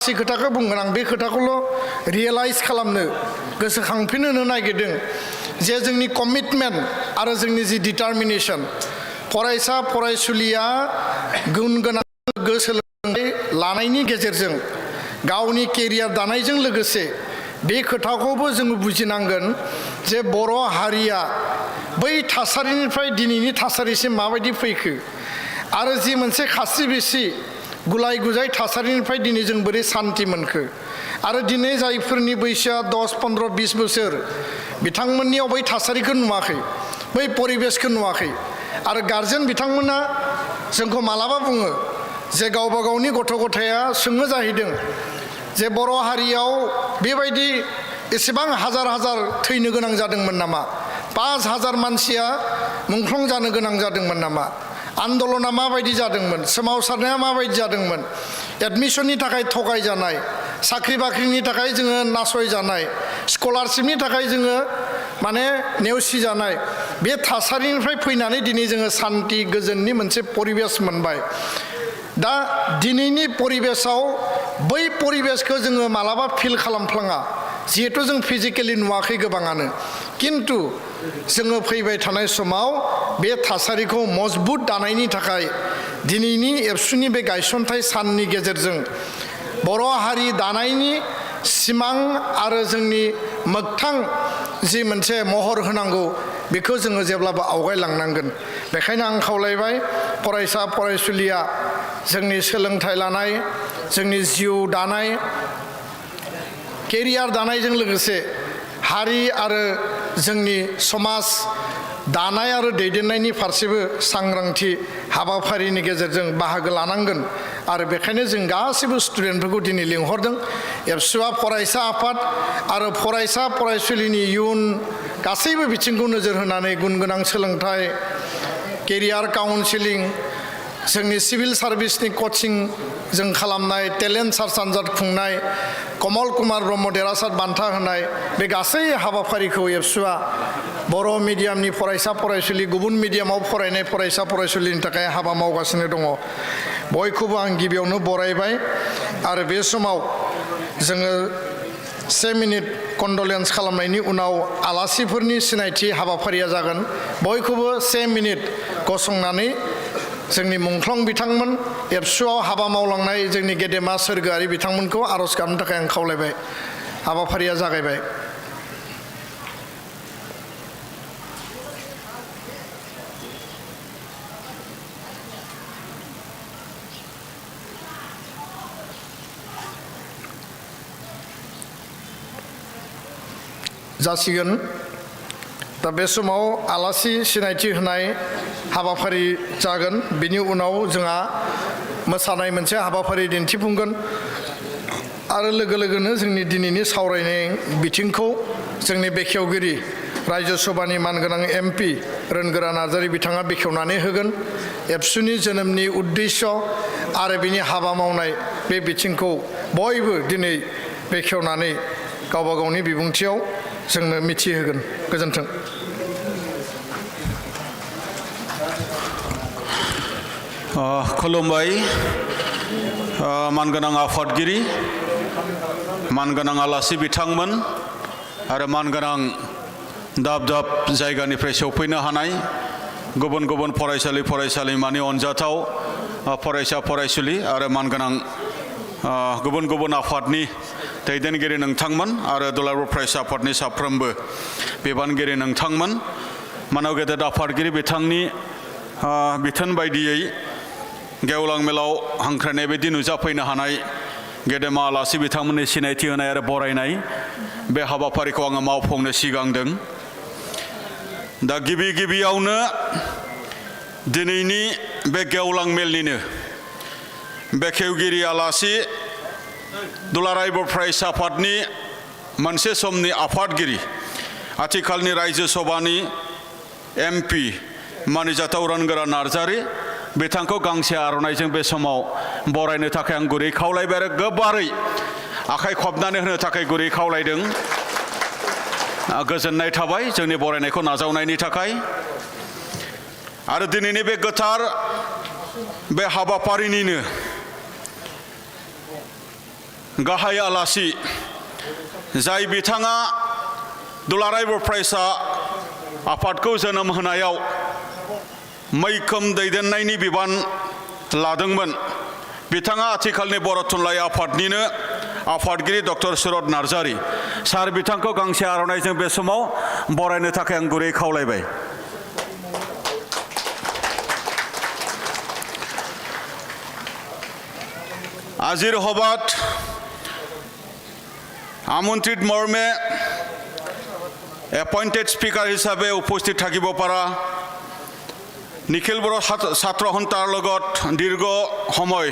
माखासे खोथाखौ बुंगोन आं बे खोथाखौल' रियेलाइज खालामनो गोसोखांफिननो नागिरदों जे जोंनि कमिटमेन्ट आरो जोंनि जि डिटारमिनेशन फरायसा फरायसुलिया गुन गोनां सोलोंथाइ लानायनि गेजेरजों गावनि केरियार दानायजों लोगोसे बे खोथाखौबो जोङो बुजिनांगोन जे बर' हारिया बै थासारिनिफ्राय दिनैनि थासारिसिम माबायदि फैखो आरो जि मोनसे खास्रि बिसि गुलाय गुजाय थासारिनिफ्राय दिनै जों बोरै सान्ति मोनखो आरो दिनै जायफोरनि बैसोआ 10-15-20 बोसोर बिथांमोननियाव बै थासारिखौ नुवाखै बै परिबेसखौ नुवाखै आरो गार्जेन बिथांमोना जोंखौ मालाबा बुङो जे गावबा गावनि गथ' गथाया सोङो जाहैदों जे बर' हारियाव बेबायदि एसेबां हाजार हाजार थैनो गोनां जादोंमोन नामा 5,000 मानसिया मुंख्लं जानो गोनां जादोंमोन नामा आन्दलना माबायदि जादोंमोन सोमावसारनाया माबायदि जादोंमोन एडमिशननि थाखाय थगायजानाय साख्रि बाख्रिनि थाखाय जोङो नासयजानाय स्कलारशिपनि थाखाय जोङो माने नेवसिजानाय बे थासारिनिफ्राय फैनानै दिनै जोङो सान्ति गोजोननि मोनसे परिबेस मोनबाय दा दिनैनि परिबेसाव बै परिबेसखौ जोङो मालाबा फिल खालामफ्लाङा जिहेतु जों फिजिकेलि नुवाखै गोबाङानो किन्तु जोङो फैबाय थानाय समाव बे थासारिखौ मजबुत दानायनि थाखाय दिनैनि एबसुनि बे गायसनथाय साननि गेजेरजों बर' हारि दानायनि सिमां आरो जोंनि मोगथां जि मोनसे महर होनांगौ बेखौ जोङो जेब्लाबो आवगायलांनांगोन बेखायनो आं खावलायबाय फरायसा फरायसुलिया जोंनि सोलोंथाइ लानाय जोंनि जिउ दानाय केरियार दानायजों लोगोसे हारि आरो जोंनि समाज दानाय आरो दैदेननायनि फारसेबो सांग्रांथि हाबाफारिनि गेजेरजों बाहागो लानांगोन आरो बेखायनो जों गासैबो स्टुडेन्टफोरखौ दिनै लिंहरदों एबसुआ फरायसा आफाद आरो फरायसा फरायसुलिनि इयुन गासैबो बिथिंखौ नोजोर होनानै गुन गोनां सोलोंथाइ केरियार काउन्सिलिं जोंनि सिभिल सार्भिसनि कचिं जों खालामनाय टेलेन्ट सार्च आनजाद खुंनाय कमल कुमार ब्रह्म देरहासार बान्था होनाय बे गासै हाबाफारिखौ एबसुआ बर' मिडियामनि फरायसा फरायसुलि गुबुन मिडियामाव फरायनाय फरायसा फरायसुलिनि थाखाय हाबा मावगासिनो दङ बयखौबो आं गिबियावनो बरायबाय आरो बे समाव जोङो 1 मिनिट कन्डलेन्स खालामनायनि उनाव आलासिफोरनि सिनायथि हाबाफारिया जागोन बयखौबो 1 मिनिट गसंनानै जोंनि मुंख्लं बिथांमोन एबसुआव हाबा मावलांनाय जोंनि गेदेमा सोरगोआरि बिथांमोनखौ आरज गाबनो थाखाय आं खावलायबाय हाबाफारिया जागायबाय जासिगोन दा बे समाव आलासि सिनायथि होनाय हाबाफारि जागोन बिनि उनाव जोंहा मोसानाय मोनसे हाबाफारि दिन्थिफुंगोन आरो लोगो लोगोनो जोंनि दिनैनि सावरायनाय बिथिंखौ जोंनि बेखेवगिरि रायजो सभानि मानगोनां MP रोनगोरा नार्जारी बिथाङा बेखेवनानै होगोन एबसुनि जोनोमनि उद्देश्य आरो बिनि हाबा मावनाय बे बिथिंखौ बयबो दिनै बेखेवनानै गावबा गावनि बिबुंथियाव जोंनो मिथिहोगोन गोजोन्थों खुलुमबाय मानगोनां आफादगिरि मानगोनां आलासि बिथांमोन आरो मानगोनां दाब दाब जायगानिफ्राय सौफैनो हानाय गुबुन गुबुन फरायसालि फरायसालिमानि अनजाथाव फरायसा फरायसुलि आरो मानगोनां गुबुन गुबुन आफादनि दैदेनगिरि नोंथांमोन आरो दुलाराय फरायसा आफादनि साफ्रोमबो बिबानगिरि नोंथांमोन मानव गेदेर आफादगिरि बिथांनि बिथोन बायदियै गेवलां मेलाव हांख्रायनाय बायदि नुजाफैनो हानाय गेदेमा आलासि बिथांमोननि सिनायथि होनाय आरो बरायनाय बे हाबाफारिखौ आङो मावफुंनो सिगांदों दा गिबियावनो दिनैनि बे गेवलां मेलनिनो बेखेवगिरि आलासि दुलाराय बर' फरायसा आफादनि मोनसे समनि आफादगिरि आथिखालनि रायजो सभानि MP मानिजाथाव रोनगोरा नार्जारी बिथांखौ गांसे आर'नाइजों बे समाव बरायनो थाखाय आं गुरै खावलायबाय आरो गोबारै आखाइ खबनानै होनो थाखाय गुरै खावलायदों गोजोननाय थाबाय जोंनि बरायनायखौ नाजावनायनि थाखाय आरो दिनैनि बे गोथार बे हाबाफारिनिनो गाहाय आलासि जाय बिथाङा दुलाराय बर' फरायसा आफादखौ जोनोम होनायाव मैखोम दैदेननायनि बिबान लादोंमोन बिथाङा आथिखालनि बर' थुनलाइ आफादनिनो आफादगिरि डक्टर सुरत नार्जारी सार बिथांखौ गांसे आर'नाइजों बे समाव बरायनो थाखाय आं गुरै खावलायबाय। আজির সভাত আমন্ত্রিত মৰ্মে এপইণ্টেড স্পিকাৰ হিচাপে উপস্থিত থাকিব পৰা নিখিল বড়ো ছাত্ৰ সন্থাৰ লগত দীৰ্ঘ সময়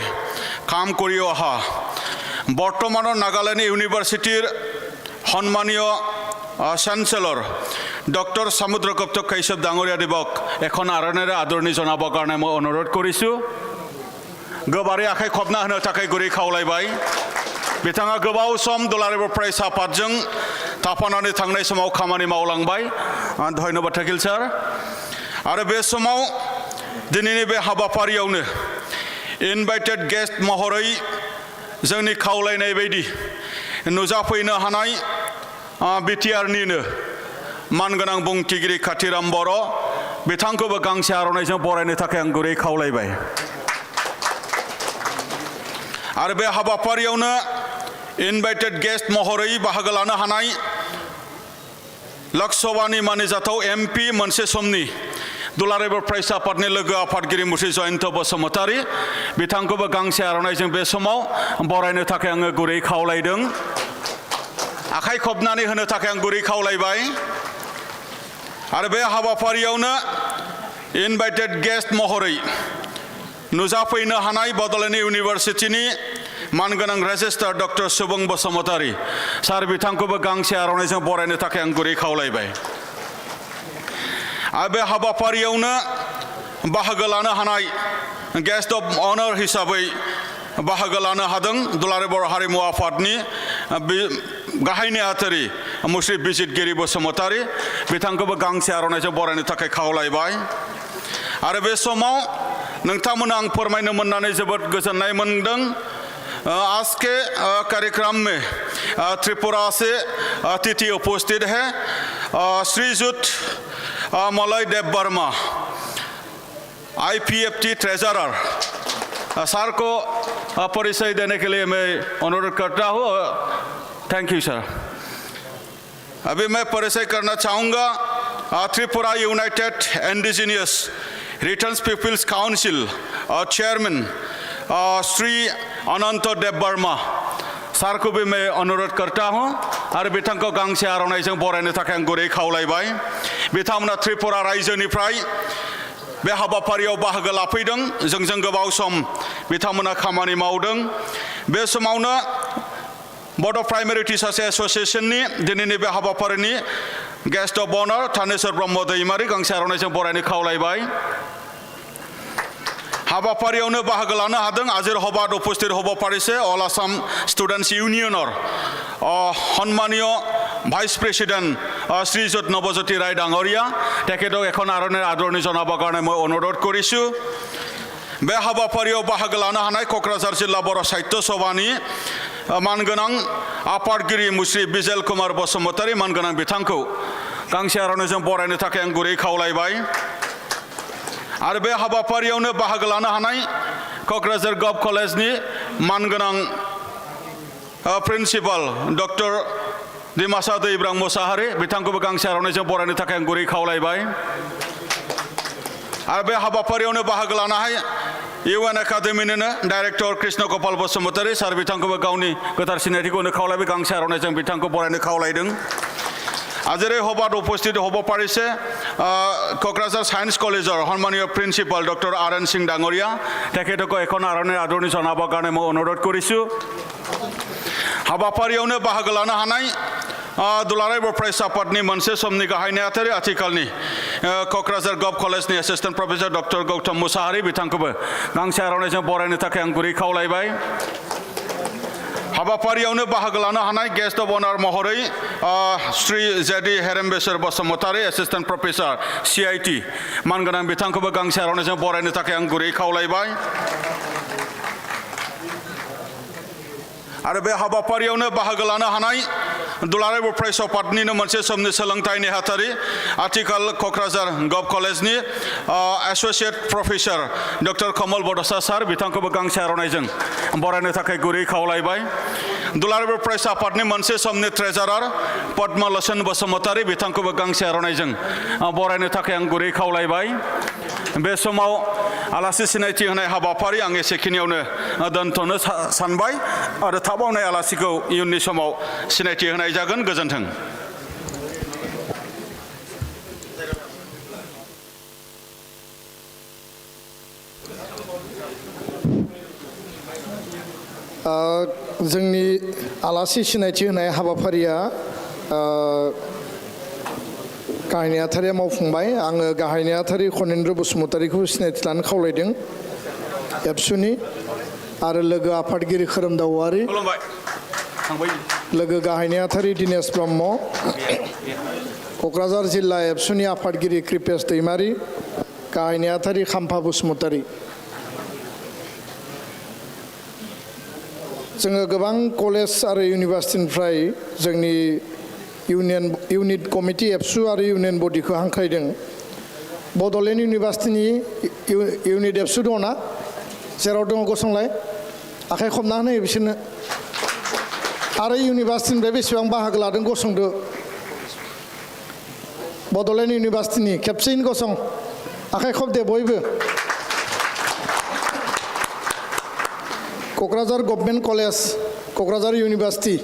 কাম কৰি অহা বৰ্তমানৰ নাগালেণ্ড ইউনিভাৰ্চিটিৰ সন্মানীয় চেঞ্চেলৰ ডক্টৰ সমুদ্ৰগুপ্ত কৈশৱ ডাঙৰীয়া দেৱক এখন আৰণেৰে আদৰণি জনাবৰ কাৰণে মই অনুৰোধ কৰিছোঁ। गोबारै आखाइ खबना होनो थाखाय गुरै खावलायबाय। बिथाङा गोबाव सम दुलाराय बर' फरायसा आफादजों थाफानानै थांनाय समाव खामानि मावलांबाय। धन्यबाद थाकिल सार। आरो बे समाव दिनैनि बे हाबाफारियावनो इनभाइटेड गेस्ट महरै जोंनि खावलायनाय बायदि नुजाफैनो हानाय बिटिआरनिनो मानगोनां बुंथिगिरि काथिराम बर' बिथांखौबो गांसे आर'नाइजों बरायनो थाखाय आं गुरै खावलायबाय। आरो बे हाबाफारियावनो इनभाइटेड गेस्ट महरै बाहागो लानो हानाय लकसभानि मानिजाथाव एमपि मोनसे समनि दुलाराय बर' फरायसा आफादनि लोगो आफादगिरि मुस्रि जयन्त बसुमतारी बिथांखौबो गांसे आर'नाइजों बे समाव बरायनो थाखाय आङो गुरै खावलायदों। आखाइ खबनानै होनो थाखाय आं गुरै खावलायबाय। आरो बे हाबाफारियावनो इनभाइटेड गेस्ट महरै नुजाफैनो हानाय बड'लेण्ड इउनिभार्सिटिनि मानगोनां रेजिस्ट्रार डक्टर सुबुं बसुमतारी सार बिथांखौबो गांसे आर'नाइजों बरायनो थाखाय आं गुरै खावलायबाय। आरो बे हाबाफारियावनो बाहागो लानो हानाय गेस्ट अफ अनार हिसाबै बाहागो लानो हादों दुलाराय बर' हारिमु आफादनि गाहाय नेहाथारि मुस्रि बिजितगिरि बसुमतारी बिथांखौबो गांसे आर'नाइजों बरायनो थाखाय खावलायबाय। आरो बे समाव नोंथांमोन आं फोरमायनो मोननानै जोबोद गोजोननाय मोनदों। आज के कार्यक्रम में त्रिपुरा से अतिथि उपस्थित है Srijut Malay Dev Varma IPFT treasurer sir को परिचय देने के लिए मैं अनुरोध करता हूँ। Thank you sir. अभी मैं परिचय करना चाहूँगा Tripura united indigenous returns people's council chairman Shri Ananta Dev Varma sir को भी मैं अनुरोध करता हूँ। आरो बिथांखौ गांसे आर'नाइजों बरायनो थाखाय आं गुरै खावलायबाय। बिथांमोना त्रिपुरा रायजोनिफ्राय बे हाबाफारियाव बाहागो लाफैदों। जोंजों गोबाव सम बिथांमोना खामानि मावदों। बे समावनो बड' प्राइमारि टिचार्स एस'सिएशननि दिनैनि बे हाबाफारिनि गेस्ट अफ अनार थानेश्वर ब्रह्म दैमारि गांसे आर'नाइजों बरायनो खावलायबाय। हाबाफारियावनो बाहागो लानो हादों आजिर हबात उपस्थित हब पारिसे अल आसाम स्टुडेन्ट्स इउनियनर सन्मानीय भाइस प्रेसिडेन्ट श्रीजुत नवज्योति राय डाঙৰীয়া তেখেতক এখন আৰণেৰে আদৰণি জনাবৰ কাৰণে মই অনুৰোধ কৰিছোঁ। बे हाबाफारियाव बाहागो लानो हानाय क'क्राझार जिल्ला बर' साहित्य सभानि मानगोनां आफादगिरि मुस्रि बिजेल कुमार बसुमतारी मानगोनां बिथांखौ गांसे आर'नाइजों बरायनो थाखाय आं गुरै खावलायबाय। आरो बे हाबाफारियावनो बाहागो लानो हानाय क'क्राझार गभ कलेजनि मानगोनां प्रिन्सिपाल डक्टर डिमासा दैब्रां मुसाहारि बिथांखौबो गांसे आर'नाइजों बरायनो थाखाय आं गुरै खावलायबाय। आरो बे हाबाफारियावनो बाहागो लानो हाय UN एकाडेमिनिनो डाइरेक्टर कृष्ण गपाल बसुमतारी सार बिथांखौबो गावनि गोथार सिनायथिखौ होनो खावलायबाय। गांसे आर'नाइजों बिथांखौ बरायनो खावलायदों। आजिरै हबात उपस्थित हब पारिसे क'क्राझार साइन्स कलेजर सन्मानीय प्रिन्सिपाल डक्टर RN सिंह डाঙৰীয়া তেখেতকো এখন আৰণেৰে আদৰণি জনাবৰ কাৰণে মই অনুৰোধ কৰিছোঁ। हाबाफारियावनो बाहागो लानो हानाय दुलाराय बर' फरायसा आफादनि मोनसे समनि गाहाय नेहाथारि आथिखालनि क'क्राझार गभ कलेजनि assistant professor doctor Gautam Mushahary बिथांखौबो गांसे आर'नाइजों बरायनो थाखाय आं गुरै खावलायबाय। हाबाफारियावनो बाहागो लानो हानाय गेस्ट अफ अनार महरै Shri JD Herambeswar Basumatary assistant professor CIT मानगोनां बिथांखौबो गांसे आर'नाइजों बरायनो थाखाय आं गुरै खावलायबाय। आरो बे हाबाफारियावनो बाहागो लानो हानाय दुलाराय बर' फरायसा आफादनिनो मोनसे समनि सोलोंथाइ नेहाथारि आथिखाल क'क्राझार गभ कलेजनि एस'सियेट प्रफेसर डक्टर कमल बड'सा सार बिथांखौबो गांसे आर'नाइजों बरायनो थाखाय गुरै खावलायबाय। दुलाराय बर' फरायसा आफादनि मोनसे समनि ट्रेजारार पद्मलोचन बसुमतारी बिथांखौबो गांसे आर'नाइजों बरायनो थाखाय आं गुरै खावलायबाय। बे समाव आलासि सिनायथि होनाय हाबाफारि आं एसेखिनियावनो दोनथ'नो सानबाय आरो थाबावनाय आलासिखौ इयुननि समाव सिनायथि होनाय जागोन। गोजोन्थों। जोंनि आलासि सिनायथि होनाय हाबाफारिया गाहाय नेहाथारिया मावफुंबाय। आङो गाहाय नेहाथारि खनेन्द्र बसुमतारीखौ सिनायथि लानो खावलायदों एबसुनि आरो लोगो आफादगिरि खोरोमदाव औवारी, लोगो गाहाय नेहाथारि दिनेश ब्रह्म, क'क्राझार जिल्ला एबसुनि आफादगिरि कृपेश दैमारी, गाहाय नेहाथारि खाम्फा बसुमतारी। जोङो गोबां कलेज आरो इउनिभार्सिटिनिफ्राय जोंनि इउनिट कमिटि एबसु आरो इउनियन बडिखौ हांख्रायदों। बड'लेण्ड इउनिभार्सिटिनि इउनिट एबसु दङ ना? जेराव दङ गसंलाय, आखाइ खबना होयो बिसोरनो। आरो इउनिभार्सिटिनिफ्राय बेसेबां बाहागो लादों गसंदो। बड'लेण्ड इउनिभार्सिटिनि खेबसेयैनो गसं, आखाइ खबदे बयबो। Kokrajhar government college, Kokrajhar university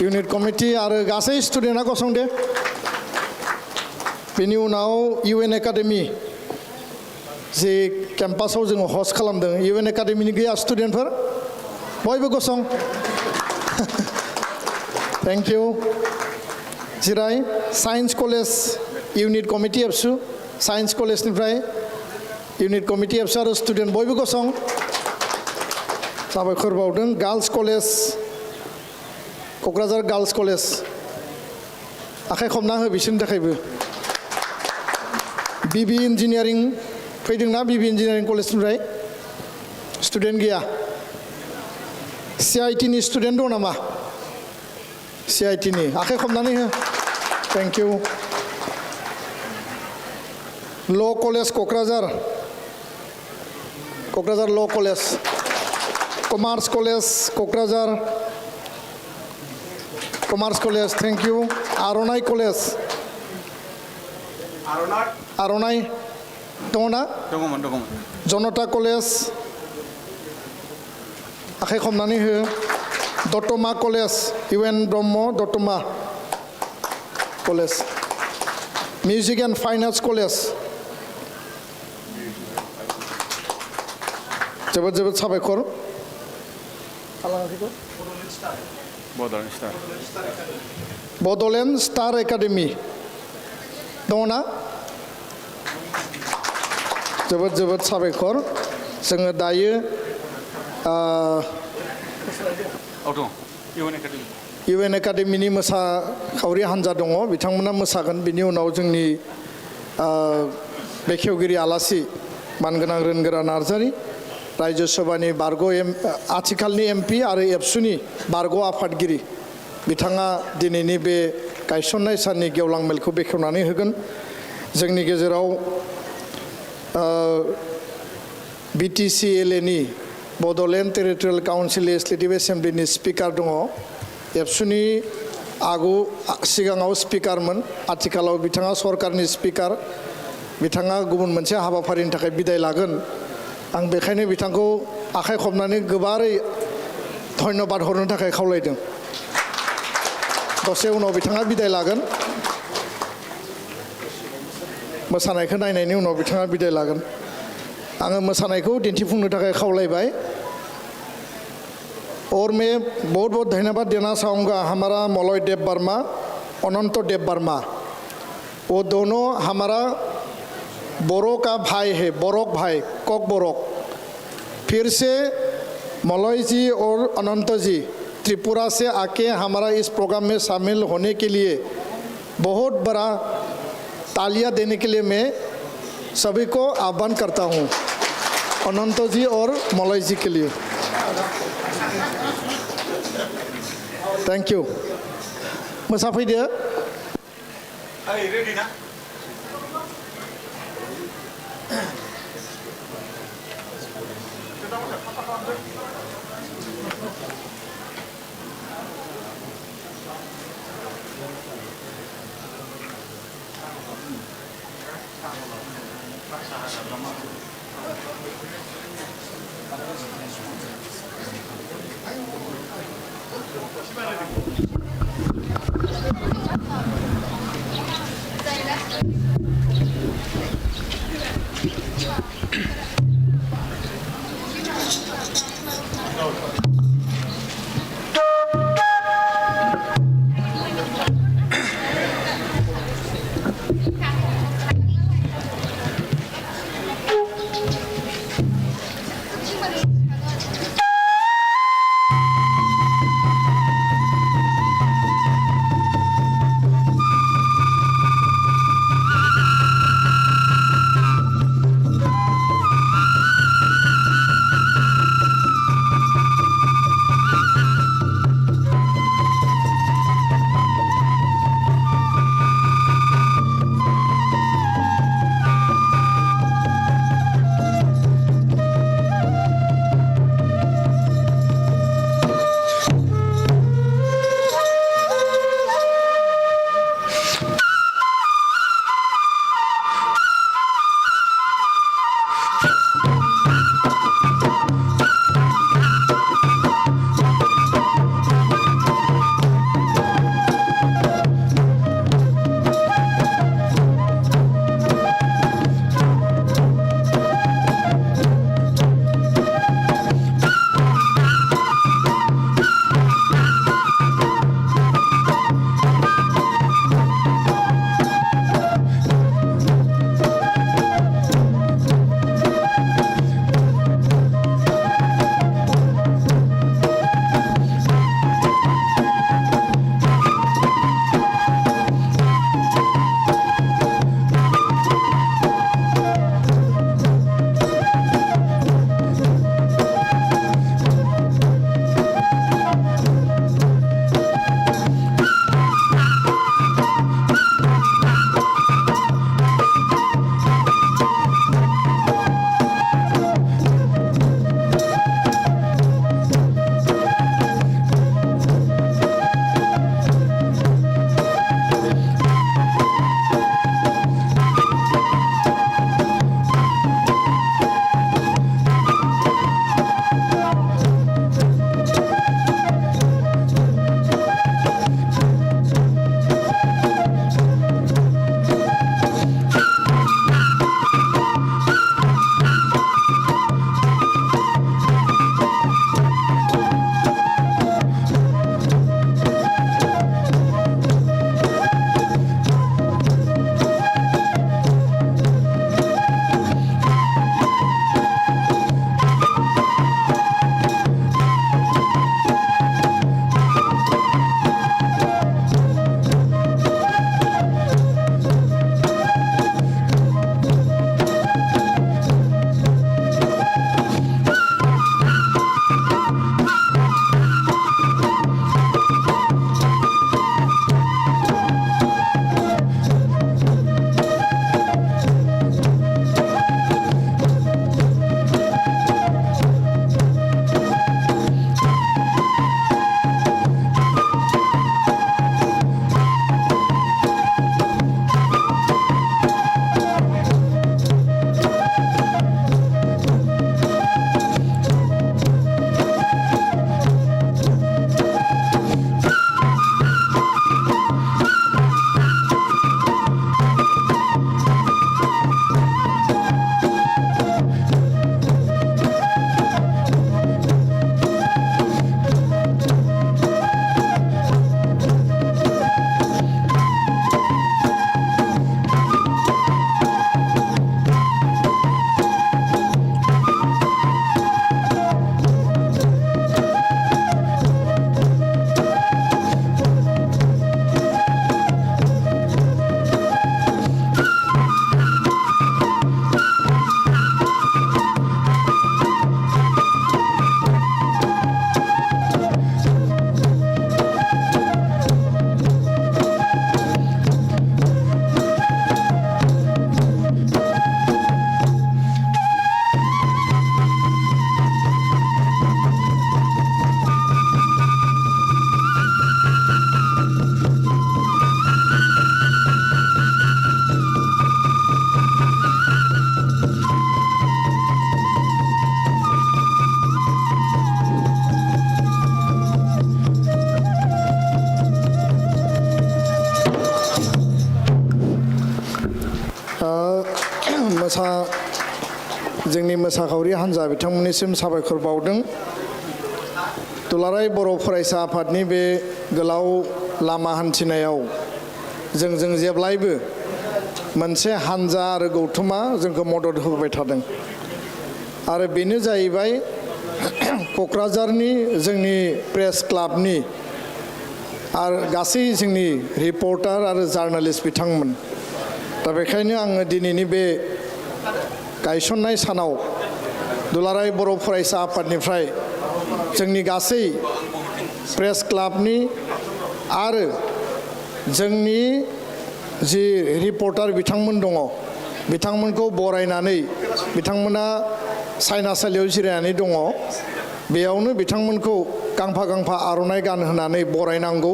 unit committee आरो गासै स्टुडेन्टआ गसंदे। बेनि उनाव इउएन एकाडेमि जे केम्पासाव जोङो हस्ट खालामदों, इउएन एकाडेमिनि गैया स्टुडेन्टफोर? बयबो गसं। Thank you. जिराय। Science college unit committee ABSU, science कलेजनिफ्राय इउनिट कमिटि एबसु आरो स्टुडेन्ट बयबो गसं। साबायखर बावदों। Girls college, Kokrajhar girls college, आखाइ खबना हो बिसोरनि थाखायबो। बिबि इन्जिनियारिं फैदोंना? बिबि इन्जिनियारिं कलेजनिफ्राय स्टुडेन्ट गैया? CITनि स्टुडेन्ट दं नामा? CITनि आखाइ खबनानै हो। Thank you. ल' कलेज क'क्राझार, क'क्राझार ल' college, commerce college Kokrajhar, commerce college, thank you. आर'नाइ कलेज, आर'नाइ दङ ना? दङमोन। जनता कलेज, आखाइ खबनानै हो। दतमा कलेज, इउएन ब्रह्म दतमा college. Music and fine arts college, जोबोद जोबोद साबायखर। बड'लेण्ड स्टार एकाडेमि दङ ना? जोबोद जोबोद साबायखर। जोङो दायो इउएन एकाडेमिनि मोसाखावरि हान्जा दङ, बिथांमोना मोसागोन। बिनि उनाव जोंनि बेखेवगिरि आलासि मानगोनां रोनगोरा नार्जारी, राज्य सभानि बारग' आथिखालनि MP आरो एबसुनि बारग' आफादगिरि, बिथाङा दिनैनि बे गायसननाय साननि गेवलां मेलखौ बेखेवनानै होगोन। जोंनि गेजेराव BTC LAनि बड'लेण्ड टेरिटरियेल काउन्सिल लेजिस्लेटिभ एसेम्ब्लिनि स्पिकार दङ। एबसुनि सिगाङाव स्पिकारमोन, आथिखालाव बिथाङा सरकारनि स्पिकार। बिथाङा गुबुन मोनसे हाबाफारिनि थाखाय बिदाय लागोन। आं बेखायनो बिथांखौ आखाइ खबनानै गोबारै धन्यबाद हरनो थाखाय खावलायदों। दसे उनाव बिथाङा बिदाय लागोन। मोसानायखौ नायनायनि उनाव बिथाङा बिदाय लागोन। आङो मोसानायखौ दिन्थिफुंनो थाखाय खावलायबाय। और मैं बहुत बहुत धन्यवाद देना चाहूँगा हमारा मलय देव वर्मा, अनंत देव वर्मा। वो दोनों हमारा बोरो का भाई है, बोरोक भाई, कॉक बोरोक। फिर से मलय जी और अनंत जी त्रिपुरा से आके हमारा इस प्रोग्राम में शामिल होने के लिए बहुत बड़ा तालियां देने के लिए मैं सभी को आह्वान करता हूं, अनंत जी और मलय जी के लिए। थेंक यू मोसाफैदो रेडि ना जोंनि मोसाखावरि हान्जा बिथांमोननिसिम साबायखर बावदों दुलाराय बर' फरायसा आफादनि बे गोलाव लामा हान्थिनायाव जों जेब्लायबो मोनसे हान्जा आरो गौथुमा जोंखौ मदद होबाय थादों आरो बेनो जाहैबाय क'क्राझारनि जोंनि प्रेस क्लाबनि आरो गासै जोंनि रिपर्टार आरो जार्नालिस्ट बिथांमोन दा बेखायनो आङो दिनैनि बे गायसननाय सानाव दुलाराय बर' फरायसा आफादनिफ्राय जोंनि गासै प्रेस क्लाबनि आरो जोंनि जि रिपर्टार बिथांमोन दङ बिथांमोनखौ बरायनानै बिथांमोना सायनासालियाव जिरायनानै दङ बेयावनो बिथांमोनखौ गांफा आर'नाइ गानहोनानै बरायनांगौ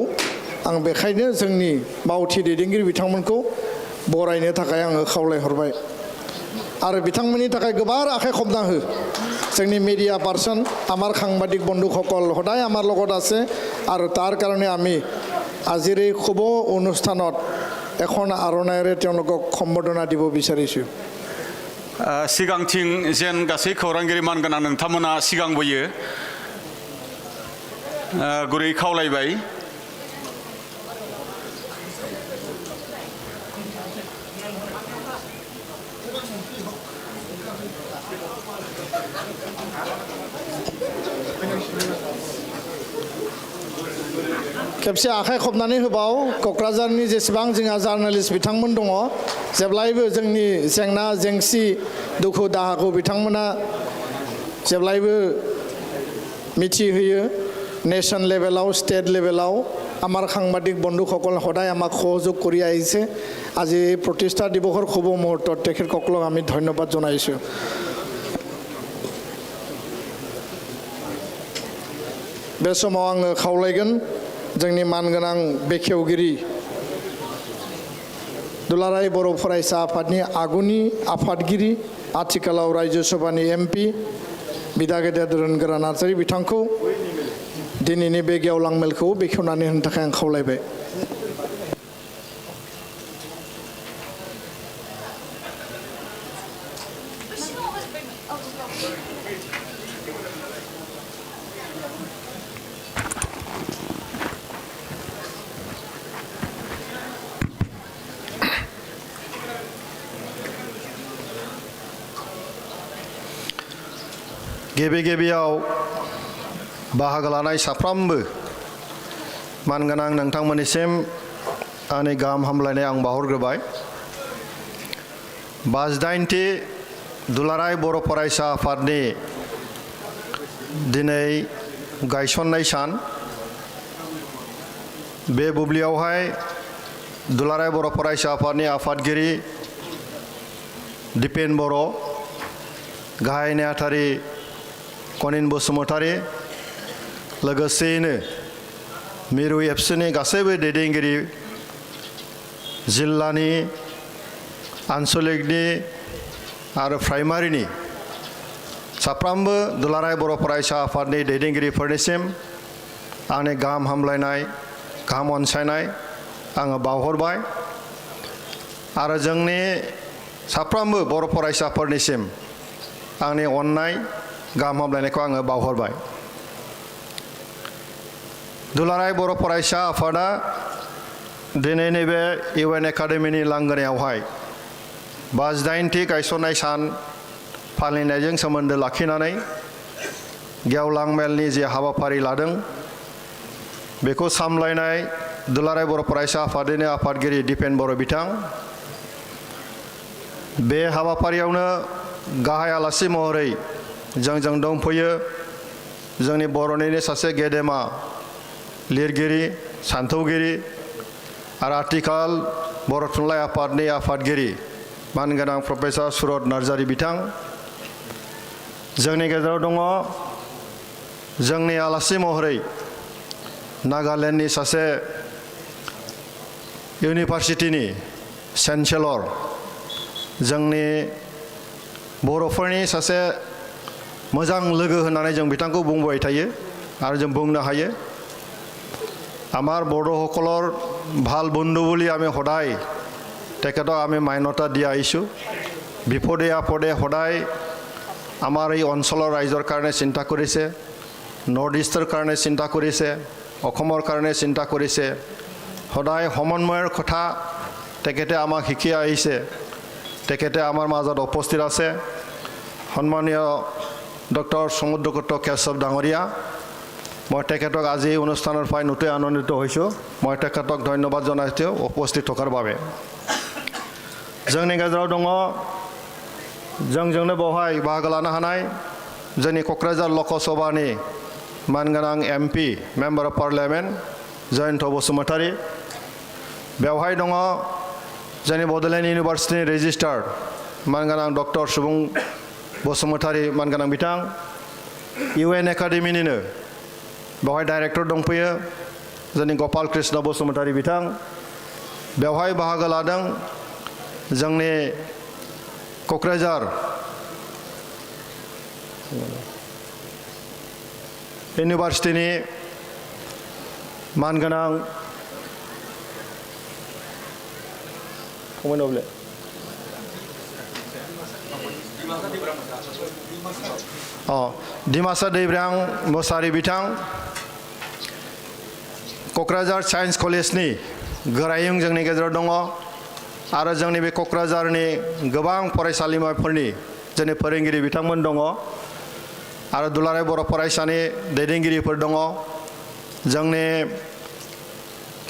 आं बेखायनो जोंनि मावथि दैदेनगिरि बिथांमोनखौ बरायनो थाखाय आङो खावलायहरबाय आरो बिथांमोननि थाखाय गोबार आखाइ खबना हो जोंनि মিডিয়া পার্সন আমার সাংবাদিক বন্ধুসকল সদায় আমাৰ লগত আছে আৰু তাৰ কাৰণে আমি আজিৰ এই শুভ অনুষ্ঠানত এখন আৰনাইৰে তেওঁলোকক সম্বৰ্ধনা দিব বিচাৰিছোঁ सिगांथिं जेन गासै खौरांगिरि मानगोनां नोंथांमोना सिगांबोयो गुरै खावलायबाय खेबसे आखाइ खबनानै होबाव क'क्राझारनि जेसेबां जोंहा जार्नालिस्ट बिथांमोन दङ जेब्लायबो जोंनि जेंना जेंसि दुखु दाहाखौ बिथांमोना जेब्लायबो मिथिहोयो नेशन लेभेलाव स्टेट लेभेलाव আমাৰ সাংবাদিক বন্ধুসকল সদায় আমাক সহযোগ কৰি আহিছে আজি প্ৰতিষ্ঠা দিৱসৰ শুভ মুহূৰ্তত তেখেতসকলক আমি ধন্যবাদ জনাইছোঁ बे समाव आङो खावलायगोन जोंनि मानगोनां बेखेवगिरि दुलाराय बर' फरायसा आफादनि आगुनि आफादगिरि आथिखालाव रायजो सभानि एमपि बिदा गेदेर धोरोनगोरा नार्जारि बिथांखौ दिनैनि बे गेवलां मेलखौ बेखेवनानै होनो थाखाय आं खावलायबाय गिबियाव बाहागो लानाय साफ्रोमबो मानगोनां नोंथांमोननिसिम आंनि गाहाम हामलायनाय आं बावहरग्रोबाय 58थि दुलाराय बर' फरायसा आफादनि दिनै गायसननाय सान बे बुब्लियावहाय दुलाराय बर' फरायसा आफादनि आफादगिरि दिपेन बर' गाहाय नेहाथारि कनिन बसुमतारी लोगोसेयैनो मिरु एबसुनि गासैबो दैदेनगिरि जिल्लानि आन्चलिकनि आरो प्राइमारिनि साफ्रोमबो दुलाराय बर' फरायसा आफादनि दैदेनगिरिफोरनिसिम आंनि गाहाम हामलायनाय गाहाम अनसायनाय आङो बावहरबाय आरो जोंनि साफ्रोमबो बर' फरायसाफोरनिसिम आंनि अननाय गाहाम हामलायनायखौ आङो बावहरबाय दुलाराय बर' फरायसा आफादा दिनै नैबे इउएन एकाडेमिनि लांगोनायावहाय 58थि गायसननाय सान फालिनायजों सोमोन्दो लाखिनानै गेवलां मेलनि जे हाबाफारि लादों बेखौ सामलायनाय दुलाराय बर' फरायसा आफादनि आफादगिरि दिपेन बर' बिथां बे हाबाफारियावनो गाहाय आलासि महरै जों दंफैयो जोंनि बर'निनो सासे गेदेमा लिरगिरि सान्थौगिरि आरो आथिखाल बर' थुनलाइ आफादनि आफादगिरि मानगोनां प्रफेसर सुरत नार्जारि बिथां जोंनि गेजेराव दङ जोंनि आलासि महरै नागालेण्डनि सासे इउनिभार्सिटिनि चेन्सेलर जोंनि बर'फोरनि सासे मोजां लोगो होननानै जों बिथांखौ बुंबाय थायो आरो जों बुंनो हायो আমাৰ বড়োসকলৰ ভাল বন্ধু বুলি আমি সদায় তেখেতক আমি মান্যতা দি আহিছোঁ বিপদে আপদে সদায় আমাৰ এই অঞ্চলৰ ৰাইজৰ কাৰণে চিন্তা কৰিছে নৰ্থ ইষ্টৰ কাৰণে চিন্তা কৰিছে অসমৰ কাৰণে চিন্তা কৰিছে সদায় সমন্বয়ৰ কথা তেখেতে আমাক শিকি আহিছে তেখেতে আমাৰ মাজত উপস্থিত আছে সন্মানীয় ডক্টৰ সমুদ্ৰগুপ্ত কেশৱ ডাঙৰীয়া মই তেখেতক আজি অনুষ্ঠানৰ পৰাই নতুন আনন্দিত হৈছোঁ মই তেখেতক ধন্যবাদ জনাইছোঁ উপস্থিত থকাৰ বাবে जोंनि गेजेराव दङ जोंजोंनो बेवहाय बाहागो लानो हानाय जोंनि क'क्राझार लकसभानि मानगोनां MP member of parliament Jayanta Basumatary बेवहाय दङ जोंनि बड'लेण्ड इउनिभार्सिटिनि रेजिस्ट्रार मानगोनां डक्टर सुबुं बसुमतारी मानगोनां बिथां UN एकाडेमिनिनो बेवहाय डाइरेक्टर दंफैयो जोंनि गपाल कृष्ण बसुमतारी बिथां बेवहाय बाहागो लादों जोंनि क'क्राझार इउनिभार्सिटिनि मानगोनां डिमासा दैब्रां मोसाहारि बिथां क'क्राझार साइन्स कलेजनि गोरायुं जोंनि गेजेराव दङ आरो जोंनि बे क'क्राझारनि गोबां फरायसालिमाफोरनि जोंनि फोरोंगिरि बिथांमोन दङ आरो दुलाराय बर' फरायसानि दैदेनगिरिफोर दङ जोंनि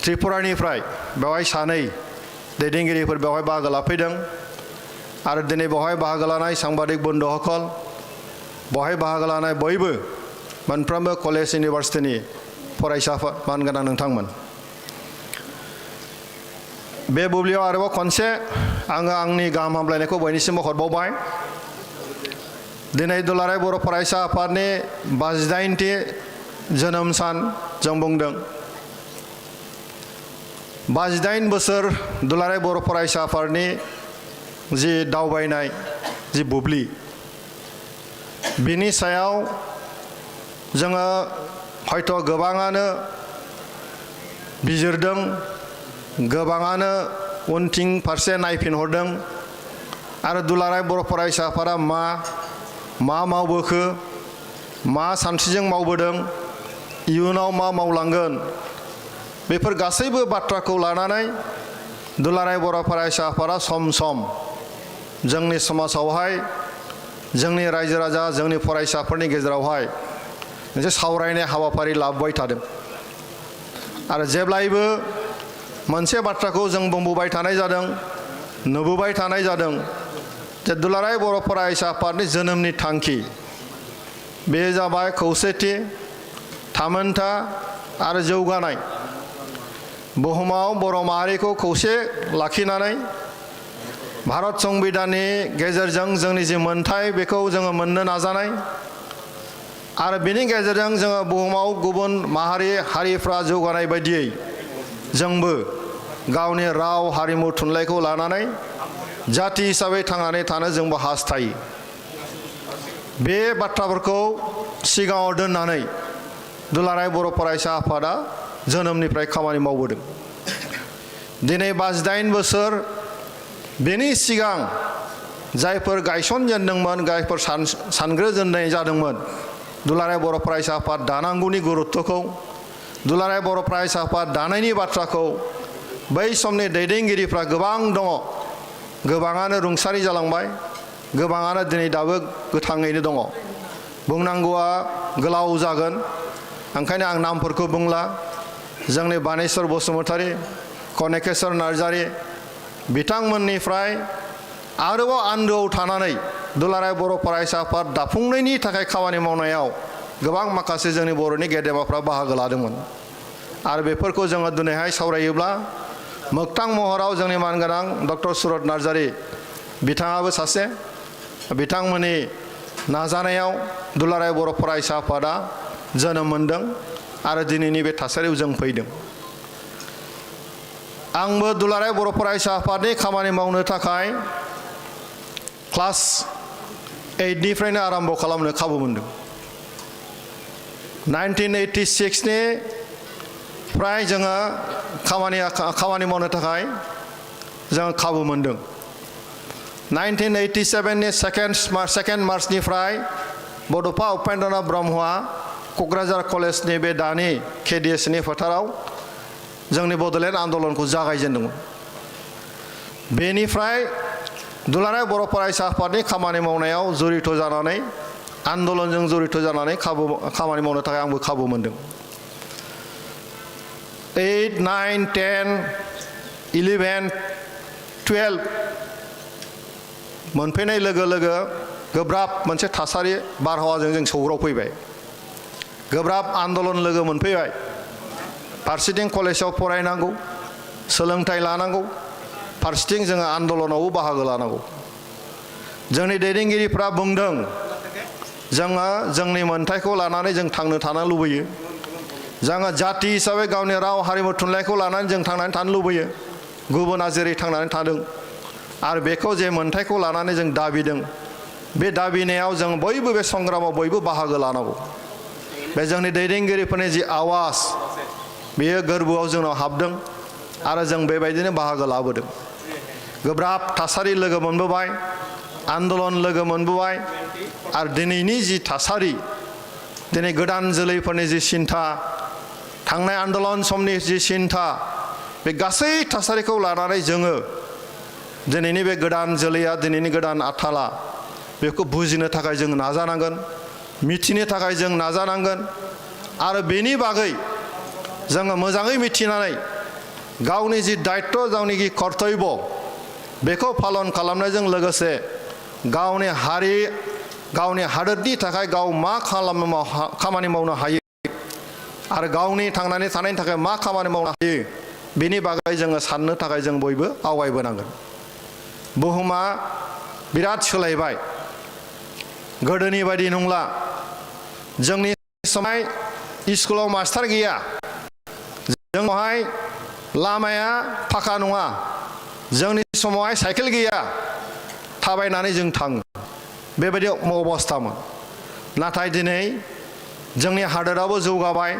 त्रिपुरानिफ्राय बेवहाय सानै दैदेनगिरिफोर बेवहाय बाहागो लाफैदों आरो दिनै बेवहाय बाहागो लानाय सांबादिक बन्धुসকল बेवहाय बाहागो लानाय बयबो मोनफ्रोमबो कलेज इउनिभार्सिटिनि फरायसाफोर मानगोनां नोंथांमोन बे बुब्लियाव आरोबाव खनसे आङो आंनि गाहाम हामलायनायखौ बयनिसिमबो हरबावबाय दिनै दुलाराय बर' फरायसा आफादनि 58थि जोनोम सान जों बुंदों 58 बोसोर दुलाराय बर' फरायसा आफादनि जि दावबायनाय जि बुब्लि बिनि सायाव जोङो हयथ' गोबाङानो बिजिरदों गोबाङानो उनथिं फारसे नायफिनहरदों आरो दुलाराय बर' फरायसा आफादा मा मावबोखो मा सानस्रिजों मावबोदों इयुनाव मा मावलांगोन बेफोर गासैबो बाथ्राखौ लानानै दुलाराय बर' फरायसा आफादा सम सम जोंनि समाजावहाय जोंनि रायजो राजा जोंनि फरायसाफोरनि गेजेरावहाय मोनसे सावरायनाय हाबाफारि लाबोबाय थादों आरो जेब्लायबो मोनसे बाथ्राखौ जों बुंबोबाय थानाय जादों नुबोबाय थानाय जादों जे दुलाराय बर' फरायसा आफादनि जोनोमनि थांखि बे जाबाय खौसेथि थामोनथा आरो जौगानाय बुहुमाव बर' माहारिखौ खौसे लाखिनानै भारत संबिधाननि गेजेरजों जोंनि जि मोनथाय बेखौ जोङो मोननो नाजानाय आरो बेनि गेजेरजों जोङो बुहुमाव गुबुन माहारि हारिफ्रा जौगानाय बायदियै जोंबो गावनि राव हारिमु थुनलाइखौ लानानै जाति हिसाबै थांनानै थानो जोंबो हास्थायो बे बाथ्राफोरखौ सिगाङाव दोननानै दुलाराय बर' फरायसा आफादा जोनोमनिफ्राय खामानि मावबोदों दिनै 58 बोसोर बेनि सिगां जायफोर गायसनजेनदोंमोन जायफोर सानग्रोजेननाय जादोंमोन दुलाराय बर' फरायसा आफाद दानांगौनि गुरुत्वखौ दुलाराय बर' फरायसा आफाद दानायनि बाथ्राखौ बै समनि दैदेनगिरिफ्रा गोबां दङ गोबाङानो रुंसारि जालांबाय गोबाङानो दिनै दाबो गोथाङैनो दङ बुंनांगौआ गोलाव जागोन ओंखायनो आं नामफोरखौ बुंला जोंनि बानेश्वर बसुमतारी कनेकेश्वर नार्जारी बिथांमोननिफ्राय आरोबाव आन्दोआव थानानै दुलाराय बर' फरायसा आफाद दाफुंनायनि थाखाय खामानि मावनायाव गोबां माखासे जोंनि बर'नि गेदेमाफ्रा बाहागो लादोंमोन आरो बेफोरखौ जोङो दिनैहाय सावरायोब्ला मोगथां महराव जोंनि मानगोनां डक्टर सुरत नार्जारी बिथाङाबो सासे बिथांमोननि नाजानायाव दुलाराय बर' फरायसा आफादा जोनोम मोनदों आरो दिनैनि बे थासारियाव जों फैदों आंबो दुलाराय बर' फरायसा आफादनि खामानि मावनो थाखाय क्लास 8 निफ्रायनो आरम्भ खालामनो खाबु मोनदों 1986 नि फ्राय जोङो खामानि मावनो थाखाय जों खाबु मोनदों 1987 नि सेकेन्ड मार्चनिफ्राय बड'फा उपेन्द्रनाथ ब्रह्मआ क'क्राझार कलेजनि बे दानि KDSनि फोथाराव जोंनि बड'लेण्ड आन्दलनखौ जागायजेनदोंमोन। बेनिफ्राय दुलाराय बर' फरायसा आफादनि खामानि मावनायाव जड़ित जानानै आन्दलनजों जड़ित जानानै खामानि मावनो थाखाय आंबो खाबु मोनदों। 8, 9, 10, 11, 12 मोनफैनाय लोगो लोगो गोब्राब मोनसे थासारि बारहावाजों जों सौग्रावफैबाय। गोब्राब आन्दलन लोगो मोनफैबाय। फारसेथिं कलेजाव फरायनांगौ, सोलोंथाइ लानांगौ, फारसेथिं जोङो आन्दलनावबो बाहागो लानांगौ। जोंनि दैदेनगिरिफ्रा बुंदों जोङो जोंनि मोन्थाइखौ लानानै जों थांनो थानो लुबैयो। जोङो जाति हिसाबै गावनि राव हारिमु थुनलाइखौ लानानै जों थांनानै थानो लुबैयो। गुबुना जेरै थांनानै थादों आरो बेखौ जे मोन्थाइखौ लानानै जों दाबिदों, बे दाबिनायाव जों बयबो बे संग्रामाव बयबो बाहागो लानांगौ। बे जोंनि दैदेनगिरिफोरनि जि आवाज बेयो गोरबोआव जोंनाव हाबदों आरो जों बेबायदिनो बाहागो लाबोदों। गोब्राब थासारि लोगो मोनबोबाय, आन्दलन लोगो मोनबोबाय आरो दिनैनि जि थासारि, दिनै गोदान जोलैफोरनि जि सिन्था, थांनाय आन्दलन समनि जि सिन्था, बे गासै थासारिखौ लानानै जोङो दिनैनि बे गोदान जोलैया, दिनैनि गोदान आथाला बेखौ बुजिनो थाखाय जों नाजानांगोन, मिथिनो थाखाय जों नाजानांगोन आरो बेनि बागै जोङो मोजाङै मिथिनानै गावनि जि दायित्व, गावनि जि कर्तब्य बेखौ पालन खालामनायजों लोगोसे गावनि हारि, गावनि हादोरनि थाखाय गाव मा खामानि मावनो हायो आरो गावनि थांनानै थानायनि थाखाय मा खामानि मावनो हायो बेनि बागै जोङो साननो थाखाय जों बयबो आवगायबोनांगोन। बुहुमा बिराद सोलायबाय, गोदोनि बायदि नंला। जोंनि समाव स्कुलाव मास्टार गैया, जोंनावहाय लामाया फाखा नङा, जोंनि समावहाय साइकेल गैया, थाबायनानै जों थाङो, बेबायदि अबस्थामोन। नाथाय दिनै जोंनि हादोराबो जौगाबाय,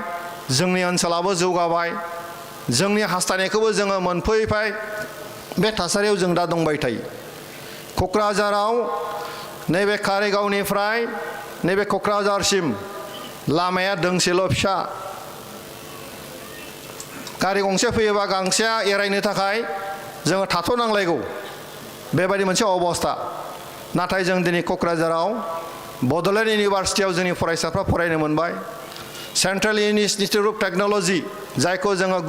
जोंनि ओनसोलाबो जौगाबाय, जोंनि हास्थायनायखौबो जोङो मोनफैबाय। बे थासारियाव जों दा दंबाय थायो। क'क्राझाराव नैबे कारिगावनिफ्राय नैबे क'क्राझारसिम लामाया दोंसेल' फिसा। गारि गंसे फैयोबा गांसेया एरायनो थाखाय जोङो थाथ'नांलायगौ, बेबायदि मोनसे अबस्था। नाथाय जों दिनै क'क्राझाराव बड'लेण्ड इउनिभारसिटियाव जोंनि फरायसाफ्रा फरायनो मोनबाय। सेन्ट्रेल इनस्टिटिउट अफ टेक्न'लजि, जायखौ जोङो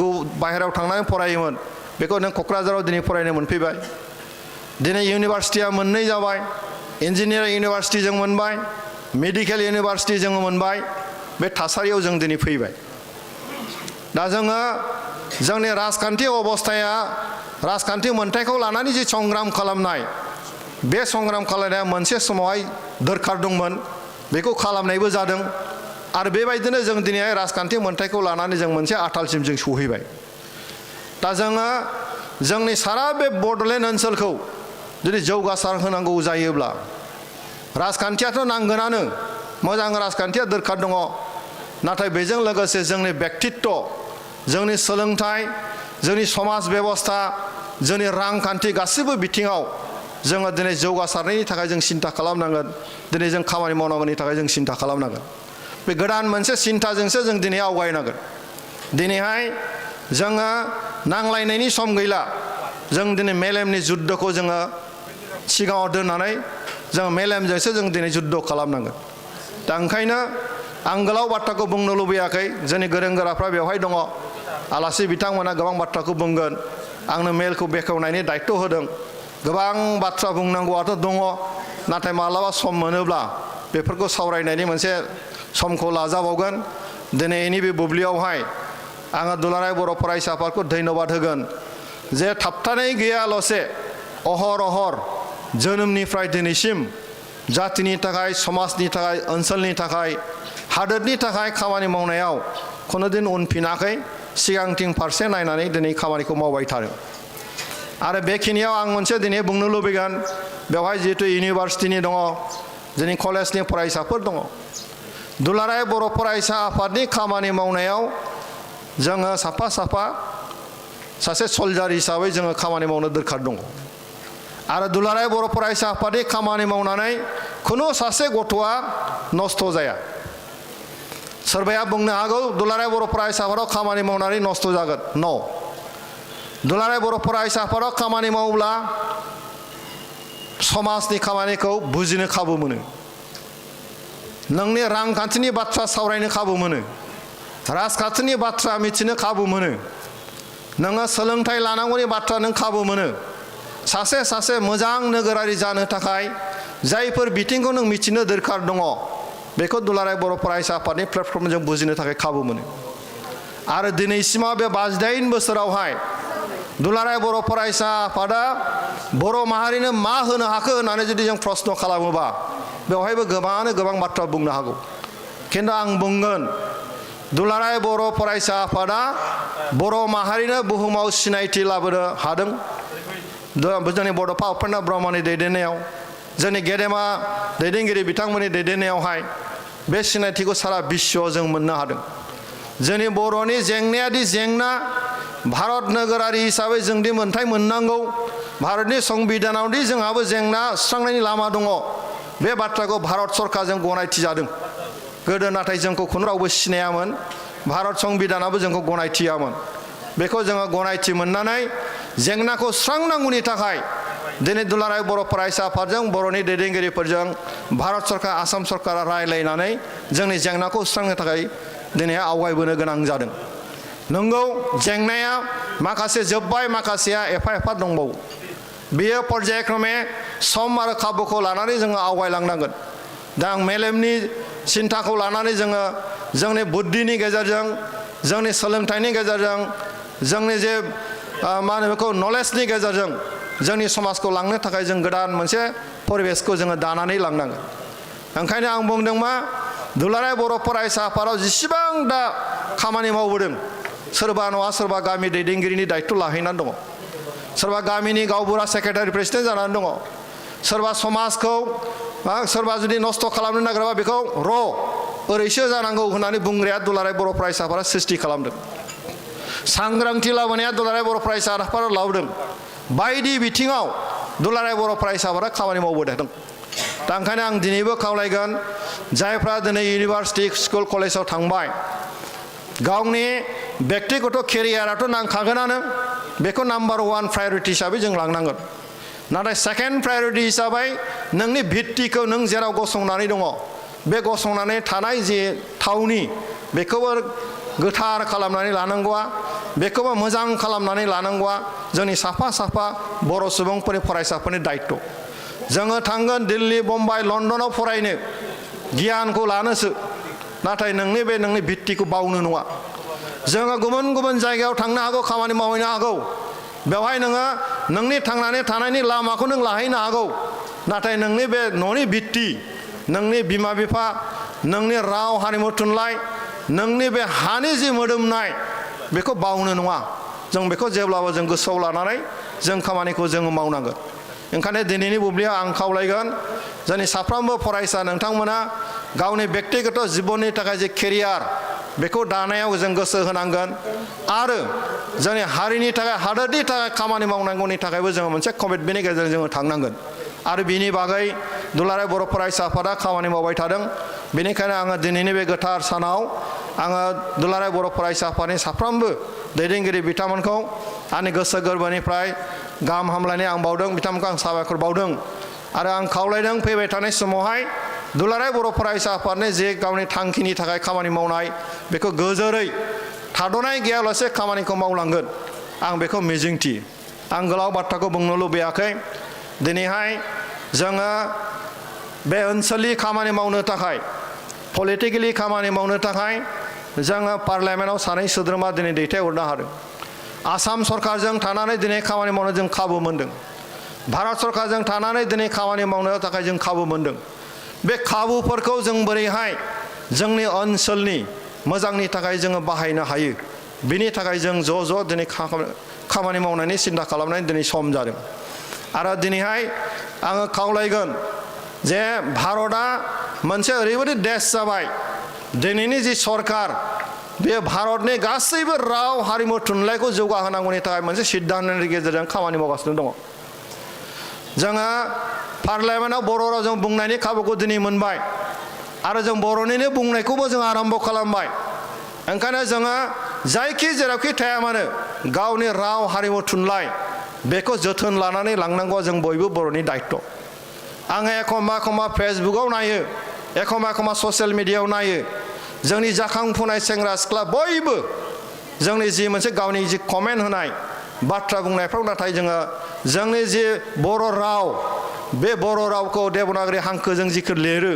बाहेरायाव थांनानै फरायोमोन, बेखौ नों क'क्राझाराव दिनै फरायनो मोनफैबाय। दिनै इउनिभारसिटिया मोननै जाबाय, इन्जिनियारिं इउनिभारसिटि जों मोनबाय, मेडिकेल इउनिभारसिटि जोङो मोनबाय। बे थासारियाव जों दिनै फैबाय। दा जोङो जोंनि राजखान्थि अबस्थाया, राजखान्थि मोन्थाइखौ लानानै जि संग्राम खालामनाय, बे संग्राम खालामनाया मोनसे समावहाय दरखार दंमोन, बेखौ खालामनायबो जादों आरो बेबायदिनो जों दिनैहाय राजखान्थि मोन्थाइखौ लानानै जों मोनसे आथालसिम जों सौहैबाय। दा जोङो जोंनि सारा बे बड'लेण्ड ओनसोलखौ जुदि जौगासार होनांगौ जायोब्ला राजखान्थियाथ' नांगोनानो, मोजां राजखान्थिया दरखार दङ। नाथाय बेजों लोगोसे जोंनि व्यक्तित्व, जोंनि सोलोंथाइ, जोंनि समाज बेबस्था, जोंनि रांखान्थि गासैबो बिथिङाव जोङो दिनै जौगासारनायनि थाखाय जों सिन्था खालामनांगोन। दिनै जों खामानि मावनांगौनि थाखाय जों सिन्था खालामनांगोन। बे गोदान मोनसे सिन्थाजोंसो जों दिनै आवगायनांगोन। दिनैहाय जोङो नांलायनायनि सम गैला। जों दिनै मेलेमनि जुद्धखौ जोङो सिगाङाव दोननानै जों मेलेमजोंसो जों दिनै जुद्ध खालामनांगोन। दा ओंखायनो आं गोलाव बाथ्राखौ बुंनो लुबैयाखै, जोंनि गोरों गोराफ्रा बेवहाय दङ, आलासि बिथांमोना गोबां बाथ्राखौ बुंगोन। आंनो मेलखौ बेखेवनायनि दायित्व होदों। गोबां बाथ्रा बुंनांगौआथ' दङ, नाथाय माब्लाबा सम मोनोब्ला बेफोरखौ सावरायनायनि मोनसे समखौ लाजाबावगोन। दिनैनि बे बुब्लियावहाय आङो दुलाराय बर' फरायसा आफादखौ धन्यबाद होगोन जे थाबथानाय गैयाल'से अहर अहर जोनोमनिफ्राय दिनैसिम जातिनि थाखाय, समाजनि थाखाय, ओनसोलनि थाखाय, हादोरनि थाखाय खामानि मावनायाव खुनु दिन उनफिनाखै, सिगांथिं फारसे नायनानै दिनै खामानिखौ मावबाय थादों। आरो बेखिनियाव आं मोनसे दिनै बुंनो लुबैगोन, बेवहाय जिहेतु इउनिभारसिटिनि दङ, जोंनि कलेजनि फरायसाफोर दङ। दुलाराय बर' फरायसा आफादनि खामानि मावनायाव जोङो साफा साफा सासे सल्जार हिसाबै जोङो खामानि मावनो दरखार दङ। आरो दुलाराय बर' फरायसा आफादनि खामानि मावनानै खुनु सासे गथ'आ नस्थ' जाया। सोरबाया बुंनो हागौ दुलाराय बर' फरायसा आफादाव खामानि मावनानै नस्थ' जागोन। न' दुलाराय बर' फरायसा आफादाव खामानि मावोब्ला समाजनि खामानिखौ बुजिनो खाबु मोनो, नोंनि रांखान्थिनि बाथ्रा सावरायनो खाबु मोनो, राजखान्थिनि बाथ्रा मिथिनो खाबु मोनो, नोङो सोलोंथाइ लानांगौनि बाथ्रा नों खाबु मोनो। सासे मोजां नोगोरारि जानो थाखाय जायफोर बिथिंखौ नों मिथिनो दरखार दङ बेखौ दुलाराय बर' फरायसा आफादनि प्लेटफर्मजों बुजिनो थाखाय खाबु मोनो। आरो दिनैसिमाव बे 58 बोसोरावहाय दुलाराय बर' फरायसा आफादा बर' माहारिनो मा होनो हाखो होननानै जुदि जों प्रश्न खालामोबा बेवहायबो गोबाङानो गोबां बाथ्रा बुंनो हागौ। खिन्थु आं बुंगोन दुलाराय बर' फरायसा आफादा बर' माहारिनो बुहुमाव सिनायथि लाबोनो हादों। जोंनि बड'फा उपेन्द्र ब्रह्मनि दैदेननायाव, जोंनि गेदेमा दैदेनगिरि बिथांमोननि दैदेननायावहाय बे सिनायथिखौ सारा बिश्वआव जों मोननो हादों। जोंनि बर'नि जेंनायादि जेंना, भारत नोगोरारि हिसाबै जोंदि मोन्थाय मोननांगौ, भारतनि संबिधानावदि जोंहाबो जेंना सुस्रांनायनि लामा दङ, बे बाथ्राखौ भारत सरकारजों गनायथि जादों। गोदो नाथाय जोंखौ खुनु रावबो सिनायामोन, भारत संबिधानाबो जोंखौ गनायथियामोन। बेखौ जोङो गनायथि मोननानै जेंनाखौ सुस्रांनांगौनि थाखाय दिनै दुलाराय बर' फरायसा आफादजों बर'नि दैदेनगिरिफोरजों भारत सरकार, आसाम सरकारा रायलायनानै जोंनि जेंनाखौ सुस्रांनो थाखाय दिनै आवगायबोनो गोनां जादों। नंगौ, जेंनाया माखासे जोब्बाय, माखासेया एफा दंबावो। बेयो पर्यायक्रमे सम आरो खाबुखौ लानानै जोङो आवगायलांनांगोन। दा आं मेलेमनि सिन्थाखौ लानानै जोङो जोंनि बुद्धिनि गेजेरजों, जोंनि सोलोंथाइनि गेजेरजों, जोंनि जे मा होनो बेखौ नलेजनि गेजेरजों जोंनि समाजखौ लांनो थाखाय जों गोदान मोनसे परिबेसखौ जोङो दानानै लांनांगोन। ओंखायनो आं बुंदों मा, दुलाराय बर' फरायसा आफादाव जेसेबां दा खामानि मावबोदों, सोरबा नङा सोरबा गामि दैदेनगिरिनि दायित्व लाहैनानै दङ, सोरबा गामिनि गावबुरा सेक्रेटारि प्रेसिडेन्ट जानानै दङ, सोरबा समाजखौ सोरबा जुदि नस्थ' खालामनो नागिरबा बेखौ ओरैसो जानांगौ होननानै बुंग्राया दुलाराय बर' फरायसा आफादा सृष्टि खालामदों। सांग्रांथि लाबोनाया दुलाराय बर' फरायसा आफादा लाबोदों। बायदि बिथिङाव दुलाराय बर' फरायसा आफादा खामानि मावबोदों। दा ओंखायनो आं दिनैबो खावलायगोन, जायफ्रा दिनै इउनिभार्सिटि, स्कुल, कलेजाव थांबाय, गावनि बेक्तिगत केरियाराथ' नांखागोनानो, बेखौ नाम्बार 1 प्रायरिटि हिसाबै जों लांनांगोन। नाथाय सेकेन्ड प्रायरिटि हिसाबै नोंनि भित्तिखौ नों जेराव गसंनानै दङ, बे गसंनानै थानाय जे थावनि, बेखौबो गोथार खालामनानै लानांगौआ, बेखौबो मोजां खालामनानै लानांगौआ जोंनि साफा बर' सुबुंफोरनि फरायसाफोरनि दायित्व। जोङो थांगोन दिल्ली, बम्बाइ, लण्डनाव फरायनो, गियानखौ लानोसो, नाथाय नोंनि भित्तिखौ बावनो नङा। जोङो गुबुन जायगायाव थांनो हागौ, खामानि मावहैनो हागौ, बेवहाय नोङो नोंनि थांनानै थानायनि लामाखौ नों लाहैनो हागौ, नाथाय नोंनि बे न'नि भित्ति, नोंनि बिमा बिफा, नोंनि राव हारिमु थुनलाइ, नोंनि बे हानि जि मोदोमनाय, बेखौ बावनो नङा। जों बेखौ जेब्लाबो जों गोसोआव लानानै जों खामानिखौ जोङो मावनांगोन। ओंखायनो दिनैनि बुब्लियाव आं खावलायगोन, जोंनि साफ्रोमबो फरायसा नोंथांमोना गावनि बेक्तिगत जिबननि थाखाय जे केरियार, बेखौ दानायाव जों गोसो होनांगोन। आरो जोंनि हारिनि थाखाय, हादोरनि थाखाय खामानि मावनांगौनि थाखायबो जोङो मोनसे कमिटमेन्टनि गेजेरजों जोङो थांनांगोन। आरो बिनि बागै दुलाराय बर' फरायसा आफादा खामानि मावबाय थादों। बेनिखायनो आङो दिनैनि बे गोथार सानाव आङो दुलाराय बर' फरायसा आफादनि साफ्रोमबो दैदेनगिरि बिथांमोनखौ आंनि गोसो गोरबोनिफ्राय गाहाम हामलायनाय आं बावदों, बिथांमोनखौ आं साबायखर बावदों। आरो आं खावलायदों फैबाय थानाय समावहाय दुलाराय बर' फरायसा आफादनि जे गावनि थांखिनि थाखाय खामानि मावनाय, बेखौ गोजोरै थाद'नाय गैयालासे खामानिखौ मावलांगोन, आं बेखौ मिजिंथियो। आं गोलाव बाथ्राखौ बुंनो लुबैयाखै। दिनैहाय जोङो बे ओनसोलनि खामानि मावनो थाखाय, पलिटिकेलि खामानि मावनो थाखाय जोङो पार्लियामेन्टआव सानै सोद्रोमा दिनै दैथायहरनो हादों। आसाम सरकारजों थानानै दिनै खामानि मावनो जों खाबु मोनदों। भारत सरकारजों थानानै दिनै खामानि मावनो थाखाय जों खाबु मोनदों। बे खाबुफोरखौ जों बोरैहाय जोंनि ओनसोलनि मोजांनि थाखाय जोङो बाहायनो हायो, बिनि थाखाय जों ज' दिनै खामानि मावनायनि सिन्था खालामनायनि दिनै सम जादों। आरो दिनैहाय आङो खावलायगोन जे भारतआ मोनसे ओरैबायदि देश जाबाय, दिनैनि जि सरकार, बे भारतनि गासैबो राव हारिमु थुनलाइखौ जौगाहोनांगौनि थाखाय मोनसे सिद्धान्तनि गेजेरजों खामानि मावगासिनो दङ। जोङो पार्लियामेन्टआव बर' रावजों बुंनायनि खाबुखौ दिनै मोनबाय आरो जों बर'निनो बुंनायखौबो जों आरम्भ खालामबाय ओंखायनो जोङो जायखि जेरावखि थाया मानो गावनि राव हारिमु थुनलाइ बेखौ जोथोन लानानै लांनांगौआ जों बयबो बर'नि दायित्व आङो एखम्बा फेसबुकआव नायो एखम्बा ससियेल मिडियायाव नायो जोंनि जाखांफुनाय सेंग्रा सिख्ला बयबो जोंनि जि मोनसे गावनि जि कमेन्ट होनाय बाथ्रा बुंनायफ्राव नाथाय जोङो जोंनि जि बर' राव बे बर' रावखौ देबनागरि हांखोजों जिखौ लिरो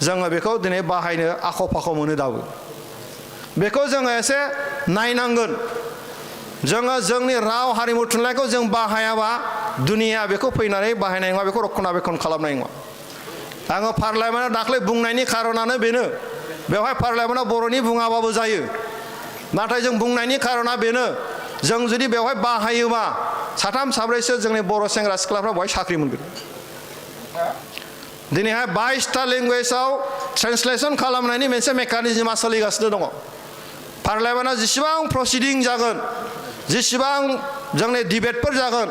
जोङो बेखौ दिनै बाहायनो आख' फाख' मोनो दाबो बेखौ जोङो एसे नायनांगोन जोङो जोंनि राव हारिमु थुनलाइखौ जों बाहायाबा दुनिया बेखौ फैनानै बाहायनाय नङा बेखौ रक्षनाबेक्षन खालामनाय नङा आङो पार्लियामेन्टआव दाख्लै बुंनायनि खारनानो बेनो बेवहाय पार्लियामेन्टआव बर'नि बुङाबाबो जायो नाथाय जों बुंनायनि खारना बेनो जों जुदि बेवहाय बाहायोबा साथाम साब्रैसो जोंनि बर' सेंग्रा सिख्लाफ्रा बेवहाय साख्रि मोनगोन दिनैहाय 22टा लेंगुवेजाव ट्रेन्सलेसन खालामनायनि मोनसे मेकानिजमा सोलिगासिनो दङ पार्लियामेन्टआव जेसेबां प्रसिडिं जागोन जेसेबां जोंनि डिबेटफोर जागोन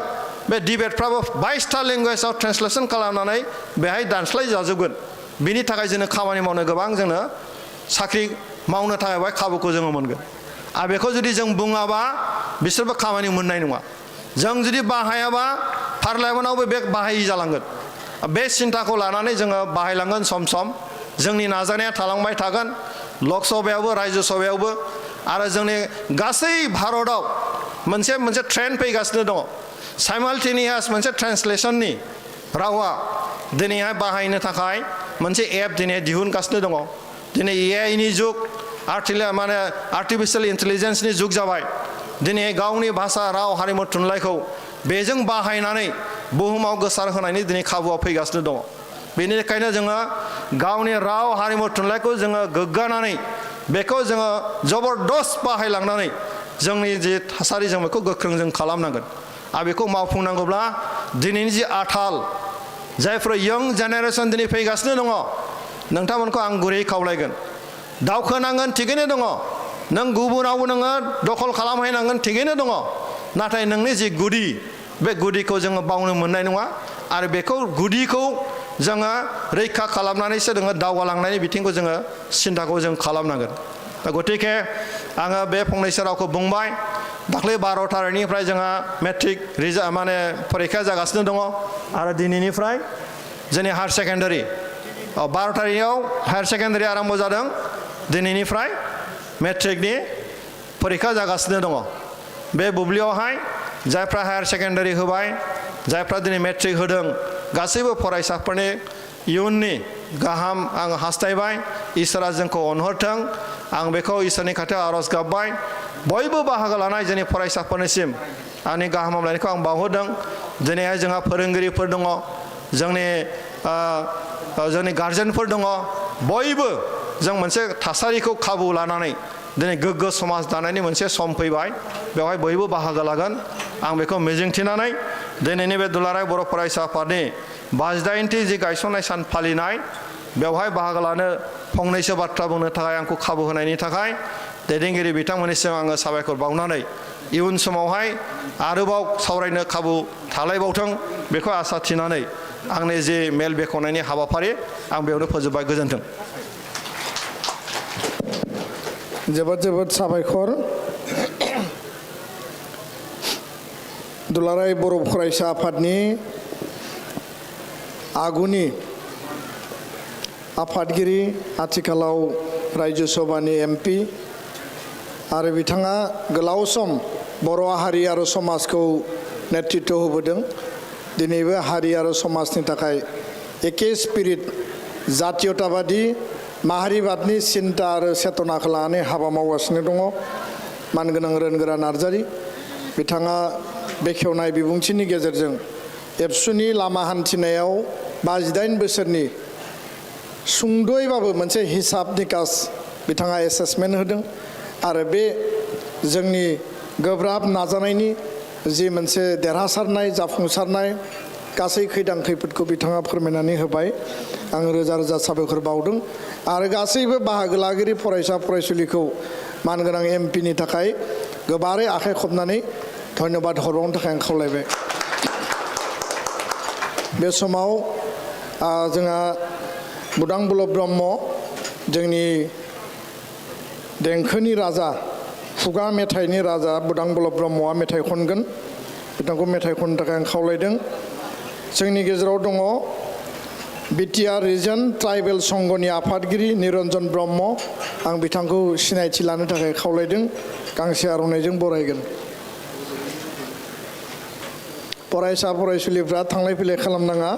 बे डिबेटफ्राबो 22टा लेंगुवेजाव ट्रेन्सलेसन खालामनानै बेहाय दानस्लाय जाजोबगोन बिनि थाखाय जोंनो खामानि मावनो गोबां जोंनो साख्रि मावनो थाखाय बेवहाय खाबुखौ जोङो मोनगोन आरो बेखौ जुदि जों बुङाबा बिसोरबो खामानि मोननाय नङा जों जुदि बाहायाबा पार्लियामेन्टआवबो बे बाहायि जालांगोन बे सिन्ताखौ लानानै जोङो बाहायलांगोन सम सम जोंनि नाजानाया थालांबाय थागोन लकसभायावबो रायजो सभायावबो आरो जोंनि गासै भारतआव मोनसे ट्रेन्ड फैगासिनो दङ साइमाल्टेनियास मोनसे ट्रेन्सलेसननि रावा दिनैहाय बाहायनो थाखाय मोनसे एप दिनै दिहुनगासिनो दङ दिनै AI नि जुग आर्टिफिशियेल इन्टेलिजेन्सनि जुग जाबाय दिनै गावनि भाषा राव हारिमु थुनलाइखौ बेजों बाहायनानै बुहुमाव गोसार होनायनि दिनै खाबुआ फैगासिनो दङ बेनिखायनो जोङो गावनि राव हारिमु थुनलाइखौ जोङो गोग्गानानै बेखौ जोङो जबरदस्त बाहायलांनानै जोंनि जि थासारि जों बेखौ गोख्रों जों खालामनांगोन आरो बेखौ मावफुंनांगौब्ला दिनैनि जि आथाल जायफोर यं जेनेरेसन दिनै फैगासिनो दङ नोंथांमोनखौ आं गुरै खावलायगोन दावखोनांगोन थिगैनो दङ नों गुबुनावबो नोङो दखल खालामहैनांगोन थिगैनो दङ नाथाय नोंनि जि गुदि बे गुदिखौ जोङो बावनो मोननाय नङा आरो बेखौ गुदिखौ जोङो रैखा खालामनानैसो जोङो दावगालांनायनि बिथिंखौ जोङो सिन्ताखौ जों खालामनांगोन दा गतिके आङो बे फंनैसो रावखौ बुंबाय दाख्लै 12 तारिखनिफ्राय जोंहा मेट्रिक फरिखा जागासिनो दङ आरो दिनैनिफ्राय जोंनि हायार सेकेन्डारि 12 तारिखआव हायार सेकेन्डारि आरम्भ जादों दिनैनिफ्राय मेट्रिकनि फरिखा जागासिनो दङ बे बुब्लियावहाय जायफ्रा हायार सेकेन्डारि होबाय जायफ्रा दिनै मेट्रिक होदों गासैबो फरायसाफोरनि इयुननि गाहाम आं हास्थायबाय इसोरा जोंखौ अनहरथों आं बेखौ इसोरनि खाथियाव आरज गाबबाय बयबो बाहागो लानाय जोंनि फरायसाफोरनिसिम आंनि गाहाम हामलायनायखौ आं बावहरदों दिनैहाय जोंहा फोरोंगिरिफोर दङ जोंनि गार्जेनफोर दङ बयबो जों मोनसे थासारिखौ खाबु लानानै दिनै गोग्गो समाज दानायनि मोनसे सम फैबाय बेवहाय बयबो बाहागो लागोन आं बेखौ मिजिंथिनानै दिनैनि बे दुलाराय बर' फरायसा आफादनि 58थि जि गायसननाय सान फालिनाय बेवहाय बाहागो लानो फंनैसो बाथ्रा बुंनो थाखाय आंखौ खाबु होनायनि थाखाय दैदेनगिरि बिथांमोननिसिम आङो साबायखर बावनानै इयुन समावहाय आरोबाव सावरायनो खाबु थालायबावथों बेखौ आसा थिनानै आंनि जि मेल बेखेवनायनि हाबाफारि आं बेयावनो फोजोबबाय गोजोन्थों जोबोद साबायखर दुलाराय बर' फरायसा आफादनि आगुनि आफादगिरि आथिखालाव रायजो सभानि MP आरो बिथाङा गोलाव सम बर' हारि आरो समाजखौ नेतृत्व होबोदों दिनैबो हारि आरो समाजनि थाखाय एखे स्पिरिट जातीयताबादि माहारिबादनि सिन्ता आरो चेतनाखौ लानानै हाबा मावगासिनो दङ मानगोनां रोनगोरा नार्जारि बिथाङा बेखेवनाय बिबुंथिनि गेजेरजों एबसुनि लामा हान्थिनायाव 58 बोसोरनि सुंद'यैबाबो मोनसे हिसाब निकास बिथाङा एसेसमेन्ट होदों आरो बे जोंनि गोब्राब नाजानायनि जि मोनसे देरहासारनाय जाफुंसारनाय गासै खैदां खैफोदखौ बिथाङा फोरमायनानै होबाय आं रोजा साबायखर बावदों आरो गासैबो बाहागो लागिरि फरायसा फरायसुलिखौ मानगोनां MPनि थाखाय गोबारै आखाइ खबनानै धन्यबाद हरबावनो थाखाय आं खावलायबाय बे समाव जोंहा बुदां बल'ब ब्रह्म जोंनि देंखोनि राजा खुगा मेथाइनि राजा बुदां बल'ब ब्रह्मआ मेथाइ खनगोन बिथांखौ मेथाइ खननो थाखाय आं खावलायदों जोंनि गेजेराव दङ बिटिआर रिजन ट्राइबेल संघनि आफादगिरि निरन्जन ब्रह्म आं बिथांखौ सिनायथि लानो थाखाय खावलायदों गांसे आर'नाइजों बरायगोन फरायसा फरायसुलिफ्रा थांलाय फैलाय खालामनाङा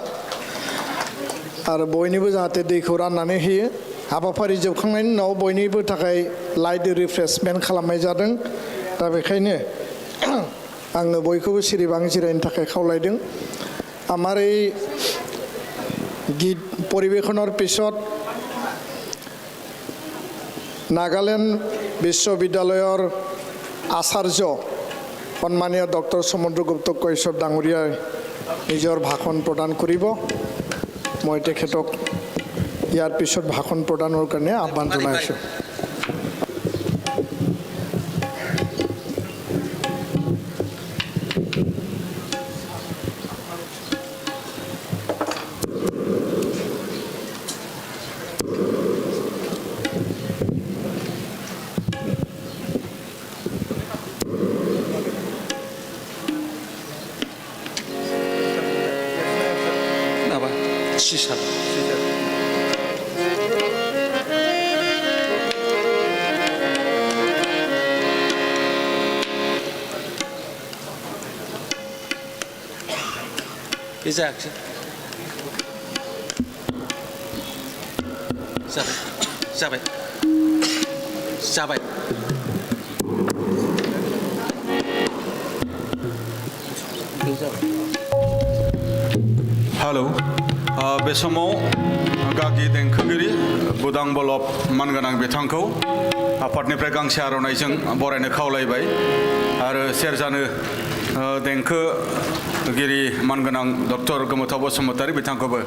आरो बयनिबो जाहाथे दैखौ राननानै होयो हाबाफारि जोबखांनायनि उनाव बयनिबो थाखाय लाइट रिफ्रेशमेन्ट खालामनाय जादों दा बेखायनो आङो बयखौबो सिरिबां जिरायनो थाखाय खावलायदों আমাৰ এই গীত পৰিৱেশনৰ পিছত নাগালেণ্ড বিশ্ববিদ্যালয়ৰ আচাৰ্য সন্মানীয় ডক্টৰ সমুদ্ৰগুপ্ত কৈশৱ ডাঙৰীয়াই নিজৰ ভাষণ প্ৰদান কৰিব মই তেখেতক ইয়াৰ পিছত ভাষণ প্ৰদানৰ কাৰণে আহ্বান জনাইছোঁ Exactly. Sabe. हेलो बे समाव गागि देंखोगिरि बुदां बल'ब मानगोनां बिथांखौ आफादनिफ्राय गांसे आर'नाइजों बरायनो खावलायबाय आरो सेरजानो देंखोगिरि मानगोनां डक्टर गोमोथाव बसुमतारी बिथांखौबो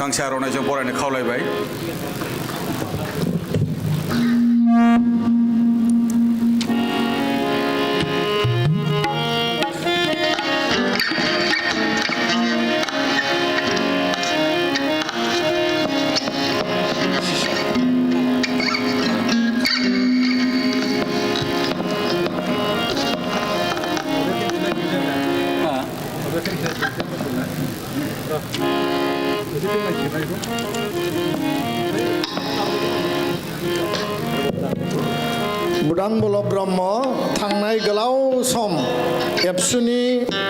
गांसे आर'नाइजों बरायनो खावलायबाय बुदां बल'ब ब्रह्म थांनाय गोलाव सम एबसुनि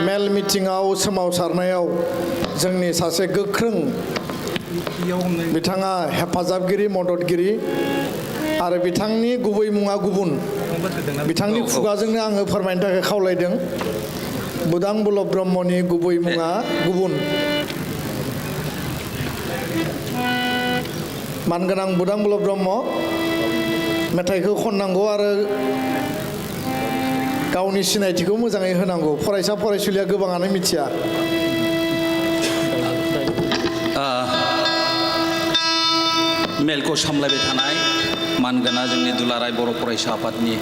मेल मिटिंआव सोमावसारनायाव जोंनि सासे गोख्रों बिथाङा हेफाजाबगिरि मददगिरि आरो बिथांनि गुबै मुङा गुबुन बिथांनि खुगाजोंनो आङो फोरमायनो थाखाय खावलायदों बुदां बल'ब ब्रह्मनि गुबै मुङा गुबुन मानगोनां बुदां बल'ब ब्रह्म मेथाइखौ खननांगौ आरो गावनि सिनायथिखौ मोजाङै होनांगौ फरायसा फरायसुलिया गोबाङानो मिथिया मेलखौ सामलायबाय थानाय मानगोनां जोंनि दुलाराय बर' फरायसा आफादनि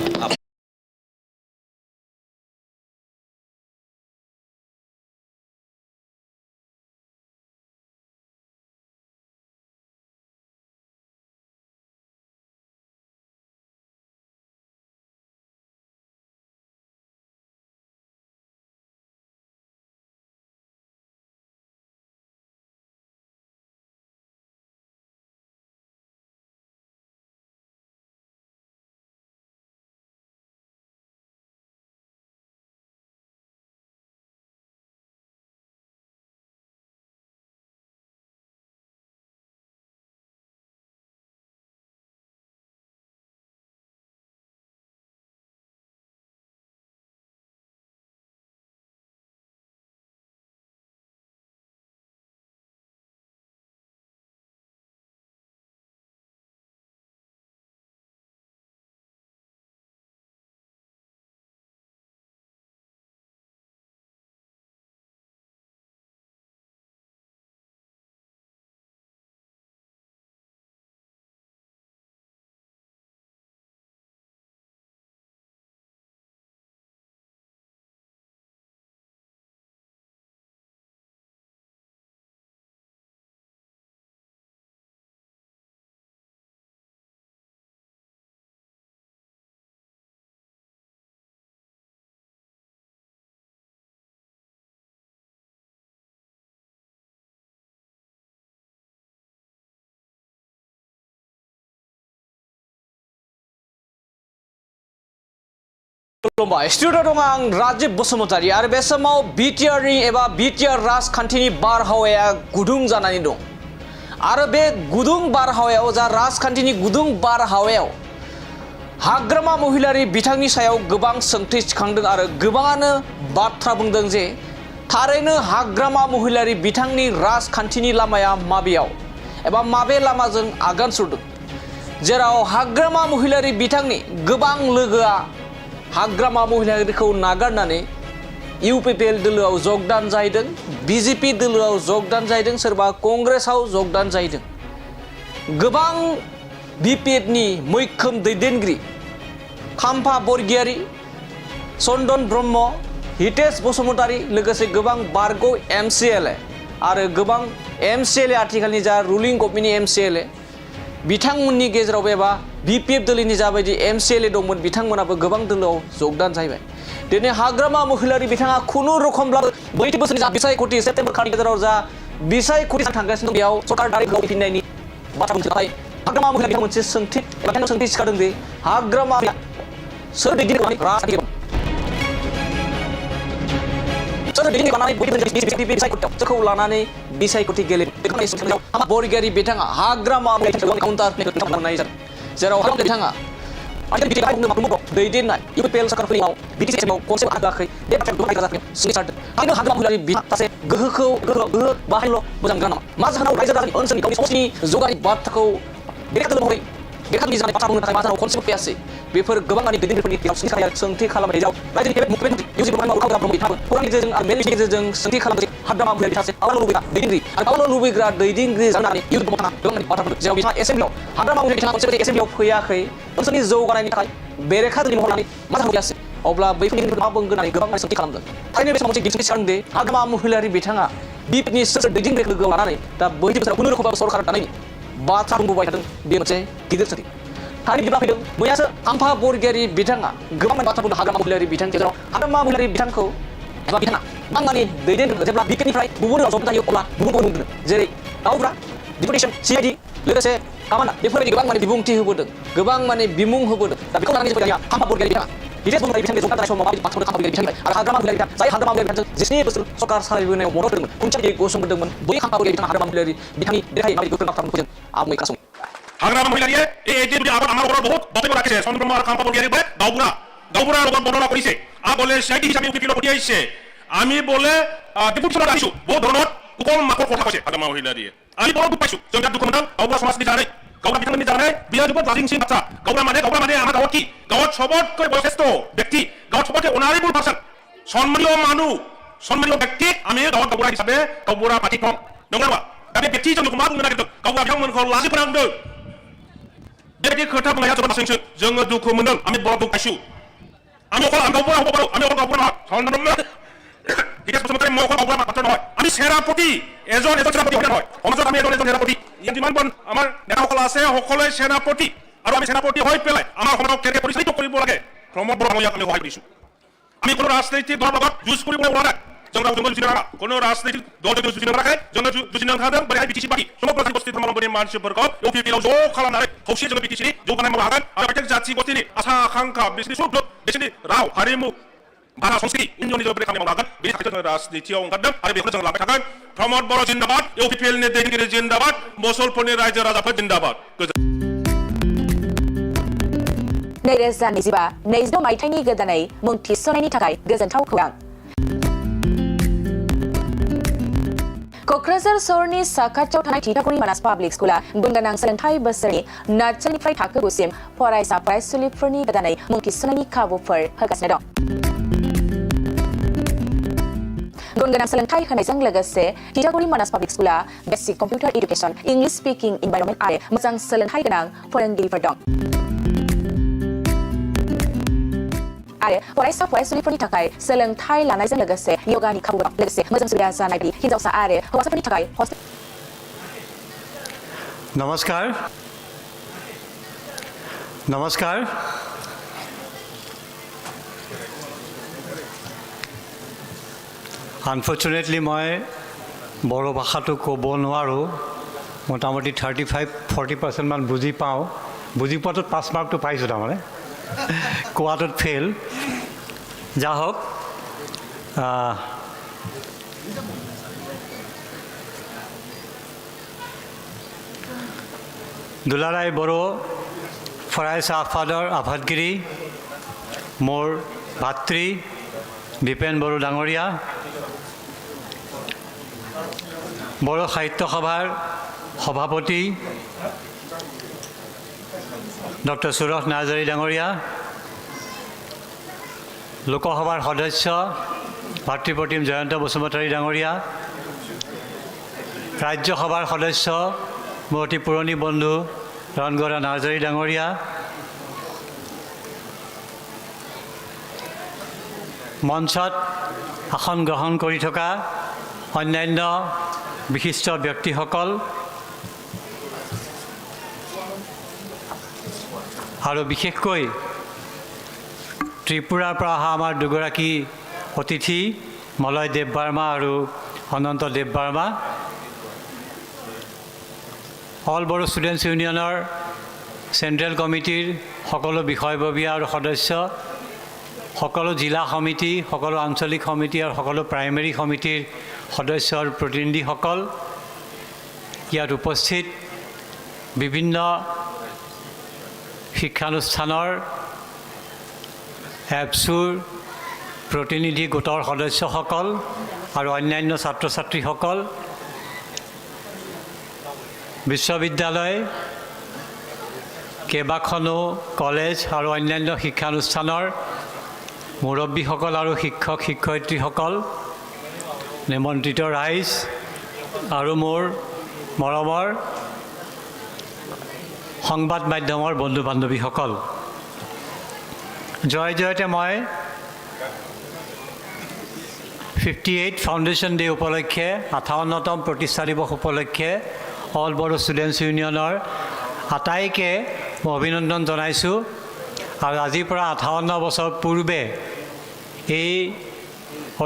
खुलुमबाय स्टुडिअ दं आं राजिब बसुमतारी आरो बे समाव बिटिआरनि एबा बिटिआर राजखान्थिनि बारहावाया गुदुं जानानै दं आरो बे गुदुं बारहावायाव जा राजखान्थिनि गुदुं बारहावायाव हाग्रामा महिलारि बिथांनि सायाव गोबां सोंथि सिखांदों आरो गोबाङानो बाथ्रा बुंदों जे थारैनो हाग्रामा महिलारि बिथांनि राजखान्थिनि लामाया माबेयाव एबा माबे लामाजों आगान सुरदों जेराव हाग्रामा महिलारि बिथांनि गोबां लोगोआ हाग्रामा महिलारिखौ नागारनानै इउपिपिएल दोलोआव जगदान जाहैदों बिजेपि दोलोआव जगदान जाहैदों सोरबा कंग्रेसाव जगदान जाहैदों गोबां बिपिएफनि मैखोम दैदेनगिरि खाम्फा बरगयारी चन्दन ब्रह्म हितेश बसुमतारी लोगोसे गोबां बारग' एमसिएलए आरो गोबां एमसिएलए आथिखालनि जा रुलिं गभर्नमेन्टनि एमसिएलए बिथांमोननि गेजेराव एबा बिपिएफ दोलोनि जाबायदि एमसिएलए दंमोन बिथांमोनाबो गोबां दोलोआव जगदान जाहैबाय दिनै हाग्रामा महिलारि बिथाङा खुनुरुखुमब्लाबो 20 बोसोरनि जा बिसायख'थि सेप्तेम्बर खानि गेजेराव जा बिसायख'थि थांगासिनो दं बेयाव सरकार दारि फैफिननायनि बाथ्रा बुंनो थाखाय हाग्रामा महिलारि बिथाङा मोनसे सोंथि एबा सोंथि सिखारदों दि हाग्रामा सोर दैदेनगिरि राजखान्थि सोर दैदेनगिरि लानानै बिसायख'थिखौ लानानै बिसायख'थि गेलेदों बरगयारी बिथाङा हाग्रामा काउन्टार खालामनाय जादों जेराव हाग्रामा बिथाङा दैदेननाय इउपिपिएल सरकारफोरनियाव बिटिसिआव खनसे आगाखै बे बाथ्राखौ जादों सिनायसारदों आरो हाग्रामा महिलारि सासे गोहो बाहायल' मोजां गैया नामा मा जाहोनाव रायजो राजानि ओनसोलनि गावनि समाजनि जौगानाय बाथ्राखौ बेरेखा महरै बेरेखानि जानाय बाथ्रा बुंनो थाखाय मा जाहोनाव खनसेबो फैयासै बेफोर गोबां दैदेनगिरिफोरनि सोंथि खालामनाय जाव रायजोनि मुख्यमन्त्रि इउजिबि ब्रह्म बिथाङाबो खौरांनि गेजेरजों आरो मेलनि गेजेरजों सोंथि खालामदों हाग्रामा महिलारि सासे आवनो लुबैग्रा दैदेनगिरि आरो आवनो लुबैग्रा दैदेनगिरि जानानै इउजिबि ब्रह्मआ गोबां बाथ्राफोर जेराव बिथाङा एसेम्ब्लियाव हाग्रामा महिलारि बिथाङा खनसेबो एसेम्ब्लियाव फैयाखै ओनसोलनि जौगानायनि थाखाय बेरेखा दोलोनि महर लानानै मा जाहोनाव फैयासै अब्ला बैफोरनि मा बुंगोन होननानै गोबां सोंथि खालामदों थारैनो बे समाव मोनसे दिन्थिनो सिखारदों दि हाग्रामा महिलारि बिथाङा बिपिएफनि सोर दैदेनगिरि लोगोआव लानानै दा 20 बोसोराव खुनुरुखुमबाबो सरकार दानायनि बाथ्रा बुंबोबाय थादों बे मोनसे गिदिर सोंथि थारैनो बिदिब्ला फैदों मैयासो खाम्फा बरगयारी बिथाङा गोबां बाथ्रा बुंदों हाग्रामा महिलारि बिथांनि गेजेराव हाग्रामा महिलारि बिथांखौ एबा बिथाङा बांगानि दैदेनगिरि जेब्ला बिपिएफनिफ्राय गुबुन जब जायो अब्ला गुबुन बुंदों जेरै गावब्रा डिपुटेसन सिआइडि लोगोसे कामान्डा बेफोरबायदि गोबां बिबुंथि होबोदों गोबां बिमुं होबोदों दा बेखौ लानानै जों खाम्फा बरगयारी बिथाङा हितेश बसुमतारी बिथांनि जगदान जानाय समाव माबायदि बाथ्रा बुंदों खाम्फा बरगयारी बिथांनिफ्राय आरो हाग्रामा महिलारि बिथां जाय हाग्रामा महिलारि बिथांजों 17 बोसोर सरकार सालायबोनायाव मदद होदोंमोन खुन्थिया गसंबोदोंमोन बै खाम्फा बरगयारी बिथाङा हाग्रामा महिलारि बिथांनि देरहायै माबायदि गोख्रों बाथ्रा बुंदों आबुङै खोनासं हाग्रामा महिलारिয়ে এই যে আবার আমার ওপর বহুত বক্তব্য রাখছে চন্দ্রব্রহ্ম আর খাম্পা বরগয়ারি বলে গাউবুরা লগত বর্ণনা করেছে আর বলে সিআইডি হিসাবে ইউপিপিএল পড়ি আইছে আমি বলে ডেপুটেশন আইছো বহুত ধরনের কুকল মাকড় কথা কইছে হাগ্রামা महिलारिয়ে আমি বড় দুঃখ পাইছো জঙ্গা দুঃখ মন গাউবুরা সমাজনি জানে গাউবুরা বিধাননি জানে বিয়া যুবক রাজিং সিং বাচ্চা গাউবুরা মানে আমার গাঁৱত কি গাঁৱত সবতকৈ বয়স্ক ব্যক্তি গাঁৱত সবতকৈ অনাৰেবল পাৰসন সম্মানীয় মানুহ সম্মানীয় ব্যক্তি আমি গাঁৱত গাউবুরা হিসাবে গাউবুরা পাতি কম নংগা दा बे व्यक्ति जों मा बुंनो नागिरदों गावबा बिथांमोनखौ लाजि फोनांदों बेबायदि खोथा बुंनाया जोबोद लासैसो जोङो दुखु मोनदों आं बर' दुखु पाइছো আমি অকল গাঁওবুঢ়া হ'ব পাৰোঁ আমি অকল গাঁওবুঢ়া নহয় চন্দ্ৰব্ৰহ্ম হিতেশ বসুমতাৰী মই অকল গাঁওবুঢ়া মাত্ৰ নহয় আমি সেনাপতি এজন সেনাপতি হয় নহয় সমাজত আমি এজন সেনাপতি ইয়াত যিমান আমাৰ নেতাসকল আছে সকলোৱে সেনাপতি আৰু আমি সেনাপতি হৈ পেলাই আমাৰ সমাজক কেনেকৈ পৰিচালিত কৰিব লাগে প্ৰমোদ বৰা মই আমি সহায় কৰিছোঁ আমি কোনো ৰাজনৈতিক দলৰ লগত যুঁজ কৰিব ওলোৱা নাই জঙ্গল জুজি নাৰা কোনো ৰাজনৈতিক দল যুজি নাৰাখে জঙ্গল যুজি নাখাদों बोरैहाय बिटिसि बादि समग्र जाथि गोष्ठी धर्मावलम्बी मानसिफोरखौ इउपिपिएल ज' खालामनानै खौसे जोङो बिटिसिनि जौगानाय मावनो हागोन आरो प्रत्येक जाथि गोष्ठीनि आसा आकांक्षा बिसोरनि सुख बिसोरनि राव हारिमु भाषा संस्कृति इन्जननि जों खामानि मावनो हागोन बेनि थाखाय जोङो राजनितियाव ओंखारदों आरो बेखौनो जों लांबाय थागोन प्रमोद बर' जिन्दाबाद इउपिपिएलनि दैदेनगिरि जिन्दाबाद मुसलपुरनि रायजो राजाफोर जिन्दाबाद नैरोजा 22 मायथाइनि गोदानै मुं थिसननायनि थाखाय गोजोनथाव खौरां क'क्राझार सहरनि साखाथियाव थानाय थिथागुरि मानास पाब्लिक स्कुला गुनगोनां सोलोंथाइ बोसोरनि नार्सारिनिफ्राय थाखो 9 सिम फरायसा फरायसुलिफोरनि गोदानै मुं थिसननायनि खाबुफोर होगासिनो दं गुनगोनां सोलोंथाइ होनायजों लोगोसे थिथागुरि मानास पाब्लिक स्कुला basic computer education English speaking environment आरो मोजां सोलोंथाइ गोनां फोरोंगिरिफोर दं आरो फरायसा फरायसुलिफोरनि थाखाय सोलोंथाइ लानायजों लोगोसे योगानि खाबु दं लोगोसे मोजां सुबिदा जानाय बायदि हिन्जावसा आरो हौवासाफोरनि थाखाय हस्टेल नमस्कार আনফৰ্চুনেটলি মই বড়ো ভাষাটো ক'ব নোৱাৰোঁ মোটামুটি 35-40% মান বুজি পাওঁ বুজি পোৱাটোত 5 মাৰ্কটো পাইছোঁ তাৰমানে কোৱাটোত ফেইল যা হোক দুলাৰাই বড়ো ফৰাইছা আফাদৰ আফাদগিৰি মোৰ ভাতৃ দীপেন বড়ো ডাঙৰীয়া বড়ো সাহিত্য সভাৰ সভাপতি ডক্টৰ সুৰজ নাৰ্জাৰী ডাঙৰীয়া লোকসভাৰ সদস্য ভাতৃপ্ৰতিম জয়ন্ত বসুমতাৰী ডাঙৰীয়া ৰাজ্যসভাৰ সদস্য মোৰ অতি পুৰণি বন্ধু ৰণগড়া নাৰ্জাৰী ডাঙৰীয়া মঞ্চত আসন গ্ৰহণ কৰি থকা অন্যান্য বিশিষ্ট ব্যক্তিসকল আৰু বিশেষকৈ ত্ৰিপুৰাৰ পৰা অহা আমাৰ দুগৰাকী অতিথি মলয় দেৱ বাৰ্মা আৰু অনন্ত দেৱ বাৰ্মা অল বড়ো ষ্টুডেণ্টছ ইউনিয়নৰ চেণ্ট্ৰেল কমিটিৰ সকলো বিষয়ববীয়া আৰু সদস্য সকলো জিলা সমিতি সকলো আঞ্চলিক সমিতি আৰু সকলো প্ৰাইমেৰী সমিতিৰ সদস্য আৰু প্ৰতিনিধিসকল ইয়াত উপস্থিত বিভিন্ন শিক্ষানুষ্ঠানৰ এপছুৰ প্ৰতিনিধি গোটৰ সদস্যসকল আৰু অন্যান্য ছাত্ৰ ছাত্ৰীসকল বিশ্ববিদ্যালয় কেইবাখনো কলেজ আৰু অন্যান্য শিক্ষানুষ্ঠানৰ মুৰব্বীসকল আৰু শিক্ষক শিক্ষয়িত্ৰীসকল নিমন্ত্ৰিত ৰাইজ আৰু মোৰ মৰমৰ সংবাদ মাধ্যমৰ বন্ধু বান্ধৱীসকল জয় জয়তে মই 58 ফাউণ্ডেশ্যন ডে উপলক্ষে 58তম প্ৰতিষ্ঠা দিৱস উপলক্ষে অল বড়ো ষ্টুডেণ্টছ ইউনিয়নৰ আটাইকে মই অভিনন্দন জনাইছোঁ আৰু আজিৰ পৰা 58 বছৰ পূৰ্বে এই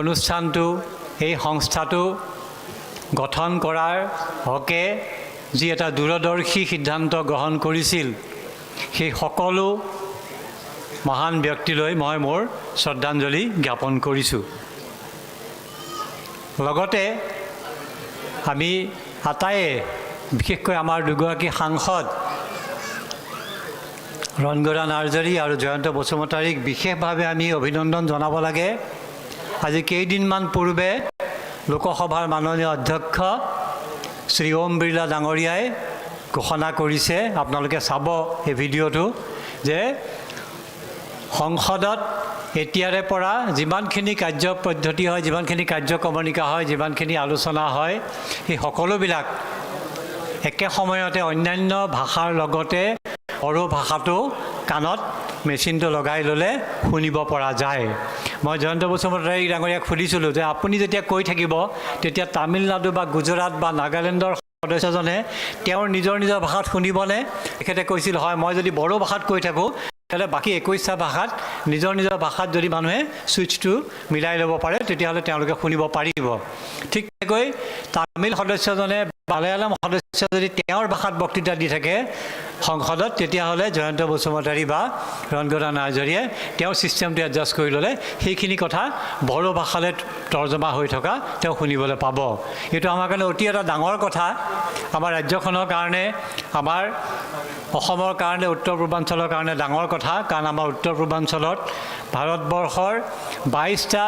অনুষ্ঠানটো এই সংস্থাটো গঠন কৰাৰ হকে যি এটা দূৰদৰ্শী সিদ্ধান্ত গ্ৰহণ কৰিছিল সেই সকলো মহান ব্যক্তিলৈ মই মোৰ শ্ৰদ্ধাঞ্জলি জ্ঞাপন কৰিছোঁ লগতে আমি আটাইয়ে বিশেষকৈ আমাৰ দুগৰাকী সাংসদ ৰণগড়া নাৰ্জাৰী আৰু জয়ন্ত বসুমতাৰীক বিশেষভাৱে আমি অভিনন্দন জনাব লাগে আজি কেইদিনমান পূৰ্বে লোকসভাৰ মাননীয় অধ্যক্ষ শ্ৰী ওম বিৰলা ডাঙৰীয়াই ঘোষণা কৰিছে আপোনালোকে চাব এই ভিডিঅ'টো যে সংসদত এতিয়াৰে পৰা যিমানখিনি কাৰ্য পদ্ধতি হয় যিমানখিনি কাৰ্যক্ৰমণিকা হয় যিমানখিনি আলোচনা হয় সেই সকলোবিলাক একে সময়তে অন্যান্য ভাষাৰ লগতে বড়ো ভাষাটো কাণত মেচিনটো লগাই ল'লে শুনিব পৰা যায় মই জয়ন্ত বসুমতাৰী ডাঙৰীয়াক সুধিছিলোঁ যে আপুনি যেতিয়া কৈ থাকিব তেতিয়া তামিলনাডু বা গুজৰাট বা নাগালেণ্ডৰ সদস্যজনে তেওঁৰ নিজৰ ভাষাত শুনিবনে তেখেতে কৈছিল হয় মই যদি বড়ো ভাষাত কৈ থাকোঁ তেতিয়াহ'লে বাকী 21টা ভাষাত নিজৰ ভাষাত যদি মানুহে ছুইচটো মিলাই ল'ব পাৰে তেতিয়াহ'লে তেওঁলোকে শুনিব পাৰিব ঠিক তেনেকৈ তামিল সদস্যজনে মালায়ালম সদস্য যদি তেওঁৰ ভাষাত বক্তৃতা দি থাকে সংসদত তেতিয়াহ'লে জয়ন্ত বসুমতাৰী বা ৰণগড়া নাৰ্জাৰীয়ে তেওঁৰ ছিষ্টেমটো এডজাষ্ট কৰি ল'লে সেইখিনি কথা বড়ো ভাষালৈ তৰ্জমা হৈ থকা তেওঁ শুনিবলৈ পাব এইটো আমাৰ কাৰণে অতি এটা ডাঙৰ কথা আমাৰ ৰাজ্যখনৰ কাৰণে আমাৰ অসমৰ কাৰণে উত্তৰ পূৰ্বাঞ্চলৰ কাৰণে ডাঙৰ কথা কাৰণ আমাৰ উত্তৰ পূৰ্বাঞ্চলত ভাৰতবৰ্ষৰ 22টা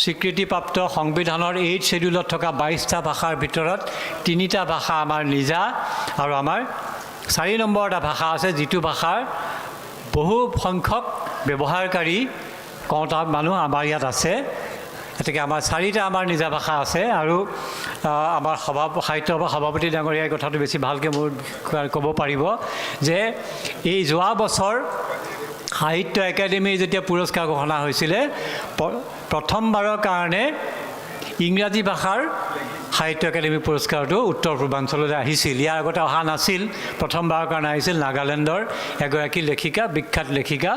স্বীকৃতিপ্ৰাপ্ত সংবিধানৰ 8 শেডিউলত থকা 22টা ভাষাৰ ভিতৰত 3টা ভাষা আমাৰ নিজা আৰু আমাৰ 4 নম্বৰ এটা ভাষা আছে যিটো ভাষাৰ বহু সংখ্যক ব্যৱহাৰকাৰী কওঁতা মানুহ আমাৰ ইয়াত আছে গতিকে আমাৰ 4টা আমাৰ নিজা ভাষা আছে আৰু আমাৰ সাহিত্য সভা সভাপতি ডাঙৰীয়াই কথাটো বেছি ভালকৈ মোৰ ক'ব পাৰিব যে এই যোৱা বছৰ সাহিত্য একাডেমীৰ যেতিয়া পুৰস্কাৰ ঘোষণা হৈছিলে প্ৰথমবাৰৰ কাৰণে ইংৰাজী ভাষাৰ সাহিত্য একাডেমী পুৰস্কাৰটো উত্তৰ পূৰ্বাঞ্চললৈ আহিছিল ইয়াৰ আগতে অহা নাছিল প্ৰথমবাৰৰ কাৰণে আহিছিল নাগালেণ্ডৰ এগৰাকী লেখিকা বিখ্যাত লেখিকা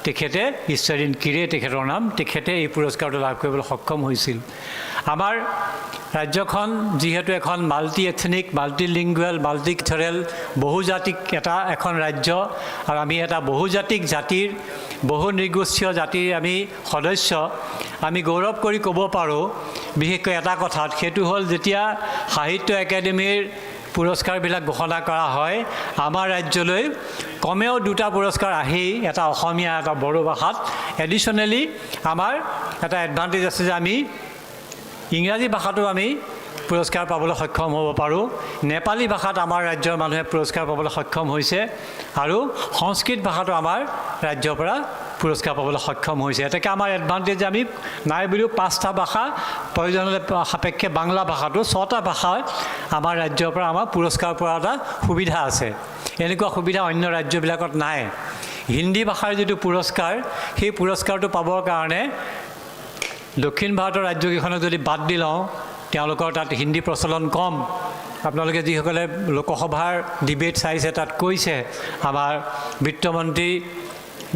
তেখেতে ঈশ্বৰীন কিৰে তেখেতৰ নাম তেখেতে এই পুৰস্কাৰটো লাভ কৰিবলৈ সক্ষম হৈছিল আমাৰ ৰাজ্যখন যিহেতু এখন মাল্টি এথনিক মাল্টিলিংগুৱেল মাল্টিকালচাৰেল বহুজাতিক এখন ৰাজ্য আৰু আমি এটা বহুজাতিক জাতিৰ বহু নৃগোষ্ঠীয় জাতিৰ আমি সদস্য আমি গৌৰৱ কৰি ক'ব পাৰোঁ বিশেষকৈ এটা কথাত সেইটো হ'ল যেতিয়া সাহিত্য একাডেমীৰ পুৰস্কাৰবিলাক ঘোষণা কৰা হয় আমাৰ ৰাজ্যলৈ কমেও 2টা পুৰস্কাৰ আহি এটা অসমীয়া এটা বড়ো ভাষাত এডিশ্যনেলি আমাৰ এটা এডভান্টেজ আছে যে আমি ইংৰাজী ভাষাটো আমি পুৰস্কাৰ পাবলৈ সক্ষম হ'ব পাৰোঁ নেপালী ভাষাত আমাৰ ৰাজ্যৰ মানুহে পুৰস্কাৰ পাবলৈ সক্ষম হৈছে আৰু সংস্কৃত ভাষাটো আমাৰ ৰাজ্যৰ পৰা পুৰস্কাৰ পাবলৈ সক্ষম হৈছে এটাকে আমাৰ এডভান্টেজ আমি নাই বুলিও 5টা ভাষা প্ৰয়োজন সাপেক্ষে বাংলা ভাষাটো 6টা ভাষাত আমাৰ ৰাজ্যৰ পৰা আমাৰ পুৰস্কাৰ পোৱাৰ এটা সুবিধা আছে এনেকুৱা সুবিধা অন্য ৰাজ্যবিলাকত নাই হিন্দী ভাষাৰ যিটো পুৰস্কাৰ সেই পুৰস্কাৰটো পাবৰ কাৰণে দক্ষিণ ভাৰতৰ ৰাজ্যকেইখনক যদি বাদ দি লওঁ তেওঁলোকৰ তাত হিন্দী প্ৰচলন কম আপোনালোকে যিসকলে লোকসভাৰ ডিবেট চাইছে তাত কৈছে আমাৰ বিত্তমন্ত্ৰী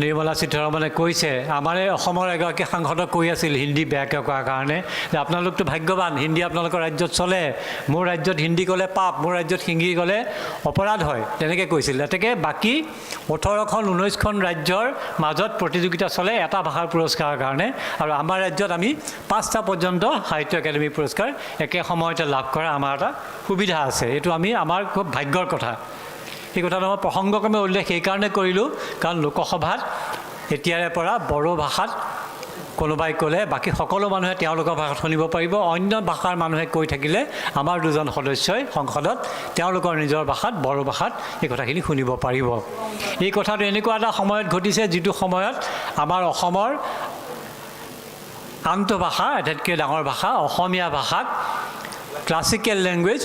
নিৰ্মলা সীতাৰমণে কৈছে আমাৰে অসমৰ এগৰাকী সাংসদক কৈ আছিল হিন্দী বেয়াকৈ কোৱাৰ কাৰণে যে আপোনালোকতো ভাগ্যৱান হিন্দী আপোনালোকৰ ৰাজ্যত চলে মোৰ ৰাজ্যত হিন্দী ক'লে পাপ মোৰ ৰাজ্যত হিন্দী ক'লে অপৰাধ হয় তেনেকৈ কৈছিল এতেকে বাকী 18খন 19খন ৰাজ্যৰ মাজত প্ৰতিযোগিতা চলে এটা ভাষাৰ পুৰস্কাৰৰ কাৰণে আৰু আমাৰ ৰাজ্যত আমি 5টা পৰ্যন্ত সাহিত্য একাডেমী পুৰস্কাৰ একে সময়তে লাভ কৰা আমাৰ এটা সুবিধা আছে এইটো আমি আমাৰ খুব ভাগ্যৰ কথা এই কথাটো মই প্ৰসংগক্ৰমে উল্লেখ সেইকাৰণে কৰিলোঁ কাৰণ লোকসভাত এতিয়াৰে পৰা বড়ো ভাষাত কোনোবাই ক'লে বাকী সকলো মানুহে তেওঁলোকৰ ভাষাত শুনিব পাৰিব অন্য ভাষাৰ মানুহে কৈ থাকিলে আমাৰ দুজন সদস্যই সংসদত তেওঁলোকৰ নিজৰ ভাষাত বড়ো ভাষাত এই কথাখিনি শুনিব পাৰিব এই কথাটো এনেকুৱা এটা সময়ত ঘটিছে যিটো সময়ত আমাৰ অসমৰ আন্তঃভাষা আটাইতকৈ ডাঙৰ ভাষা অসমীয়া ভাষাক ক্লাছিকেল লেংগুৱেজ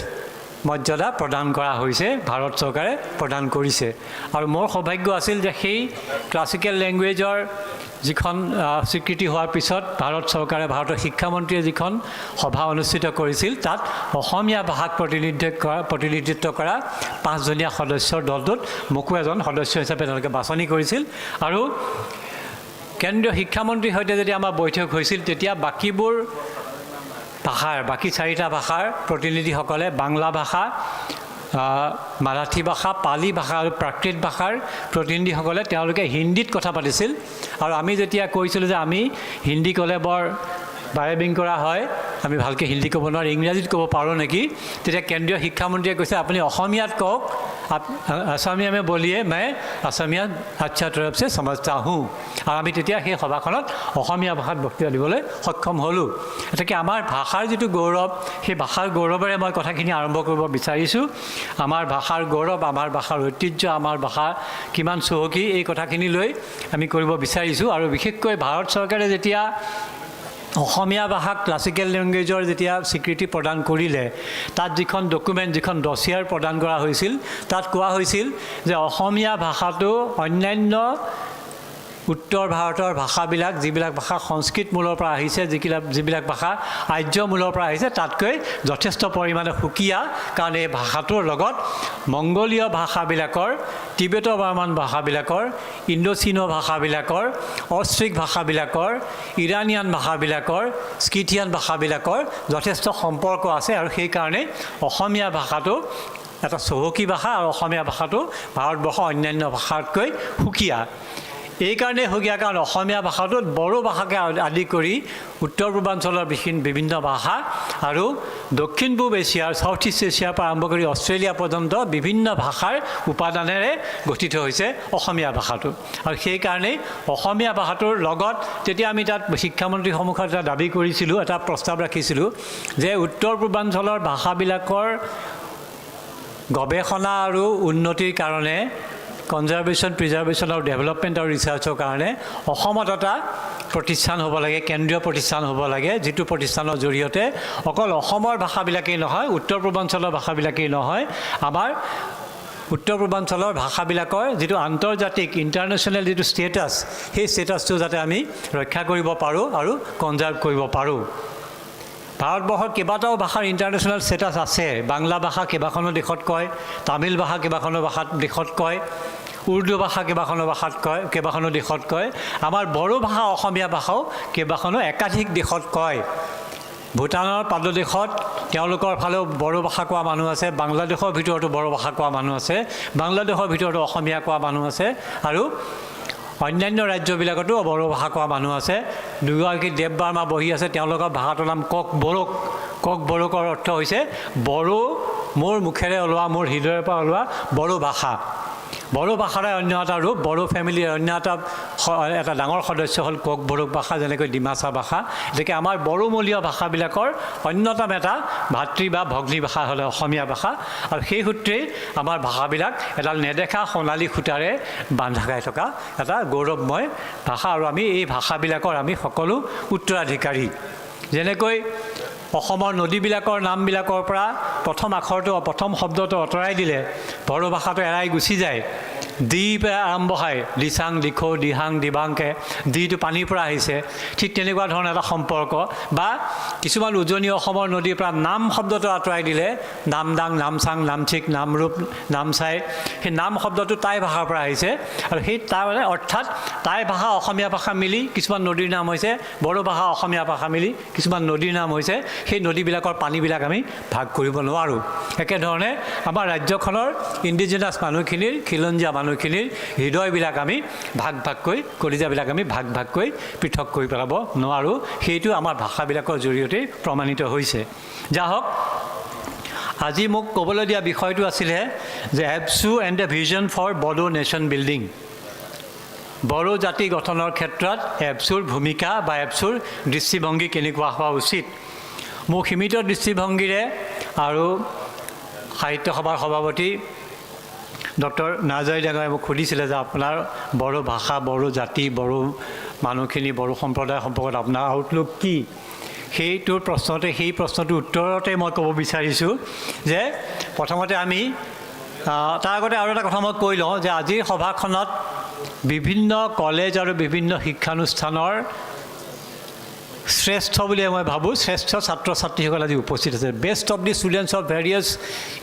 মৰ্যাদা প্ৰদান কৰা হৈছে ভাৰত চৰকাৰে প্ৰদান কৰিছে আৰু মোৰ সৌভাগ্য আছিল যে সেই ক্লাছিকেল লেংগুৱেজৰ যিখন স্বীকৃতি হোৱাৰ পিছত ভাৰত চৰকাৰে ভাৰতৰ শিক্ষামন্ত্ৰীয়ে যিখন সভা অনুষ্ঠিত কৰিছিল তাত অসমীয়া ভাষাক প্ৰতিনিধিত্ব কৰা 5জনীয়া সদস্যৰ দলটোত মোকো এজন সদস্য হিচাপে তেওঁলোকে বাছনি কৰিছিল আৰু কেন্দ্ৰীয় শিক্ষামন্ত্ৰীৰ সৈতে যেতিয়া আমাৰ বৈঠক হৈছিল তেতিয়া বাকীবোৰ ভাষাৰ বাকী 4টা ভাষাৰ প্ৰতিনিধিসকলে বাংলা ভাষা মাৰাঠী ভাষা পালি ভাষা আৰু প্ৰাকৃত ভাষাৰ প্ৰতিনিধিসকলে তেওঁলোকে হিন্দীত কথা পাতিছিল আৰু আমি যেতিয়া কৈছিলোঁ যে আমি হিন্দী ক'লে বৰ বাৰেবিং কৰা হয় আমি ভালকৈ হিন্দী ক'ব নোৱাৰোঁ ইংৰাজীত ক'ব পাৰোঁ নেকি তেতিয়া কেন্দ্ৰীয় শিক্ষামন্ত্ৰীয়ে কৈছে আপুনি অসমীয়াত কওক असमिया में बोलिए मैं असमिया अच्छा तरफ से समझता हूँ और आमी तेतिया সেই সভাখনত অসমীয়া ভাষাত বক্তৃতা দিবলৈ সক্ষম হ'লোঁ এটাকে আমাৰ ভাষাৰ যিটো গৌৰৱ সেই ভাষাৰ গৌৰৱেৰে মই কথাখিনি আৰম্ভ কৰিব বিচাৰিছোঁ আমাৰ ভাষাৰ গৌৰৱ আমাৰ ভাষাৰ ঐতিহ্য আমাৰ ভাষা কিমান চহকী এই কথাখিনি লৈ আমি কৰিব বিচাৰিছোঁ আৰু বিশেষকৈ ভাৰত চৰকাৰে যেতিয়া অসমীয়া ভাষাক ক্লাছিকেল লেংগুৱেজৰ যেতিয়া স্বীকৃতি প্ৰদান কৰিলে তাত যিখন ডকুমেণ্ট যিখন ডছিয়াৰ প্ৰদান কৰা হৈছিল তাত কোৱা হৈছিল যে অসমীয়া ভাষাটো অন্যান্য উত্তৰ ভাৰতৰ ভাষাবিলাক যিবিলাক ভাষা সংস্কৃত মূলৰ পৰা আহিছে যিবিলাক ভাষা আৰ্য মূলৰ পৰা আহিছে তাতকৈ যথেষ্ট পৰিমাণে সুকীয়া কাৰণ এই ভাষাটোৰ লগত মংগোলীয় ভাষাবিলাকৰ টিবেটো বাৰ্মান ভাষাবিলাকৰ ইণ্ডোচীনো ভাষাবিলাকৰ অষ্ট্ৰিক ভাষাবিলাকৰ ইৰাণিয়ান ভাষাবিলাকৰ স্কিথিয়ান ভাষাবিলাকৰ যথেষ্ট সম্পৰ্ক আছে আৰু সেইকাৰণে অসমীয়া ভাষাটো এটা চহকী ভাষা আৰু অসমীয়া ভাষাটো ভাৰতবৰ্ষৰ অন্যান্য ভাষাতকৈ সুকীয়া এই কাৰণে সুকীয়া কাৰণ অসমীয়া ভাষাটোত বড়ো ভাষাকে আদি কৰি উত্তৰ পূৰ্বাঞ্চলৰ বিভিন্ন ভাষা আৰু দক্ষিণ পূব এছিয়াৰ সাউথ ইষ্ট এছিয়াৰ পৰা আৰম্ভ কৰি অষ্ট্ৰেলিয়া পৰ্যন্ত বিভিন্ন ভাষাৰ উপাদানেৰে গঠিত হৈছে অসমীয়া ভাষাটো আৰু সেইকাৰণে অসমীয়া ভাষাটোৰ লগত যেতিয়া আমি তাত শিক্ষামন্ত্ৰীৰ সন্মুখত এটা দাবী কৰিছিলোঁ এটা প্ৰস্তাৱ ৰাখিছিলোঁ যে উত্তৰ পূৰ্বাঞ্চলৰ ভাষাবিলাকৰ গৱেষণা আৰু উন্নতিৰ কাৰণে কনজাৰ্ভেশ্যন প্ৰিজাৰ্ভেশ্যন আৰু ডেভেলপমেণ্ট আৰু ৰিচাৰ্চৰ কাৰণে অসমত এটা প্ৰতিষ্ঠান হ'ব লাগে কেন্দ্ৰীয় প্ৰতিষ্ঠান হ'ব লাগে যিটো প্ৰতিষ্ঠানৰ জৰিয়তে অকল অসমৰ ভাষাবিলাকেই নহয় উত্তৰ পূৰ্বাঞ্চলৰ ভাষাবিলাকেই নহয় আমাৰ উত্তৰ পূৰ্বাঞ্চলৰ ভাষাবিলাকৰ যিটো আন্তৰ্জাতিক ইণ্টাৰনেশ্যনেল যিটো ষ্টেটাছ সেই ষ্টেটাছটো যাতে আমি ৰক্ষা কৰিব পাৰোঁ আৰু কনজাৰ্ভ কৰিব পাৰোঁ ভাৰতবৰ্ষৰ কেইবাটাও ভাষাৰ ইণ্টাৰনেশ্যনেল ষ্টেটাছ আছে বাংলা ভাষা কেইবাখনো দেশত কয় তামিল ভাষা কেইবাখনো দেশত কয় উৰ্দু ভাষা কেইবাখনো দেশত কয় আমাৰ বড়ো ভাষা অসমীয়া ভাষাও কেইবাখনো একাধিক দেশত কয় ভূটানৰ পাদদেশত তেওঁলোকৰ ফালেও বড়ো ভাষা কোৱা মানুহ আছে বাংলাদেশৰ ভিতৰতো বড়ো ভাষা কোৱা মানুহ আছে বাংলাদেশৰ ভিতৰতো অসমীয়া কোৱা মানুহ আছে আৰু অন্যান্য ৰাজ্যবিলাকতো বড়ো ভাষা কোৱা মানুহ আছে দুগৰাকী দেৱ বাৰ্মা বহি আছে তেওঁলোকৰ ভাষাটোৰ নাম কক বড়োকৰ অৰ্থ হৈছে বড়ো মোৰ মুখেৰে ওলোৱা মোৰ হৃদয়ৰ পৰা ওলোৱা বড়ো ভাষা বড়ো ভাষাৰে অন্য এটা ৰূপ বড়ো ফেমিলিৰ অন্য এটা ডাঙৰ সদস্য হ'ল কক বড়ো ভাষা যেনেকৈ ডিমাচা ভাষা গতিকে আমাৰ বড়োমূলীয় ভাষাবিলাকৰ অন্যতম এটা ভাতৃ বা ভগ্নী ভাষা হ'লে অসমীয়া ভাষা আৰু সেই সূত্ৰেই আমাৰ ভাষাবিলাক এডাল নেদেখা সোণালী সূতাৰে বান্ধা খাই থকা এটা গৌৰৱময় ভাষা আৰু আমি এই ভাষাবিলাকৰ আমি সকলো উত্তৰাধিকাৰী যেনেকৈ অসমৰ নদীবিলাকৰ নামবিলাকৰ পৰা প্ৰথম শব্দটো আঁতৰাই দিলে বড়ো ভাষাটো এৰাই গুচি যায় দ্বীপে আৰম্ভ হয় দিচাং দিখৌ দিহাং দিবাংকে দিটো পানীৰ পৰা আহিছে ঠিক তেনেকুৱা ধৰণৰ এটা সম্পৰ্ক বা কিছুমান উজনি অসমৰ নদীৰ পৰা নাম শব্দটো আঁতৰাই দিলে নামদাং নামচাং নামচিক নামৰূপ নামচাই সেই নাম শব্দটো টাই ভাষাৰ পৰা আহিছে আৰু সেই তাৰ মানে অৰ্থাৎ টাই ভাষা অসমীয়া ভাষা মিলি কিছুমান নদীৰ নাম হৈছে বড়ো ভাষা অসমীয়া ভাষা মিলি কিছুমান নদীৰ নাম হৈছে সেই নদীবিলাকৰ পানীবিলাক আমি ভাগ কৰিব নোৱাৰোঁ একেধৰণে আমাৰ ৰাজ্যখনৰ ইণ্ডিজিনাছ মানুহখিনিৰ খিলঞ্জীয়া মানুহখিনিৰ হৃদয়বিলাক আমি ভাগকৈ কলিজাবিলাক আমি ভাগকৈ পৃথক কৰি পেলাব নোৱাৰোঁ সেইটো আমাৰ ভাষাবিলাকৰ জৰিয়তে প্ৰমাণিত হৈছে যা হওক আজি মোক ক'বলৈ দিয়া বিষয়টো আছিলে যে ABSU and the vision for Bodo nation building Bodo জাতি গঠনৰ ক্ষেত্ৰত এপছুৰ ভূমিকা বা এপছুৰ দৃষ্টিভংগী কেনেকুৱা হোৱা উচিত মোক সীমিত দৃষ্টিভংগীৰে আৰু সাহিত্য সভাৰ সভাপতি ডক্টৰ নাজৰী ডাঙৰীয়াই মোক সুধিছিলে যে আপোনাৰ বড়ো ভাষা বড়ো জাতি বড়ো মানুহখিনি বড়ো সম্প্ৰদায়ৰ সম্পৰ্কত আপোনাৰ আউটলুক কি সেইটোৰ প্ৰশ্নতে সেই প্ৰশ্নটোৰ উত্তৰতে মই ক'ব বিচাৰিছোঁ যে প্ৰথমতে আমি তাৰ আগতে আৰু এটা কথা মই কৈ লওঁ যে আজিৰ সভাখনত বিভিন্ন কলেজ আৰু বিভিন্ন শিক্ষানুষ্ঠানৰ শ্ৰেষ্ঠ বুলি মই ভাবোঁ শ্ৰেষ্ঠ ছাত্ৰ ছাত্ৰীসকল আজি উপস্থিত আছে best of the students of various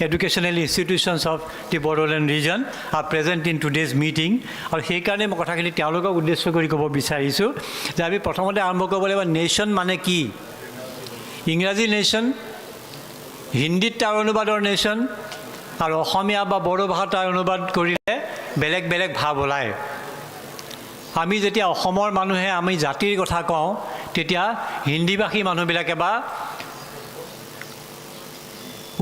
educational institutions of the Bodoland region are present in today's meeting আৰু সেইকাৰণে মই কথাখিনি তেওঁলোকক উদ্দেশ্য কৰি ক'ব বিচাৰিছোঁ যে আমি প্ৰথমতে আৰম্ভ কৰিব লাগিব নেশ্যন মানে কি ইংৰাজী নেশ্যন হিন্দীত তাৰ অনুবাদৰ নেশ্যন আৰু অসমীয়া বা বড়ো ভাষাত তাৰ অনুবাদ কৰিলে বেলেগ বেলেগ ভাৱ ওলায় আমি যেতিয়া অসমৰ মানুহে আমি জাতিৰ কথা কওঁ তেতিয়া হিন্দীভাষী মানুহবিলাকে বা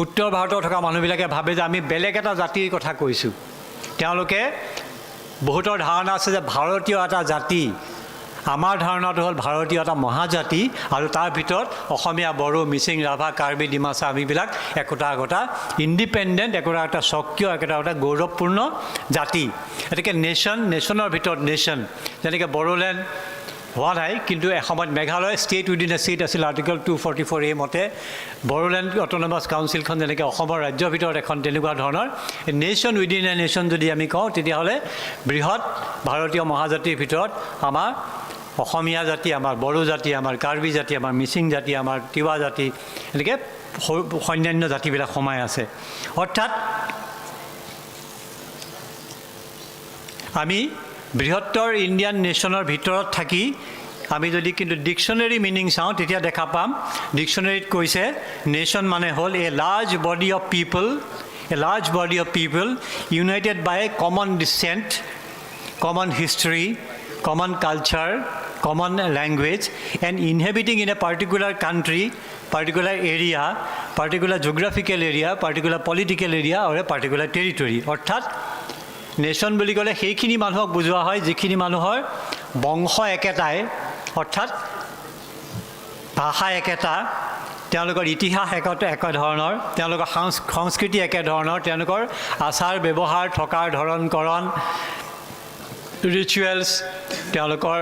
উত্তৰ ভাৰতত থকা মানুহবিলাকে ভাবে যে আমি বেলেগ এটা জাতিৰ কথা কৈছোঁ তেওঁলোকে বহুতৰ ধাৰণা আছে যে ভাৰতীয় এটা জাতি আমাৰ ধাৰণাটো হ'ল ভাৰতীয় এটা মহাজাতি আৰু তাৰ ভিতৰত অসমীয়া বড়ো মিচিং ৰাভা কাৰ্বি ডিমাচা আমিবিলাক একোটা ইণ্ডিপেণ্ডেণ্ট একোটা স্বকীয় একোটা গৌৰৱপূৰ্ণ জাতি গতিকে নেশ্যনৰ ভিতৰত নেশ্যন যেনেকৈ বড়োলেণ্ড হোৱা নাই কিন্তু এসময়ত Meghalaya state within a state আছিল আৰ্টিকল 244A মতে বড়োলেণ্ড অট'নমাছ কাউন্সিলখন যেনেকৈ অসমৰ ৰাজ্যৰ ভিতৰত এখন তেনেকুৱা ধৰণৰ নেশ্যন উইদিন এ নেশ্যন যদি আমি কওঁ তেতিয়াহ'লে বৃহৎ ভাৰতীয় মহাজাতিৰ ভিতৰত আমাৰ অসমীয়া জাতি আমাৰ বড়ো জাতি আমাৰ কাৰ্বি জাতি আমাৰ মিচিং জাতি আমাৰ তিৱা জাতি এনেকৈ অন্যান্য জাতিবিলাক সোমাই আছে অৰ্থাৎ আমি বৃহত্তৰ ইণ্ডিয়ান নেশ্যনৰ ভিতৰত থাকি আমি যদি কিন্তু ডিকশ্যনেৰী মিনিং চাওঁ তেতিয়া দেখা পাম ডিকশ্যনেৰীত কৈছে নেশ্যন মানে হ'ল a large body of people united by a common descent common history common culture common language and inhabiting in a particular country, particular area, particular geographical area, particular political area or a particular territory. অৰ্থাৎ nation বুলি ক'লে সেইখিনি মানুহক বুজোৱা হয় যিখিনি মানুহৰ বংশ একেটাই অৰ্থাৎ ভাষা একেটা তেওঁলোকৰ ইতিহাস একেধৰণৰ তেওঁলোকৰ সংস্কৃতি একেধৰণৰ তেওঁলোকৰ আচাৰ ব্যৱহাৰ থকাৰ ধৰণ কৰণ ৰিচুৱেলছ তেওঁলোকৰ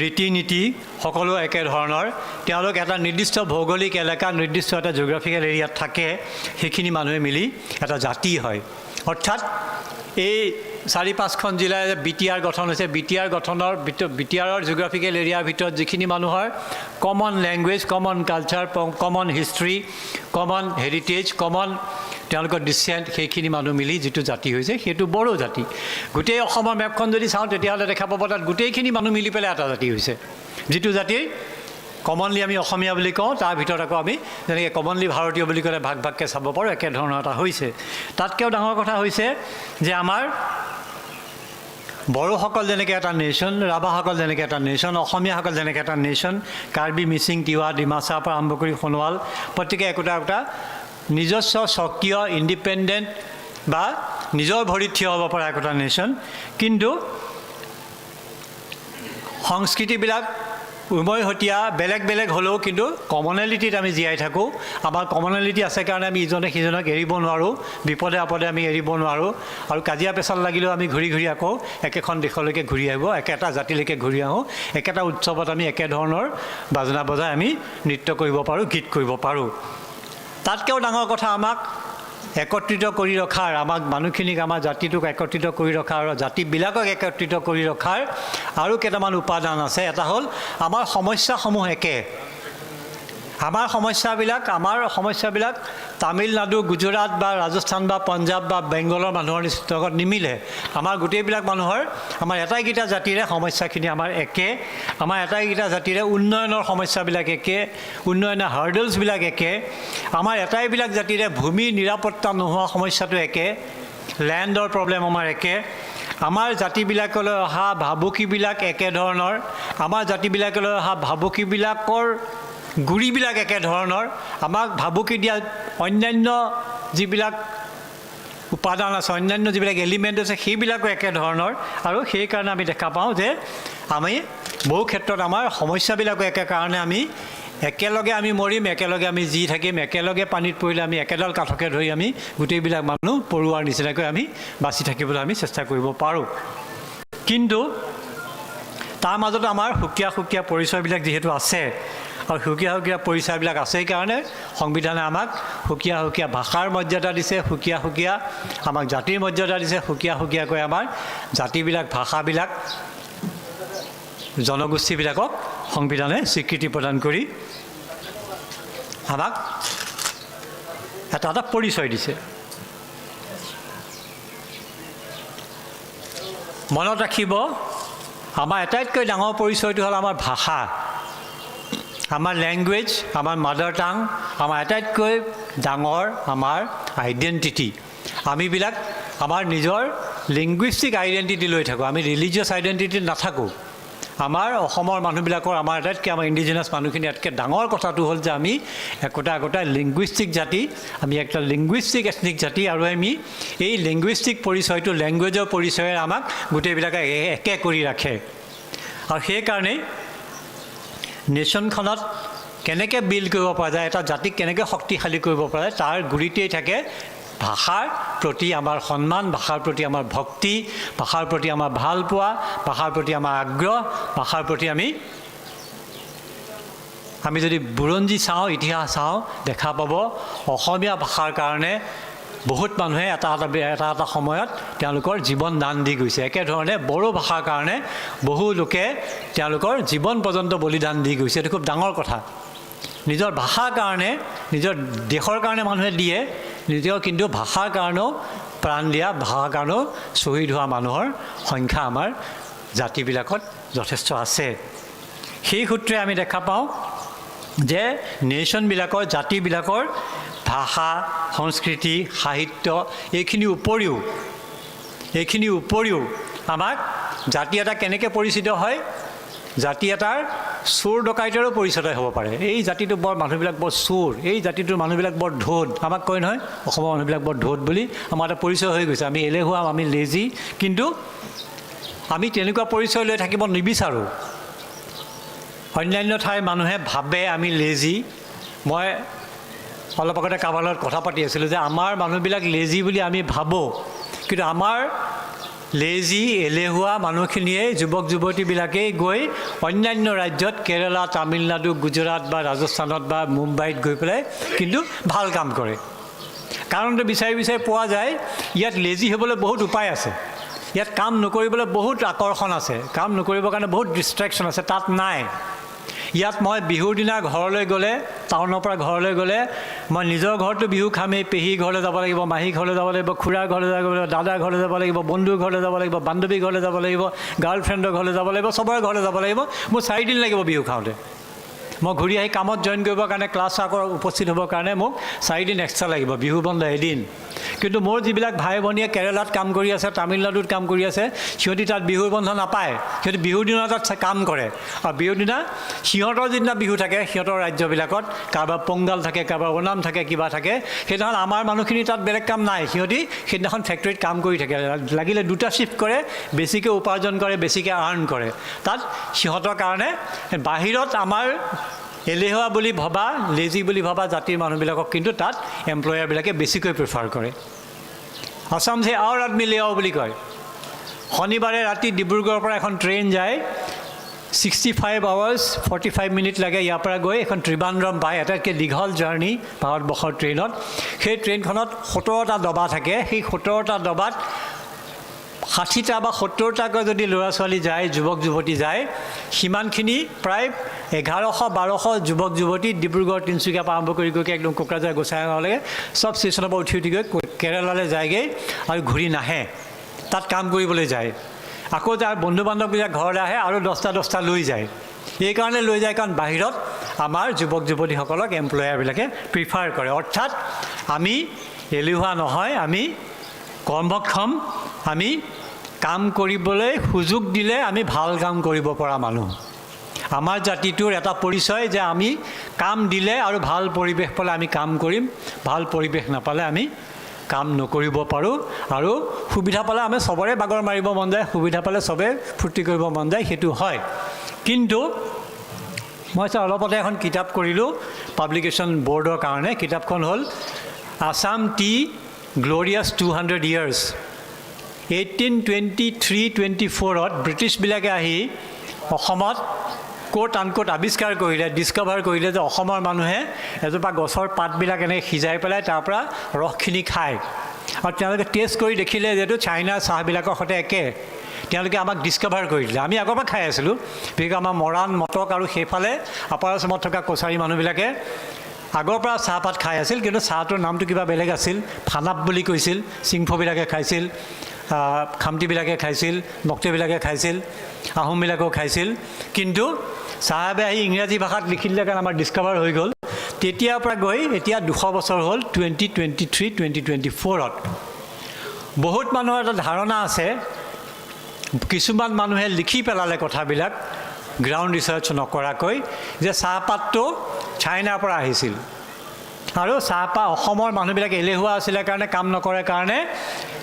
ৰীতি নীতি সকলো একেধৰণৰ তেওঁলোক এটা নিৰ্দিষ্ট ভৌগোলিক এলেকা নিৰ্দিষ্ট এটা জিঅ'গ্ৰাফিকেল এৰিয়াত থাকে সেইখিনি মানুহে মিলি এটা জাতি হয় অৰ্থাৎ এই 4-5খন জিলাৰ বিটিআৰ গঠন হৈছে বিটিআৰ গঠনৰ বিটিআৰৰ জিঅ'গ্ৰাফিকেল এৰিয়াৰ ভিতৰত যিখিনি মানুহৰ common language common culture common history common heritage common তেওঁলোকৰ ডিচেণ্ট সেইখিনি মানুহ মিলি যিটো জাতি হৈছে সেইটো বড়ো জাতি গোটেই অসমৰ মেপখন যদি চাওঁ তেতিয়াহ'লে দেখা পাব তাত গোটেইখিনি মানুহ মিলি পেলাই এটা জাতি হৈছে যিটো জাতিৰ কমনলি আমি অসমীয়া বুলি কওঁ তাৰ ভিতৰত আকৌ আমি যেনেকৈ কমনলি ভাৰতীয় বুলি ক'লে ভাগকৈ চাব পাৰোঁ একেধৰণৰ এটা হৈছে তাতকৈও ডাঙৰ কথা হৈছে যে আমাৰ বড়োসকল যেনেকৈ এটা নেশ্যন, ৰাভাসকল যেনেকৈ এটা নেশ্যন, অসমীয়াসকল যেনেকৈ এটা নেশ্যন, কাৰ্বি, মিচিং, তিৱা, ডিমাচাৰ পৰা আৰম্ভ কৰি সোণোৱাল প্ৰত্যেকে একোটা একোটা নিজস্ব স্বকীয় ইণ্ডিপেণ্ডেণ্ট বা নিজৰ ভৰিত থিয় হ'ব পৰা একোটা নেশ্যন। কিন্তু সংস্কৃতিবিলাক উমৈহতীয়া বেলেগ বেলেগ হ'লেও কিন্তু কমনেলিটিত আমি জীয়াই থাকোঁ। আমাৰ কমনেলিটি আছে কাৰণে আমি ইজনে সিজনক এৰিব নোৱাৰোঁ, বিপদে আপদে আমি এৰিব নোৱাৰোঁ। আৰু কাজিয়া পেচাল লাগিলেও আমি ঘূৰি ঘূৰি আকৌ একেখন দেশলৈকে ঘূৰি আহিব, একেটা জাতিলৈকে ঘূৰি আহোঁ। একেটা উৎসৱত আমি একেধৰণৰ বাজনা বজাই আমি নৃত্য কৰিব পাৰোঁ, গীত কৰিব পাৰোঁ। তাতকৈও ডাঙৰ কথা আমাক একত্ৰিত কৰি ৰখাৰ, আমাক মানুহখিনিক আমাৰ জাতিটোক একত্ৰিত কৰি ৰখাৰ আৰু জাতিবিলাকক একত্ৰিত কৰি ৰখাৰ আৰু কেইটামান উপাদান আছে। এটা হ'ল আমাৰ সমস্যাসমূহ একে। আমাৰ সমস্যাবিলাক তামিলনাডু, গুজৰাট বা ৰাজস্থান বা পঞ্জাৱ বা বেংগলৰ মানুহৰ লগত নিমিলে। আমাৰ গোটেইবিলাক মানুহৰ আমাৰ এটাইকেইটা জাতিৰে সমস্যাখিনি আমাৰ একে। আমাৰ এটাইকেইটা জাতিৰে উন্নয়নৰ সমস্যাবিলাক একে, উন্নয়নৰ হাৰ্ডলছবিলাক একে। আমাৰ এটাইবিলাক জাতিৰে ভূমি নিৰাপত্তা নোহোৱা সমস্যাটো একে, লেণ্ডৰ প্ৰব্লেম আমাৰ একে। আমাৰ জাতিবিলাকলৈ অহা ভাবুকিবিলাক একেধৰণৰ, আমাৰ জাতিবিলাকলৈ অহা ভাবুকিবিলাকৰ গুৰিবিলাক একেধৰণৰ, আমাক ভাবুকি দিয়া অন্যান্য যিবিলাক উপাদান আছে, অন্যান্য যিবিলাক এলিমেণ্ট আছে সেইবিলাকো একেধৰণৰ। আৰু সেইকাৰণে আমি দেখা পাওঁ যে আমি বহু ক্ষেত্ৰত আমাৰ সমস্যাবিলাকো একে কাৰণে আমি একেলগে আমি মৰিম, একেলগে আমি জি থাকিম, একেলগে পানীত পৰিলে আমি একেডাল কাঠকে ধৰি আমি গোটেইবিলাক মানুহ পৰুৱাৰ নিচিনাকৈ আমি বাচি থাকিবলৈ আমি চেষ্টা কৰিব পাৰোঁ। কিন্তু তাৰ মাজত আমাৰ সুকীয়া সুকীয়া পৰিচয়বিলাক যিহেতু আছে, আৰু সুকীয়া সুকীয়া পৰিচয়বিলাক আছে কাৰণে সংবিধানে আমাক সুকীয়া সুকীয়া ভাষাৰ মৰ্যাদা দিছে, সুকীয়া সুকীয়া আমাক জাতিৰ মৰ্যাদা দিছে, সুকীয়া সুকীয়াকৈ আমাৰ জাতিবিলাক, ভাষাবিলাক, জনগোষ্ঠীবিলাকক সংবিধানে স্বীকৃতি প্ৰদান কৰি আমাক এটা এটা পৰিচয় দিছে। মনত ৰাখিব, আমাৰ আটাইতকৈ ডাঙৰ পৰিচয়টো হ'ল আমাৰ ভাষা, আমাৰ লেংগুৱেজ, আমাৰ মাদাৰ টাং, আমাৰ আটাইতকৈ ডাঙৰ আমাৰ আইডেণ্টিটি। আমিবিলাক আমাৰ নিজৰ লিংগুইষ্টিক আইডেণ্টিটি লৈ থাকোঁ, আমি ৰিলিজিয়াছ আইডেণ্টিটিত নাথাকোঁ। আমাৰ অসমৰ মানুহবিলাকৰ, আমাৰ আটাইতকৈ আমাৰ ইণ্ডিজিনাছ মানুহখিনি আটাইতকৈ ডাঙৰ কথাটো হ'ল যে আমি একোটা লিংগুইষ্টিক জাতি, আমি একটা লিংগুইষ্টিক এথনিক জাতি। আৰু আমি এই লিংগুইষ্টিক পৰিচয়টো, লেংগুৱেজৰ পৰিচয়ে আমাক গোটেইবিলাকে একে কৰি ৰাখে। আৰু সেইকাৰণেই নেশ্যনখনত কেনেকৈ বিল্ড কৰিব পৰা যায়, এটা জাতিক কেনেকৈ শক্তিশালী কৰিব পৰা যায়, তাৰ গুৰিতেই থাকে ভাষাৰ প্ৰতি আমাৰ সন্মান, ভাষাৰ প্ৰতি আমাৰ ভক্তি, ভাষাৰ প্ৰতি আমাৰ ভাল পোৱা, ভাষাৰ প্ৰতি আমাৰ আগ্ৰহ, ভাষাৰ প্ৰতি আমি যদি বুৰঞ্জী চাওঁ, ইতিহাস চাওঁ, দেখা পাব অসমীয়া ভাষাৰ কাৰণে বহুত মানুহে এটা এটা সময়ত তেওঁলোকৰ জীৱন দান দি গৈছে। একেধৰণে বড়ো ভাষাৰ কাৰণে বহু লোকে তেওঁলোকৰ জীৱন পৰ্যন্ত বলিদান দি গৈছে। এইটো খুব ডাঙৰ কথা। নিজৰ ভাষাৰ কাৰণে, নিজৰ দেশৰ কাৰণে মানুহে দিয়ে, নিজৰ কিন্তু ভাষাৰ কাৰণেও প্ৰাণ দিয়া, ভাষাৰ কাৰণেও শ্বহীদ হোৱা মানুহৰ সংখ্যা আমাৰ জাতিবিলাকত যথেষ্ট আছে। সেই সূত্ৰে আমি দেখা পাওঁ যে নেশ্যনবিলাকৰ, জাতিবিলাকৰ ভাষা, সংস্কৃতি, সাহিত্য এইখিনিৰ উপৰিও আমাক জাতি এটা কেনেকৈ পৰিচিত হয়, জাতি এটাৰ চোৰ ডকাইতৰো পৰিচিত হ'ব পাৰে। এই জাতিটো মানুহবিলাক বৰ চোৰ, এই জাতিটোৰ মানুহবিলাক বৰ ধোধ, আমাক কয় নহয় অসমৰ মানুহবিলাক বৰ ধোধ বুলি। আমাৰ এটা পৰিচয় হৈ গৈছে, আমি এলেহুৱা, আমি লেজি। কিন্তু আমি তেনেকুৱা পৰিচয় লৈ থাকিব নিবিচাৰোঁ। অন্যান্য ঠাইৰ মানুহে ভাবে আমি লেজি। মই অলপ আগতে কাৰোবাৰ লগত কথা পাতি আছিলোঁ যে আমাৰ মানুহবিলাক লেজি বুলি আমি ভাবোঁ, কিন্তু আমাৰ লেজি, এলেহুৱা মানুহখিনিয়ে, যুৱক যুৱতীবিলাকেই গৈ অন্যান্য ৰাজ্যত, কেৰেলা, তামিলনাডু, গুজৰাট বা ৰাজস্থানত বা মুম্বাইত গৈ পেলাই কিন্তু ভাল কাম কৰে। কাৰণটো বিচাৰি পোৱা যায়, ইয়াত লেজি হ'বলৈ বহুত উপায় আছে, ইয়াত কাম নকৰিবলৈ বহুত আকৰ্ষণ আছে, কাম নকৰিবৰ কাৰণে বহুত ডিষ্ট্ৰেকশ্যন আছে, তাত নাই। ইয়াত মই বিহুৰ দিনা ঘৰলৈ গ'লে, টাউনৰ পৰা ঘৰলৈ গ'লে, মই নিজৰ ঘৰতো বিহু খামেই, পেহী ঘৰলৈ যাব লাগিব, মাহী ঘৰলৈ যাব লাগিব, খুৰাৰ ঘৰলৈ যাব লাগিব, দাদাৰ ঘৰলৈ যাব লাগিব, বন্ধুৰ ঘৰলৈ যাব লাগিব, বান্ধৱীৰ ঘৰলৈ যাব লাগিব, গাৰ্লফ্ৰেণ্ডৰ ঘৰলৈ যাব লাগিব, চবৰে ঘৰলৈ যাব লাগিব। মোৰ 4 দিন লাগিব বিহু খাওঁতে। মই ঘূৰি আহি কামত জইন কৰিবৰ কাৰণে, ক্লাছ উপস্থিত হ'বৰ কাৰণে মোক 4 দিন এক্সট্ৰা লাগিব, বিহু বন্ধ এদিন। কিন্তু মোৰ যিবিলাক ভাই ভনীয়ে কেৰেলাত কাম কৰি আছে, তামিলনাডুত কাম কৰি আছে, সিহঁতি তাত বিহুৰ বন্ধ নাপায়। সিহঁতি বিহুৰ দিনত তাত কাম কৰে। আৰু বিহুৰ দিনা সিহঁতৰ যিদিনা বিহু থাকে সিহঁতৰ ৰাজ্যবিলাকত, কাৰোবাৰ পোংগাল থাকে, কাৰোবাৰ ওনাম থাকে, কিবা থাকে, সেইদিনাখন আমাৰ মানুহখিনি তাত বেলেগ কাম নাই। সিহঁতি সেইদিনাখন ফেক্টৰীত কাম কৰি থাকে, লাগিলে 2টা শ্বিফ্ট কৰে, বেছিকৈ উপাৰ্জন কৰে, বেছিকৈ আৰ্ণ কৰে। তাত সিহঁতৰ কাৰণে বাহিৰত আমাৰ এলেহুৱা বুলি ভবা, লেজি বুলি ভবা জাতিৰ মানুহবিলাকক কিন্তু তাত এমপ্লয়াৰবিলাকে বেছিকৈ প্ৰিফাৰ কৰে। আছাম যে আউৰ আদমি লে আও বুলি কয়। শনিবাৰে ৰাতি ডিব্ৰুগড়ৰ পৰা এখন ট্ৰেইন যায়, 65 hours 45 মিনিট লাগে ইয়াৰ পৰা গৈ এখন ত্ৰিবান্দ্ৰম পায়, আটাইতকৈ দীঘল জাৰ্ণি ভাৰতবৰ্ষৰ ট্ৰেইনত। সেই ট্ৰেইনখনত 17টা ডবা থাকে। সেই 17টা ডবাত 60টা বা 70টাকৈ যদি ল'ৰা ছোৱালী যায়, যুৱক যুৱতী যায়, সিমানখিনি প্ৰায় 1100-1200 যুৱক যুৱতী ডিব্ৰুগড়, তিনিচুকীয়া পৰা আৰম্ভ কৰি গৈ একদম কোকৰাঝাৰ, গোসাইগাঁৱলৈকে চব ষ্টেচনৰ পৰা উঠি গৈ কেৰেলালৈ যায়গৈ আৰু ঘূৰি নাহে, তাত কাম কৰিবলৈ যায়। আকৌ তাৰ বন্ধু বান্ধৱবিলাক ঘৰলৈ আহে আৰু 10টা লৈ যায়। এইকাৰণে লৈ যায় কাৰণ বাহিৰত আমাৰ যুৱক যুৱতীসকলক এমপ্লয়াৰবিলাকে প্ৰিফাৰ কৰে। অৰ্থাৎ আমি এলেহুৱা নহয়, আমি কৰ্মক্ষম, আমি কাম কৰিবলৈ সুযোগ দিলে আমি ভাল কাম কৰিব পৰা মানুহ। আমাৰ জাতিটোৰ এটা পৰিচয় যে আমি কাম দিলে আৰু ভাল পৰিৱেশ পালে আমি কাম কৰিম, ভাল পৰিৱেশ নাপালে আমি কাম নকৰিব পাৰোঁ। আৰু সুবিধা পালে আমি চবৰে বাগৰ মাৰিব মন যায়, সুবিধা পালে চবে ফূৰ্তি কৰিব মন যায়, সেইটো হয়। কিন্তু মই অলপতে এখন কিতাপ কৰিলোঁ পাব্লিকেশ্যন বৰ্ডৰ কাৰণে। কিতাপখন হ'ল আছাম টি গ্ল'ৰিয়াছ 200 years। 1823-24ত ব্ৰিটিছবিলাকে আহি অসমত কোট আনকোট আৱিষ্কাৰ কৰিলে, ডিছকভাৰ কৰিলে যে অসমৰ মানুহে এজোপা গছৰ পাতবিলাক এনেকৈ সিজাই পেলাই তাৰ পৰা ৰসখিনি খায়। আৰু তেওঁলোকে টেষ্ট কৰি দেখিলে যিহেতু চাইনাৰ চাহবিলাকৰ সৈতে একে, তেওঁলোকে আমাক ডিছকভাৰ কৰি দিলে। আমি আগৰ পৰা খাই আছিলোঁ, বিশেষকৈ আমাৰ মৰাণ, মটক আৰু সেইফালে আপাৰ আছামত থকা কছাৰী মানুহবিলাকে আগৰ পৰা চাহপাত খাই আছিল, কিন্তু চাহটোৰ নামটো কিবা বেলেগ আছিল, ফানাপ বুলি কৈছিল। চিংফবিলাকে খাইছিল, খামটিবিলাকে খাইছিল, নক্তেবিলাকে খাইছিল, আহোমবিলাকেও খাইছিল। কিন্তু চাহাবে আহি ইংৰাজী ভাষাত লিখি দিলে কাৰণে আমাৰ ডিছকভাৰ হৈ গ'ল। তেতিয়াৰ পৰা গৈ এতিয়া 200 বছৰ হ'ল 2023-2024ত। বহুত মানুহৰ এটা ধাৰণা আছে, কিছুমান মানুহে লিখি পেলালে কথাবিলাক গ্ৰাউণ্ড ৰিচাৰ্চ নকৰাকৈ, যে চাহপাতটো চাইনাৰ পৰা আহিছিল আৰু চাহপাত অসমৰ মানুহবিলাক এলেহুৱা আছিলে কাৰণে, কাম নকৰে কাৰণে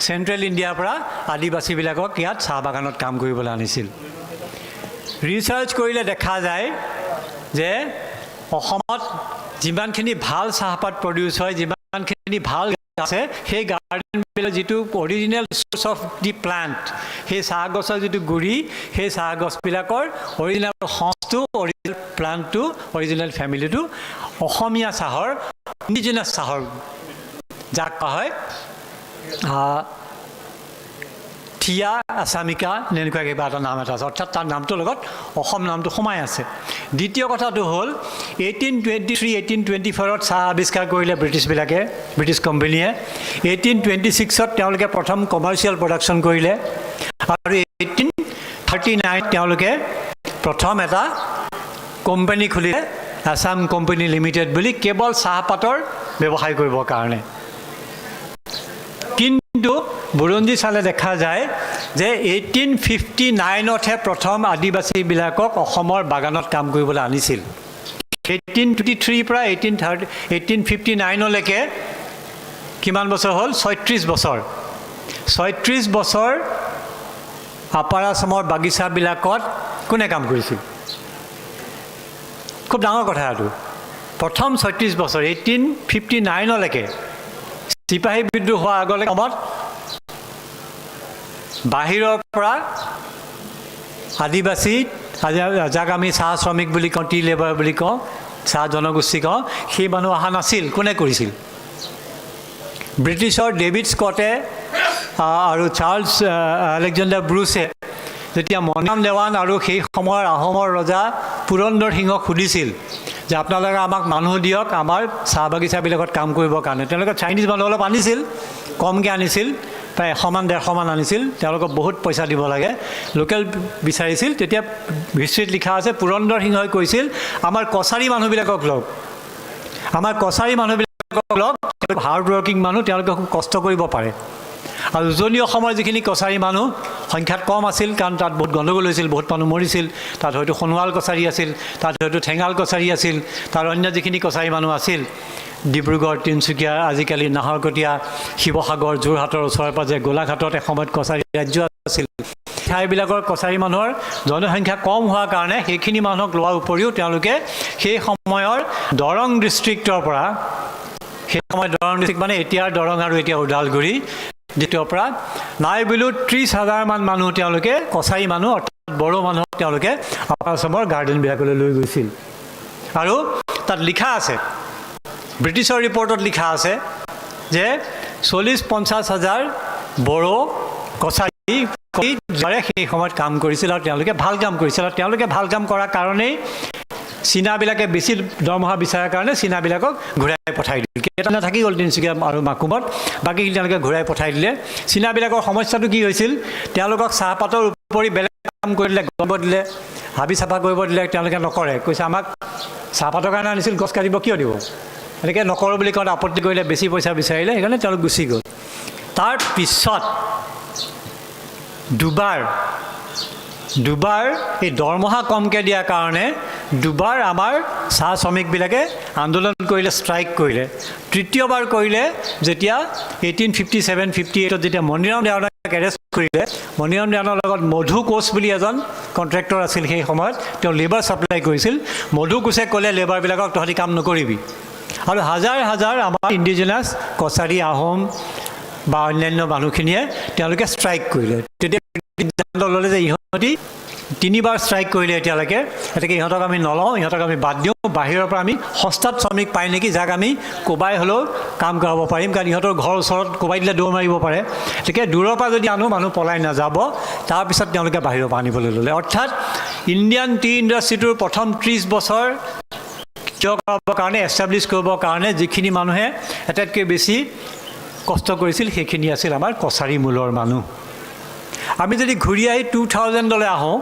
চেণ্ট্ৰেল ইণ্ডিয়াৰ পৰা আদিবাসীবিলাকক ইয়াত চাহ বাগানত কাম কৰিবলৈ আনিছিল। ৰিচাৰ্চ কৰিলে দেখা যায় যে অসমত যিমানখিনি ভাল চাহপাত প্ৰডিউচ হয়, যিমানখিনি ভাল আছে, সেই গাৰ্ডেনবিলাক যিটো original source of the plant, সেই চাহ গছৰ যিটো গুৰি, সেই চাহ গছবিলাকৰ অৰিজিনেল সঁচটো, অৰিজিনেল প্লাণ্টটো, অৰিজিনেল ফেমিলিটো অসমীয়া চাহৰ, ইণ্ডিজিনাছ চাহৰ, যাক কোৱা হয় থিয়া আছামিকা, এনেকুৱা কিবা এটা নাম এটা আছে। অৰ্থাৎ তাৰ নামটোৰ লগত অসম নামটো সোমাই আছে। দ্বিতীয় কথাটো হ'ল 1823-1824ত চাহ আৱিষ্কাৰ কৰিলে ব্ৰিটিছবিলাকে, ব্ৰিটিছ কোম্পানীয়ে। 1826ত তেওঁলোকে প্ৰথম কমাৰ্চিয়েল প্ৰডাকশ্যন কৰিলে আৰু 1839 তেওঁলোকে প্ৰথম এটা কোম্পানী খুলিলে, আছাম কোম্পানী লিমিটেড বুলি, কেৱল চাহপাতৰ ব্যৱসায় কৰিবৰ কাৰণে। কিন্তু বুৰঞ্জী চালে দেখা যায় যে 1859তহে প্ৰথম আদিবাসীবিলাকক অসমৰ বাগানত কাম কৰিবলৈ আনিছিল। 1823 পৰা 1859লৈকে কিমান বছৰ হ'ল? 36 বছৰ। 36 বছৰ আপাৰ আছামৰ বাগিচাবিলাকত কোনে কাম কৰিছিল? খুব ডাঙৰ কথা এইটো। প্ৰথম 36 বছৰ 1859লৈকে, চিপাহী বিদ্ৰোহ হোৱাৰ আগলৈকে অসমত বাহিৰৰ পৰা আদিবাসী, যাক আমি চাহ শ্ৰমিক বুলি কওঁ, টি লেবাৰ বুলি কওঁ, চাহ জনগোষ্ঠী কওঁ, সেই মানুহ অহা নাছিল। কোনে কৰিছিল? ব্ৰিটিছৰ ডেভিড স্কটে আৰু চাৰ্লছ আলেকজেণ্ডাৰ ব্ৰুছে যেতিয়া মনিৰাম দেৱান আৰু সেই সময়ৰ আহোমৰ ৰজা পুৰন্দৰ সিংহক সুধিছিল যে আপোনালোকে আমাক মানুহ দিয়ক আমাৰ চাহ বাগিচাবিলাকত কাম কৰিবৰ কাৰণে, তেওঁলোকে চাইনিজ মানুহ অলপ আনিছিল, কমকৈ আনিছিল, প্ৰায় 100-150 মান আনিছিল। তেওঁলোকক বহুত পইচা দিব লাগে, লোকেল বিচাৰিছিল। তেতিয়া হিষ্ট্ৰীত লিখা আছে পুৰন্দৰ সিংহই কৈছিল আমাৰ কছাৰী মানুহবিলাকক লওক, আমাৰ কছাৰী মানুহবিলাকক লওক, তেওঁলোক হাৰ্ড ৱৰ্কিং মানুহ, তেওঁলোকে খুব কষ্ট কৰিব পাৰে। আৰু উজনি অসমৰ যিখিনি কছাৰী মানুহ সংখ্যাত কম আছিল, কাৰণ তাত বহুত গণ্ডগোল হৈছিল, বহুত মানুহ মৰিছিল। তাত হয়তো সোণোৱাল কছাৰী আছিল, তাত হয়তো ঠেঙাল কছাৰী আছিল, তাৰ অন্য যিখিনি কছাৰী মানুহ আছিল, ডিব্ৰুগড়, তিনিচুকীয়া, আজিকালি নাহৰকটীয়া, শিৱসাগৰ, যোৰহাটৰ ওচৰে পাজৰে, গোলাঘাটত এসময়ত কছাৰী ৰাজ্য আছিল। ঠাইবিলাকৰ কছাৰী মানুহৰ জনসংখ্যা কম হোৱাৰ কাৰণে সেইখিনি মানুহক লোৱাৰ উপৰিও তেওঁলোকে সেই সময়ৰ দৰং ডিষ্ট্ৰিক্টৰ পৰা, সেই সময়ত দৰং ডিষ্ট্ৰিক্ট মানে এতিয়াৰ দৰং আৰু এতিয়া ওদালগুৰি দ্বিতীয়ৰ পৰা নাই বুলিও 30,000 মান মানুহ তেওঁলোকে কছাৰী মানুহ অৰ্থাৎ বড়ো মানুহক তেওঁলোকে আপাৰ আছামৰ গাৰ্ডেনবিলাকলৈ লৈ গৈছিল। আৰু তাত লিখা আছে, ব্ৰিটিছৰ ৰিপৰ্টত লিখা আছে যে 40-50 হাজাৰ বড়ো কছাৰী সেই সময়ত কাম কৰিছিল আৰু তেওঁলোকে ভাল কাম কৰিছিল। আৰু তেওঁলোকে ভাল কাম কৰাৰ কাৰণেই চীনাবিলাকে বেছি দৰমহা বিচাৰাৰ কাৰণে চীনাবিলাকক ঘূৰাই পঠাই দিলে। কেইটা থাকি গ'ল তিনিচুকীয়া আৰু মাকুমত, বাকীখিনি তেওঁলোকে ঘূৰাই পঠাই দিলে। চীনাবিলাকৰ সমস্যাটো কি হৈছিল, তেওঁলোকক চাহপাতৰ উপৰি বেলেগ কাম কৰিলে, গছব দিলে, হাবি চাফা কৰিব দিলে, তেওঁলোকে নকৰে। কৈছে আমাক চাহপাতৰ কাৰণে আনিছিল, গছ কাটিব কিয় দিব, এনেকৈ নকৰোঁ বুলি কওঁতে আপত্তি কৰিলে, বেছি পইচা বিচাৰিলে, সেইকাৰণে তেওঁলোক গুচি গ'ল। তাৰ পিছত দুবাৰ এই দৰমহা কমকৈ দিয়াৰ কাৰণে দুবাৰ আমাৰ চাহ শ্ৰমিকবিলাকে আন্দোলন কৰিলে, ষ্ট্ৰাইক কৰিলে। তৃতীয়বাৰ কৰিলে যেতিয়া 1857-58 যেতিয়া মণিৰাম দেৱানক এৰেষ্ট কৰিলে। মণিৰাম দেৱানৰ লগত মধু কোচ বুলি এজন কণ্ট্ৰেক্টৰ আছিল সেই সময়ত, তেওঁ লেবাৰ ছাপ্লাই কৰিছিল। মধু কোচে ক'লে লেবাৰবিলাকক তহঁতি কাম নকৰিবি। আৰু হাজাৰ হাজাৰ আমাৰ ইণ্ডিজিনাছ কছাৰী, আহোম বা অন্যান্য মানুহখিনিয়ে তেওঁলোকে ষ্ট্ৰাইক কৰিলে। তেতিয়া ল'লে যে ইহঁতি 3বাৰ ষ্ট্ৰাইক কৰিলে এতিয়ালৈকে, গতিকে ইহঁতক আমি নলওঁ, ইহঁতক আমি বাদ দিওঁ, বাহিৰৰ পৰা আমি সস্তাত শ্ৰমিক পাই নেকি যাক আমি কোবাই হ'লেও কাম কৰাব পাৰিম, কাৰণ ইহঁতৰ ঘৰৰ ওচৰত কোবাই দিলে দৌৰ মাৰিব পাৰে। গতিকে দূৰৰ পৰা যদি আনো মানুহ পলাই নাযাব, তাৰপিছত তেওঁলোকে বাহিৰৰ পৰা আনিবলৈ ল'লে। অৰ্থাৎ ইণ্ডিয়ান টি ইণ্ডাষ্ট্ৰিটোৰ প্ৰথম 30 বছৰ কৰাবৰ কাৰণে, এষ্টাব্লিছ কৰিবৰ কাৰণে যিখিনি মানুহে আটাইতকৈ বেছি কষ্ট কৰিছিল সেইখিনি আছিল আমাৰ কছাৰী মূলৰ মানুহ। আমি যদি ঘূৰি আহি 2000লৈ আহোঁ,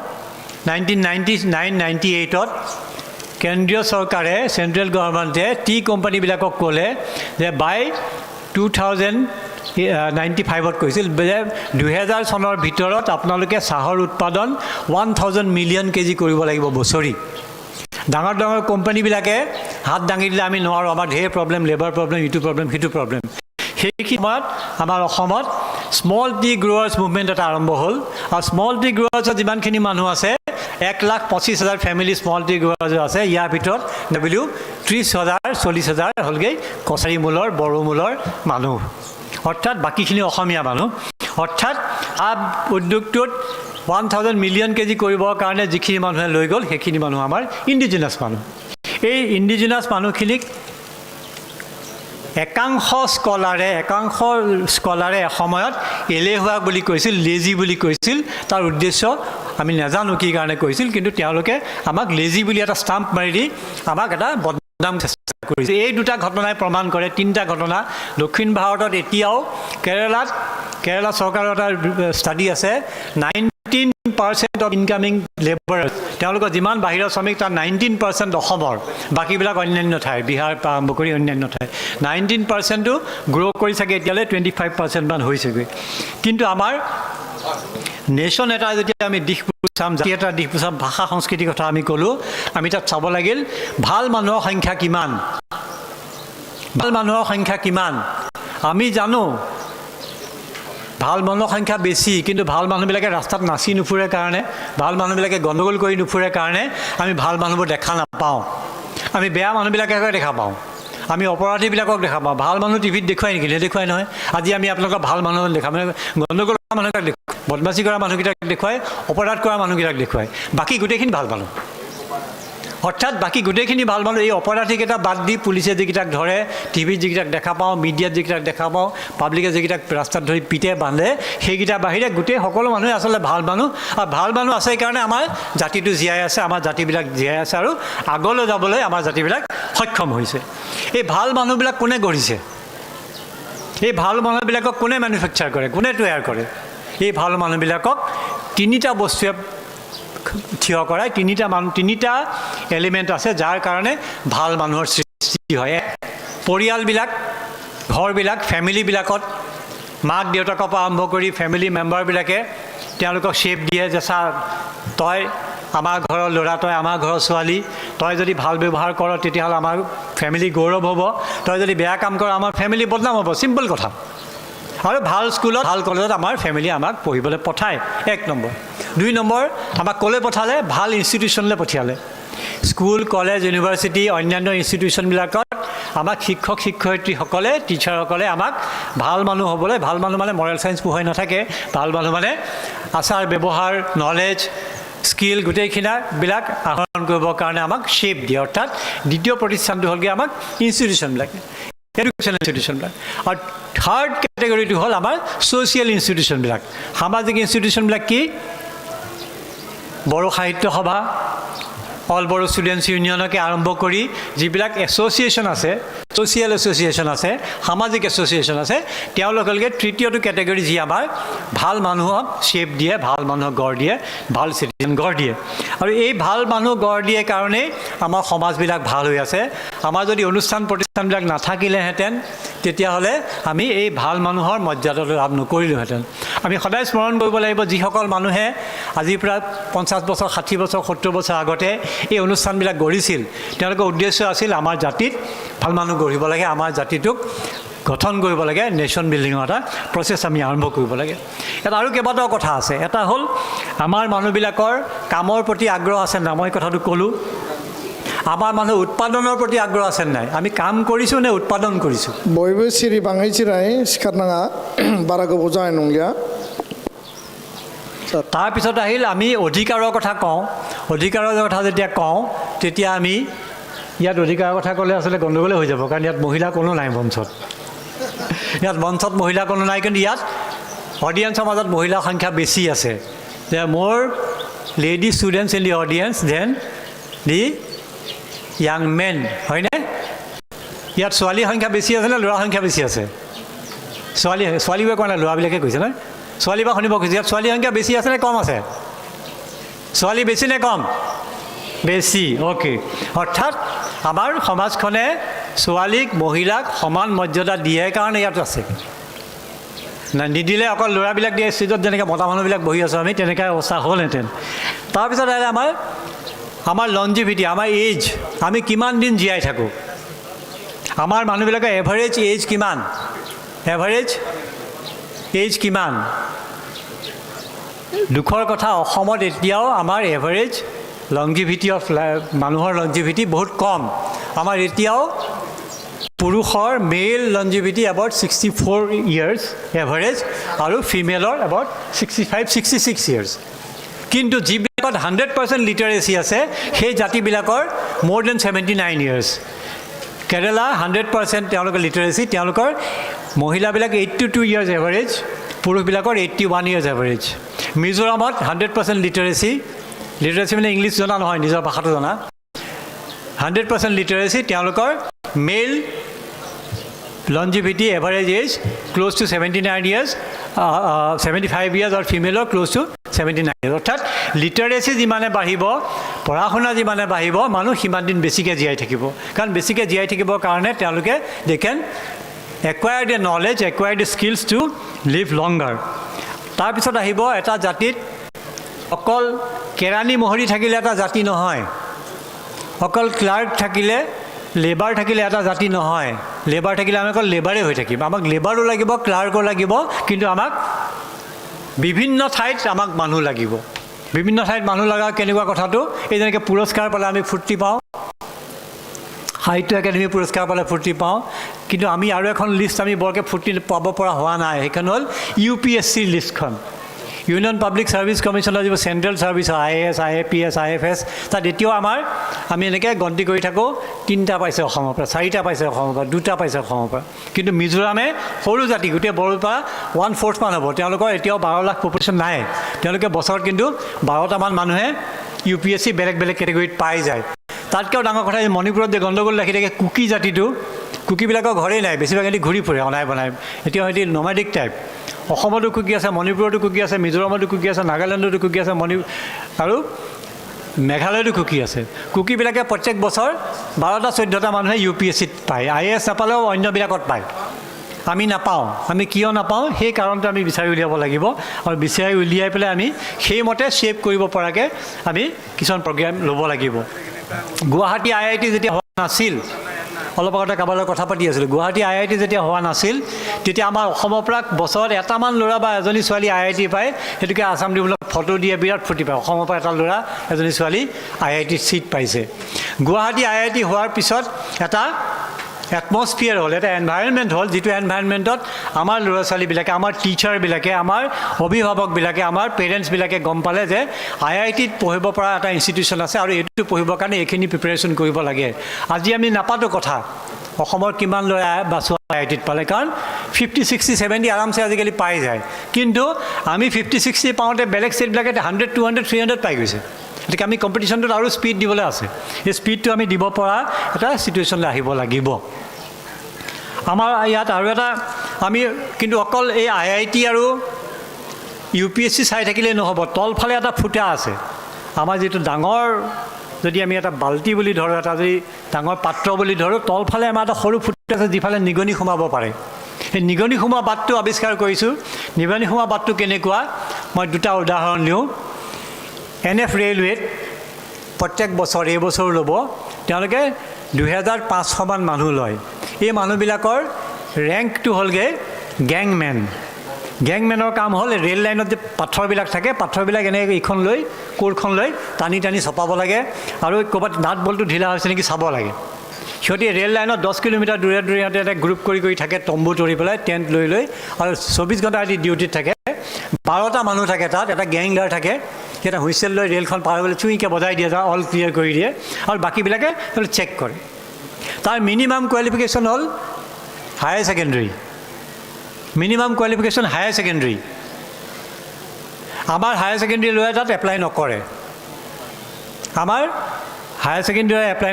1999-98ত কেন্দ্ৰীয় চৰকাৰে, চেণ্ট্ৰেল গভৰ্ণমেণ্টে টি কোম্পানীবিলাকক ক'লে যে বাই 2095ত কৈছিল যে 2000 চনৰ ভিতৰত আপোনালোকে চাহৰ উৎপাদন 1000 মিলিয়ন কেজি কৰিব লাগিব বছৰি। ডাঙৰ ডাঙৰ কোম্পানীবিলাকে হাত দাঙি দিলে, আমি নোৱাৰোঁ, আমাৰ ঢেৰ প্ৰব্লেম, লেবাৰ প্ৰব্লেম, ইটো প্ৰব্লেম, সিটো প্ৰব্লেম। সেই সময়ত আমাৰ অসমত স্মল টি গ্ৰোৱাৰ্ছ মুভমেণ্ট এটা আৰম্ভ হ'ল। আৰু স্মল টি গ্ৰোৱাৰ্ছত যিমানখিনি মানুহ আছে, 1,25,000 ফেমিলি স্মল টি গ্ৰোৱাৰ্ছ আছে। ইয়াৰ ভিতৰত 30,000-40,000 হ'লগৈ কছাৰী মূলৰ, বড়ো মূলৰ মানুহ, অৰ্থাৎ বাকীখিনি অসমীয়া মানুহ। অৰ্থাৎ উদ্যোগটোত 1000 মিলিয়ন কেজি কৰিবৰ কাৰণে যিখিনি মানুহে লৈ গ'ল, সেইখিনি মানুহ আমাৰ ইণ্ডিজিনাছ মানুহ। এই ইণ্ডিজিনাছ মানুহখিনিক একাংশ স্কলাৰে এসময়ত এলেহুৱা বুলি কৈছিল, লেজি বুলি কৈছিল। তাৰ উদ্দেশ্য আমি নাজানো কি কাৰণে কৈছিল, কিন্তু তেওঁলোকে আমাক লেজি বুলি এটা ষ্টাম্প মাৰি দি আমাক এটা বদনাম চেষ্টা কৰিছে। এই দুটা ঘটনাই প্ৰমাণ কৰে, 3টা ঘটনা। দক্ষিণ ভাৰতত এতিয়াও কেৰেলা চৰকাৰৰ এটা ষ্টাডি আছে, 19% অফ ইনকামিং লেবাৰ, তেওঁলোকৰ যিমান বাহিৰৰ শ্ৰমিক তাৰ 19% অসমৰ, বাকীবিলাক অন্যান্য ঠাই, বিহাৰ পৰা আৰম্ভ কৰি অন্যান্য ঠাই। 19%টো গ্ৰ' কৰি চাগে এতিয়ালৈ 25% মান হৈছেগৈ। কিন্তু আমাৰ নেশ্যন এটা যেতিয়া আমি দিশবোৰ চাম, জাতি এটা দিশবোৰ চাম, ভাষা সংস্কৃতিৰ কথা আমি ক'লোঁ, আমি তাত চাব লাগিল ভাল মানুহৰ সংখ্যা কিমান। আমি জানো ভাল মানুহৰ সংখ্যা বেছি, কিন্তু ভাল মানুহবিলাকে ৰাস্তাত নাচি নুফুৰে কাৰণে, ভাল মানুহবিলাকে গণ্ডগোল কৰি নুফুৰে কাৰণে আমি ভাল মানুহবোৰ দেখা নাপাওঁ। আমি বেয়া মানুহবিলাকেহে দেখা পাওঁ, আমি অপৰাধীবিলাকক দেখা পাওঁ। ভাল মানুহ টিভিত দেখুৱাই নেকি? নেদেখুৱাই নহয়। আজি আমি আপোনালোকৰ ভাল মানুহ দেখাম, গণ্ডগোল কৰা মানুহকেইটাক দেখুৱাই, বদমাচি কৰা মানুহকেইটাক দেখুৱাই, অপৰাধ কৰা মানুহকেইটাক দেখুৱাই, বাকী গোটেইখিনি ভাল মানুহ। অৰ্থাৎ বাকী গোটেইখিনি ভাল মানুহ। এই অপৰাধীকেইটা বাদ দি পুলিচে যিকেইটাক ধৰে, টিভিত যিকেইটাক দেখা পাওঁ, মিডিয়াত যিকেইটাক দেখা পাওঁ, পাব্লিকে যিকেইটাক ৰাস্তাত ধৰি পিটে বান্ধে, সেইকেইটা বাহিৰে গোটেই সকলো মানুহে আচলতে ভাল মানুহ। আৰু ভাল মানুহ আছে কাৰণে আমাৰ জাতিটো জীয়াই আছে, আমাৰ জাতিবিলাক জীয়াই আছে, আৰু আগলৈ যাবলৈ আমাৰ জাতিবিলাক সক্ষম হৈছে। এই ভাল মানুহবিলাক কোনে গঢ়িছে? এই ভাল মানুহবিলাকক কোনে মেনুফেকচাৰ কৰে, কোনে তৈয়াৰ কৰে? এই ভাল মানুহবিলাকক 3টা বস্তুৱে থিয় কৰাই, 3টা এলিমেণ্ট আছে যাৰ কাৰণে ভাল মানুহৰ সৃষ্টি হয়। পৰিয়ালবিলাক ঘৰবিলাক ফেমিলিবিলাকত মাক দেউতাকৰ পৰা আৰম্ভ কৰি ফেমিলি মেম্বাৰবিলাকে তেওঁলোকক শ্বেপ দিয়ে যে ছাৰ তই আমাৰ ঘৰৰ ল'ৰা তই আমাৰ ঘৰৰ ছোৱালী তই যদি ভাল ব্যৱহাৰ কৰ তেতিয়াহ'লে আমাৰ ফেমিলি গৌৰৱ হ'ব তই যদি বেয়া কাম কৰ আমাৰ ফেমিলি বদনাম হ'ব চিম্পল কথা আৰু ভাল স্কুলত ভাল কলেজত আমাৰ ফেমিলি আমাক পঢ়িবলৈ পঠায় 1 নম্বৰ 2 নম্বৰ আমাক ক'লৈ পঠালে ভাল ইনষ্টিটিউশ্যনলৈ পঠিয়ালে স্কুল কলেজ ইউনিভাৰ্চিটি অন্যান্য ইনষ্টিটিউশ্যনবিলাকত আমাক শিক্ষক শিক্ষয়িত্ৰীসকলে টিচাৰসকলে আমাক ভাল মানুহ হ'বলৈ ভাল মানুহ মানে মৰেল চায়েন্স পঢ়াই নাথাকে ভাল মানুহ মানে আচাৰ ব্যৱহাৰ নলেজ স্কিল গোটেইখিনিবিলাক আহৰণ কৰিবৰ কাৰণে আমাক শ্বেপ দিয়ে অৰ্থাৎ দ্বিতীয় প্ৰতিষ্ঠানটো হ'লগৈ আমাক ইনষ্টিটিউশ্যনবিলাকে এডুকেশ্যন ইনষ্টিটিউশ্যনবিলাক আৰু থাৰ্ড কেটেগৰীটো হ'ল আমাৰ ছ'চিয়েল ইনষ্টিটিউশ্যনবিলাক সামাজিক ইনষ্টিটিউশ্যনবিলাক কি বড়ো সাহিত্য সভা অল বড়ো ষ্টুডেণ্টছ ইউনিয়নকে আৰম্ভ কৰি যিবিলাক এছ'চিয়েশ্যন আছে ছ'চিয়েল এছ'চিয়েশ্যন আছে সামাজিক এছ'চিয়েশ্যন আছে তেওঁলোকলৈকে তৃতীয়টো কেটেগৰী যি আমাৰ ভাল মানুহক শ্বেপ দিয়ে ভাল মানুহক গঢ় দিয়ে ভাল চিটিজেন গঢ় দিয়ে আৰু এই ভাল মানুহ গঢ় দিয়ে কাৰণেই আমাৰ সমাজবিলাক ভাল হৈ আছে আমাৰ যদি অনুষ্ঠান প্ৰতিষ্ঠানবিলাক নাথাকিলেহেঁতেন তেতিয়াহ'লে আমি এই ভাল মানুহৰ মৰ্যাদাটো লাভ নকৰিলোহেঁতেন আমি সদায় স্মৰণ কৰিব লাগিব যিসকল মানুহে আজিৰ পৰা 50 বছৰ 60 বছৰ 70 বছৰ আগতে এই অনুষ্ঠানবিলাক গঢ়িছিল তেওঁলোকৰ উদ্দেশ্য আছিল আমাৰ জাতিত ভাল মানুহ গঢ়িব লাগে আমাৰ জাতিটোক গঠন কৰিব লাগে নেশ্যন বিল্ডিঙৰ এটা প্ৰচেছ আমি আৰম্ভ কৰিব লাগে এটা আৰু কেইবাটাও কথা আছে এটা হ'ল আমাৰ মানুহবিলাকৰ কামৰ প্ৰতি আগ্ৰহ আছে নাই মই কথাটো ক'লোঁ আমাৰ মানুহ উৎপাদনৰ প্ৰতি আগ্ৰহ আছে নাই আমি কাম কৰিছোঁ নে উৎপাদন কৰিছোঁ बयबो सिरि बाङै जिराय सिखारनाङा बारा गोबाव जानाय नंलिया তাৰপিছত আহিল আমি অধিকাৰৰ কথা কওঁ অধিকাৰৰ কথা যেতিয়া কওঁ তেতিয়া আমি ইয়াত অধিকাৰৰ কথা ক'লে আচলতে গণ্ডগোলে হৈ যাব কাৰণ ইয়াত মহিলা কোনো নাই মঞ্চত মহিলা কোনো নাই কিন্তু ইয়াত অডিয়েন্সৰ মাজত মহিলাৰ সংখ্যা বেছি আছে যে মোৰ lady students in the audience than the young men হয়নে ইয়াত ছোৱালীৰ সংখ্যা বেছি আছে নে ল'ৰাৰ সংখ্যা বেছি আছে ছোৱালীবোৰে কোৱা নাই ল'ৰাবিলাকে কৈছে নহয় ছোৱালী বা শুনিব খুজিছে ইয়াত ছোৱালীৰ সংখ্যা বেছি আছে নে কম আছে ছোৱালী বেছি নে কম বেছি অ'কে অৰ্থাৎ আমাৰ সমাজখনে ছোৱালীক মহিলাক সমান মৰ্যাদা দিয়ে কাৰণে ইয়াত আছে নিদিলে অকল ল'ৰাবিলাক দিয়ে ষ্টেজত যেনেকৈ মতা মানুহবিলাক বহি আছোঁ আমি তেনেকৈ অৱস্থা হ'লহেঁতেন তাৰপিছত আহিলে আমাৰ লনজিভিটি আমাৰ এজ আমি কিমান দিন জীয়াই থাকোঁ আমাৰ মানুহবিলাকৰ এভাৰেজ এজ কিমান দুখৰ কথা অসমত এতিয়াও আমাৰ এভাৰেজ লংজিভিটি অফ মানুহৰ লংজিভিটি বহুত কম আমাৰ এতিয়াও পুৰুষৰ মেল লংজিভিটি এবাউট 64 ইয়াৰ্ছ এভাৰেজ আৰু ফিমেলৰ এবাউট 65-66 ইয়াৰ্ছ কিন্তু যিবিলাকত 100% লিটাৰেচি আছে সেই জাতিবিলাকৰ মোৰ দেন 79 ইয়াৰ্ছ কেৰেলা 100% তেওঁলোকৰ লিটাৰেচি তেওঁলোকৰ মহিলাবিলাক 82 ইয়াৰ্ছ এভাৰেজ পুৰুষবিলাকৰ 81 ইয়াৰ্ছ এভাৰেজ মিজোৰামত 100% লিটাৰেচি মানে ইংলিছ জনা নহয় নিজৰ ভাষাটো জনা 100% লিটাৰেচি তেওঁলোকৰ male longevity average age close to 79 years 75 years আৰু ফিমেলৰ ক্ল'জ টু 79 ইয়াৰ্ছ অৰ্থাৎ লিটাৰেচি যিমানে বাঢ়িব পঢ়া শুনা যিমানে বাঢ়িব মানুহ সিমান দিন বেছিকৈ জীয়াই থাকিব কাৰণ বেছিকৈ জীয়াই থাকিবৰ কাৰণে তেওঁলোকে দে কেন acquire the knowledge, acquire the skills to live longer. তাৰপিছত আহিব এটা জাতিত অকল কেৰাণী মহৰী থাকিলে এটা জাতি নহয় অকল ক্লাৰ্ক থাকিলে লেবাৰ থাকিলে এটা জাতি নহয় লেবাৰ থাকিলে আমি অকল লেবাৰে হৈ থাকিম আমাক লেবাৰো লাগিব ক্লাৰ্কো লাগিব কিন্তু আমাক বিভিন্ন ঠাইত আমাক মানুহ লাগিব বিভিন্ন ঠাইত মানুহ লগা কেনেকুৱা কথাটো এই যেনেকৈ পুৰস্কাৰ পালে আমি ফূৰ্তি পাওঁ সাহিত্য একাডেমি পুৰস্কাৰ পালে ফূৰ্তি পাওঁ কিন্তু আমি আৰু এখন লিষ্ট আমি বৰকৈ ফূৰ্তি পাব পৰা হোৱা নাই সেইখন হ'ল UPSCৰ লিষ্টখন ইউনিয়ন পাব্লিক ছাৰ্ভিচ কমিশ্যনৰ যিবোৰ central service IAS IAPS IFS তাত এতিয়াও আমি এনেকৈ গন্তি কৰি থাকোঁ 3টা পাইছে অসমৰ পৰা 4টা পাইছে অসমৰ পৰা 2টা পাইছে অসমৰ পৰা কিন্তু মিজোৰামে সৰু জাতি গোটেই বড়োৰ পৰা 1/4 মান হ'ব তেওঁলোকৰ এতিয়াও 12 লাখ পপুলেশ্যন নাই তেওঁলোকে বছৰত কিন্তু 12টামান মানুহে UPSC বেলেগ বেলেগ কেটেগৰীত পাই যায় তাতকৈও ডাঙৰ কথা মণিপুৰত যে গণ্ডগোল ৰাখি থাকে কুকি জাতিটো কুকিবিলাকৰ ঘৰেই নাই বেছিভাগ সিহঁতি ঘূৰি ফুৰে অনাই বনাই এতিয়া সিহঁতি নমাডিক টাইপ অসমতো কুকি আছে মণিপুৰতো কুকি আছে মিজোৰামতো কুকি আছে নাগালেণ্ডতো কুকি আছে আৰু মেঘালয়তো কুকি আছে কুকিবিলাকে প্ৰত্যেক বছৰ 12টা 14টা মানুহে UPSCত পায় IAS নাপালেও অন্যবিলাকত পায় আমি নাপাওঁ আমি কিয় নাপাওঁ সেই কাৰণটো আমি বিচাৰি উলিয়াব লাগিব আৰু বিচাৰি উলিয়াই পেলাই আমি সেইমতে শ্বেপ কৰিব পৰাকৈ আমি কিছুমান প্ৰগ্ৰেম ল'ব লাগিব গুৱাহাটী IIT যেতিয়া হোৱা নাছিল অলপ আগতে কাৰোবাৰ লগত কথা পাতি আছিলোঁ গুৱাহাটী IIT যেতিয়া হোৱা নাছিল তেতিয়া আমাৰ অসমৰ পৰা বছৰত এটামান ল'ৰা বা এজনী ছোৱালী IIT পায় সেইটোকে আছাম ট্ৰিবিউনত ফটো দিয়ে বিৰাট ফূৰ্তি পায় অসমৰ পৰা এটা ল'ৰা এজনী ছোৱালী IIT ছিট পাইছে গুৱাহাটী IIT হোৱাৰ পিছত এটা এটমস্ফিয়াৰ হ'ল এটা এনভাইৰনমেণ্ট হ'ল যিটো এনভাইৰনমেণ্টত আমাৰ ল'ৰা ছোৱালীবিলাকে আমাৰ টিচাৰবিলাকে আমাৰ অভিভাৱকবিলাকে আমাৰ পেৰেণ্টছবিলাকে গম পালে যে IITত পঢ়িব পৰা এটা ইনষ্টিটিউশ্যন আছে আৰু এইটো পঢ়িবৰ কাৰণে এইখিনি প্ৰিপেৰেশ্যন কৰিব লাগে আজি আমি নাপাতো কথা অসমৰ কিমান ল'ৰা বা ছোৱালী IITত পালে কাৰণ 50, 60, 70 আৰামছে আজিকালি পাই যায় কিন্তু আমি 50, 60 পাওঁতে বেলেগ ষ্টেটবিলাকে 100, 200, 300 পাই গৈছে গতিকে আমি কম্পিটিশ্যনটোত আৰু স্পীড দিবলৈ আছে এই স্পীডটো আমি দিব পৰা এটা ছিটুৱেশ্যনলৈ আহিব লাগিব আমাৰ ইয়াত আৰু এটা আমি কিন্তু অকল এই IIT আৰু UPSC চাই থাকিলেই নহ'ব তলফালে এটা ফুটা আছে আমাৰ যিটো ডাঙৰ যদি আমি এটা বাল্টি বুলি ধৰোঁ এটা যদি ডাঙৰ পাত্ৰ বুলি ধৰোঁ তলফালে আমাৰ এটা সৰু ফুটা আছে যিফালে নিগনি সোমাব পাৰে এই নিগনি সোমোৱা বাটটো আৱিষ্কাৰ কৰিছোঁ নিগনি সোমোৱা বাটটো কেনেকুৱা মই দুটা উদাহৰণ দিওঁ NF ৰেলৱেত প্ৰত্যেক বছৰ এইবছৰ ল'ব তেওঁলোকে 2500 মান মানুহ লয় এই মানুহবিলাকৰ ৰেংকটো হ'লগৈ গেংমেনৰ কাম হ'ল ৰেল লাইনত যে পাথৰবিলাক থাকে পাথৰবিলাক এনেকৈ ইখন লৈ কোৰখন লৈ টানি টানি চপাব লাগে আৰু ক'ৰবাত নাট বলটো ঢিলা হৈছে নেকি চাব লাগে সিহঁতে ৰেল লাইনত 10 কিলোমিটাৰ দূৰে দূৰে সিহঁতে এটা গ্ৰুপ কৰি থাকে তম্বু তৰি পেলাই টেণ্ট লৈ আৰু 24 ঘণ্টা আজি ডিউটিত থাকে 12টা মানুহ থাকে তাত এটা গেং লিডাৰ থাকে এটা হুইচেল লৈ ৰেলখন পাৰ হ'লে চুইকৈ বজাই দিয়ে যা অল ক্লিয়াৰ কৰি দিয়ে আৰু বাকীবিলাকে চেক কৰে তাৰ মিনিমাম কোৱালিফিকেশ্যন হ'ল হায়াৰ ছেকেণ্ডেৰী আমাৰ হায়াৰ ছেকেণ্ডেৰী ল'ৰাই তাত এপ্লাই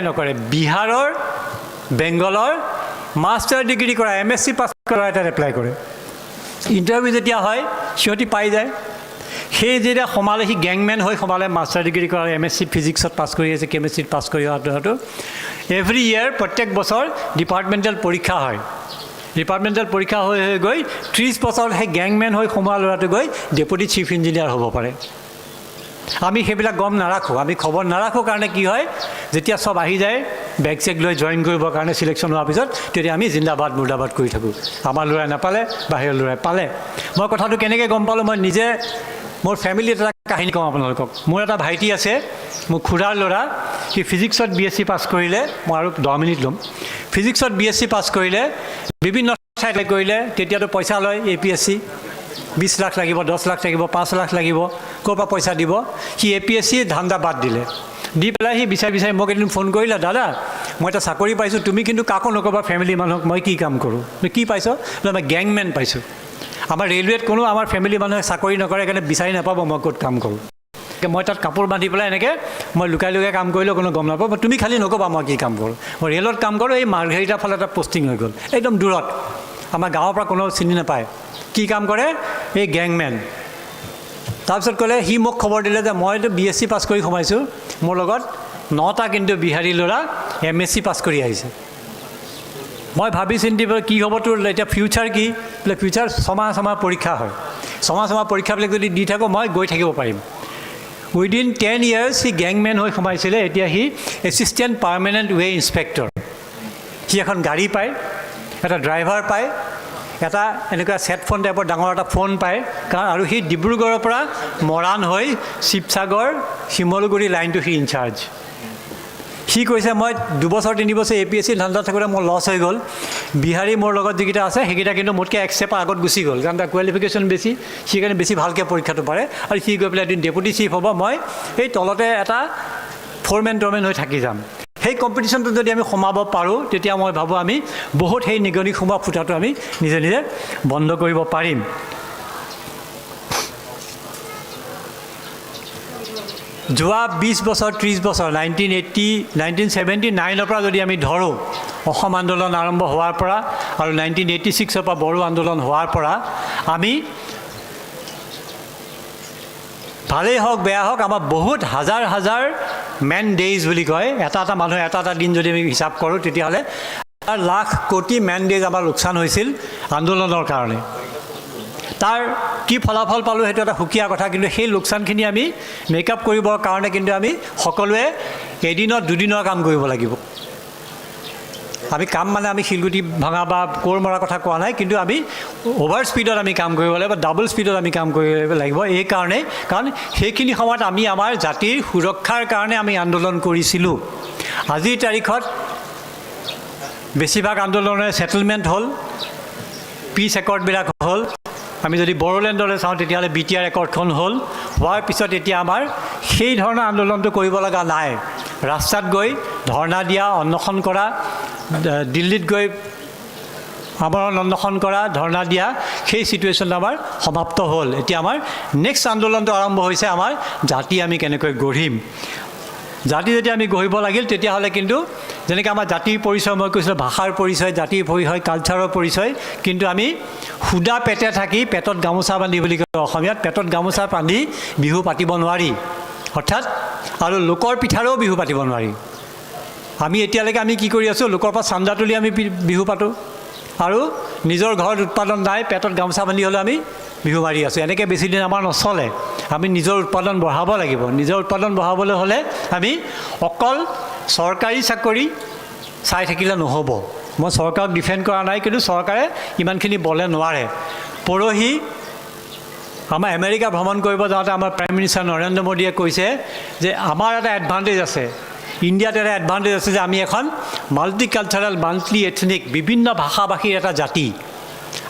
নকৰে বিহাৰৰ বেংগলৰ মাষ্টাৰ ডিগ্ৰী কৰা MSc পাছ কৰা তাত এপ্লাই কৰে ইণ্টাৰভিউ যেতিয়া হয় সিহঁতি পাই যায় সেই যেতিয়া সোমালে সি গেংমেন হৈ সোমালে মাষ্টাৰ ডিগ্ৰী কৰা MSc ফিজিক্সত পাছ কৰি আছে কেমেষ্ট্ৰিত পাছ কৰি অহাটো এভৰি ইয়েৰ প্ৰত্যেক বছৰ ডিপাৰ্টমেণ্টেল পৰীক্ষা হয় হৈ গৈ 30 বছৰ সেই গেংমেন হৈ সোমোৱা ল'ৰাটো গৈ ডেপুটি চিফ ইঞ্জিনিয়াৰ হ'ব পাৰে আমি সেইবিলাক গম নাৰাখোঁ আমি খবৰ নাৰাখোঁ কাৰণে কি হয় যেতিয়া চব আহি যায় বেগ চেগ লৈ জইন কৰিবৰ কাৰণে চিলেকশ্যন হোৱাৰ পিছত তেতিয়া আমি জিন্দাবাদ মুৰ্দাবাদ কৰি থাকোঁ আমাৰ ল'ৰাই নাপালে বাহিৰৰ ল'ৰাই পালে মই কথাটো কেনেকৈ গম পালোঁ মই নিজে মোৰ ফেমিলিত এটা কাহিনী কওঁ আপোনালোকক মোৰ এটা ভাইটি আছে মোৰ খুৰাৰ ল'ৰা সি ফিজিক্সত BSc পাছ কৰিলে মই আৰু 10 মিনিট ল'ম ফিজিক্সত BSc পাছ কৰিলে বিভিন্ন ঠাইত কৰিলে তেতিয়াতো পইচা লয় APSC 20 লাখ লাগিব 10 লাখ লাগিব 5 লাখ লাগিব ক'ৰ পৰা পইচা দিব সি APSC ধান্দা বাদ দিলে দি পেলাই সি বিচাৰি মোক এদিন ফোন কৰিলে দাদা মই এটা চাকৰি পাইছোঁ তুমি কিন্তু কাকো নক'বা ফেমিলি মানুহক মই কি কাম কৰোঁ কি পাইছ মই গেংমেন পাইছোঁ আমাৰ ৰেলৱেত কোনো আমাৰ ফেমিলি মানুহে চাকৰি নকৰে কাৰণে বিচাৰি নাপাব মই ক'ত কাম কৰোঁ মই তাত কাপোৰ বান্ধি পেলাই এনেকৈ মই লুকাই কাম কৰিলেও কোনো গম নাপাব তুমি খালি নক'বা মই কি কাম কৰোঁ মই ৰেলত কাম কৰোঁ এই মাৰ্ঘেৰিটাৰ ফালে এটা পষ্টিং হৈ গ'ল একদম দূৰত আমাৰ গাঁৱৰ পৰা কোনো চিনি নাপায় কি কাম কৰে এই গেংমেন তাৰপিছত ক'লে সি মোক খবৰ দিলে যে মইতো BSc পাছ কৰি সোমাইছোঁ মোৰ লগত 9টা কিন্তু বিহাৰী ল'ৰা MSc পাছ কৰি আহিছে মই ভাবি চিন্তি কি হ'ব তোৰ এতিয়া ফিউচাৰ কি বোলে ফিউচাৰ ছমাহ পৰীক্ষা হয় ছমাহ পৰীক্ষাবিলাক যদি দি থাকোঁ মই গৈ থাকিব পাৰিম উইদিন 10 years সি গেংমেন হৈ সোমাইছিলে এতিয়া সি এছিষ্টেণ্ট পাৰ্মানেণ্ট ৱে ইনস্পেক্টৰ সি এখন গাড়ী পায় এটা ড্ৰাইভাৰ পায় এটা এনেকুৱা ছেট ফোন টাইপৰ ডাঙৰ এটা ফোন পায় কাৰণ আৰু সি ডিব্ৰুগড়ৰ পৰা মৰাণ হৈ শিৱসাগৰ শিমলুগুৰি লাইনটো সি ইনচাৰ্জ সি কৈছে মই 2 বছৰ 3 বছৰ APSC ধান্দাত থাকোঁতে মোৰ লছ হৈ গ'ল বিহাৰী মোৰ লগত যিকেইটা আছে সেইকেইটা কিন্তু মোতকৈ এক ষ্টেপ আগত গুচি গ'ল কাৰণ তাৰ কোৱালিফিকেশ্যন বেছি সেইকাৰণে বেছি ভালকৈ পৰীক্ষাটো পাৰে আৰু সি গৈ পেলাই এদিন ডেপুটি চিফ হ'ব মই সেই তলতে এটা ফ'ৰমেন হৈ থাকি যাম সেই কম্পিটিশ্যনটো যদি আমি সোমাব পাৰোঁ তেতিয়া মই ভাবোঁ আমি বহুত সেই নিগনি সোমোৱা ফুটাটো আমি নিজে বন্ধ কৰিব পাৰিম যোৱা 20 বছৰ 30 বছৰ 1979ৰ পৰা যদি আমি ধৰোঁ অসম আন্দোলন আৰম্ভ হোৱাৰ পৰা আৰু 1986ৰ পৰা বড়ো আন্দোলন হোৱাৰ পৰা আমি ভালেই হওক বেয়া হওক আমাৰ বহুত হাজাৰ মেন ডেইজ বুলি কয় এটা মানুহ এটা দিন যদি আমি হিচাপ কৰোঁ তেতিয়াহ'লে লাখ কোটি মেণ্ডেজ আমাৰ লোকচান হৈছিল আন্দোলনৰ কাৰণে তাৰ কি ফলাফল পালোঁ সেইটো এটা সুকীয়া কথা কিন্তু সেই লোকচানখিনি আমি মেকআপ কৰিবৰ কাৰণে কিন্তু আমি সকলোৱে এদিনত দুদিনৰ কাম কৰিব লাগিব আমি কাম মানে আমি শিলগুটি ভাঙা বা কোৰ মৰাৰ কথা কোৱা নাই কিন্তু আমি অভাৰ স্পীডত আমি কাম কৰিব লাগিব ডাবল স্পীডত আমি কাম কৰিব লাগিব এই কাৰণে কাৰণ সেইখিনি সময়ত আমি আমাৰ জাতিৰ সুৰক্ষাৰ কাৰণে আমি আন্দোলন কৰিছিলোঁ আজিৰ তাৰিখত বেছিভাগ আন্দোলনে সেটেলমেণ্ট হ'ল পিছ একৰ্ডবিলাক হ'ল আমি যদি বড়োলেণ্ডলৈ চাওঁ তেতিয়াহ'লে BTR একৰ্ডখন হ'ল হোৱাৰ পিছত এতিয়া আমাৰ সেই ধৰণৰ আন্দোলনটো কৰিব লগা নাই ৰাস্তাত গৈ ধৰ্ণা দিয়া অন্বেষণ কৰা দিল্লীত গৈ আমৰণ অন্বেষণ কৰা ধৰ্ণা দিয়া সেই চিটুৱেশ্যনটো আমাৰ সমাপ্ত হ'ল এতিয়া আমাৰ নেক্সট আন্দোলনটো আৰম্ভ হৈছে আমাৰ জাতি আমি কেনেকৈ গঢ়িম জাতি যদি আমি গঢ়িব লাগিল তেতিয়াহ'লে কিন্তু যেনেকৈ আমাৰ জাতিৰ পৰিচয় মই কৈছিলোঁ ভাষাৰ পৰিচয় জাতিৰ পৰিচয় কালচাৰৰ পৰিচয় কিন্তু আমি সুদা পেটে থাকি পেটত গামোচা বান্ধি বুলি কয় অসমীয়াত পেটত গামোচা বান্ধি বিহু পাতিব নোৱাৰি অৰ্থাৎ আৰু লোকৰ পিঠাৰেও বিহু পাতিব নোৱাৰি আমি এতিয়ালৈকে আমি কি কৰি আছোঁ লোকৰ পৰা চান্দা তুলি আমি বিহু পাতোঁ আৰু নিজৰ ঘৰত উৎপাদন নাই পেটত গামোচা বান্ধি হ'লেও আমি বিহু মাৰি আছোঁ এনেকৈ বেছিদিন আমাৰ নচলে আমি নিজৰ উৎপাদন বঢ়াব লাগিব নিজৰ উৎপাদন বঢ়াবলৈ হ'লে আমি অকল চৰকাৰী চাকৰি চাই থাকিলে নহ'ব মই চৰকাৰক ডিফেণ্ড কৰা নাই কিন্তু চৰকাৰে ইমানখিনি বলে নোৱাৰে পৰহি আমাৰ আমেৰিকা ভ্ৰমণ কৰিব যাওঁতে আমাৰ প্ৰাইম মিনিষ্টাৰ নৰেন্দ্ৰ মোদীয়ে কৈছে যে আমাৰ এটা এডভান্টেজ আছে ইণ্ডিয়াত এটা এডভান্টেজ আছে যে আমি এখন মাল্টিকালচাৰেল মাল্টি এথনিক বিভিন্ন ভাষাভাষীৰ এটা জাতি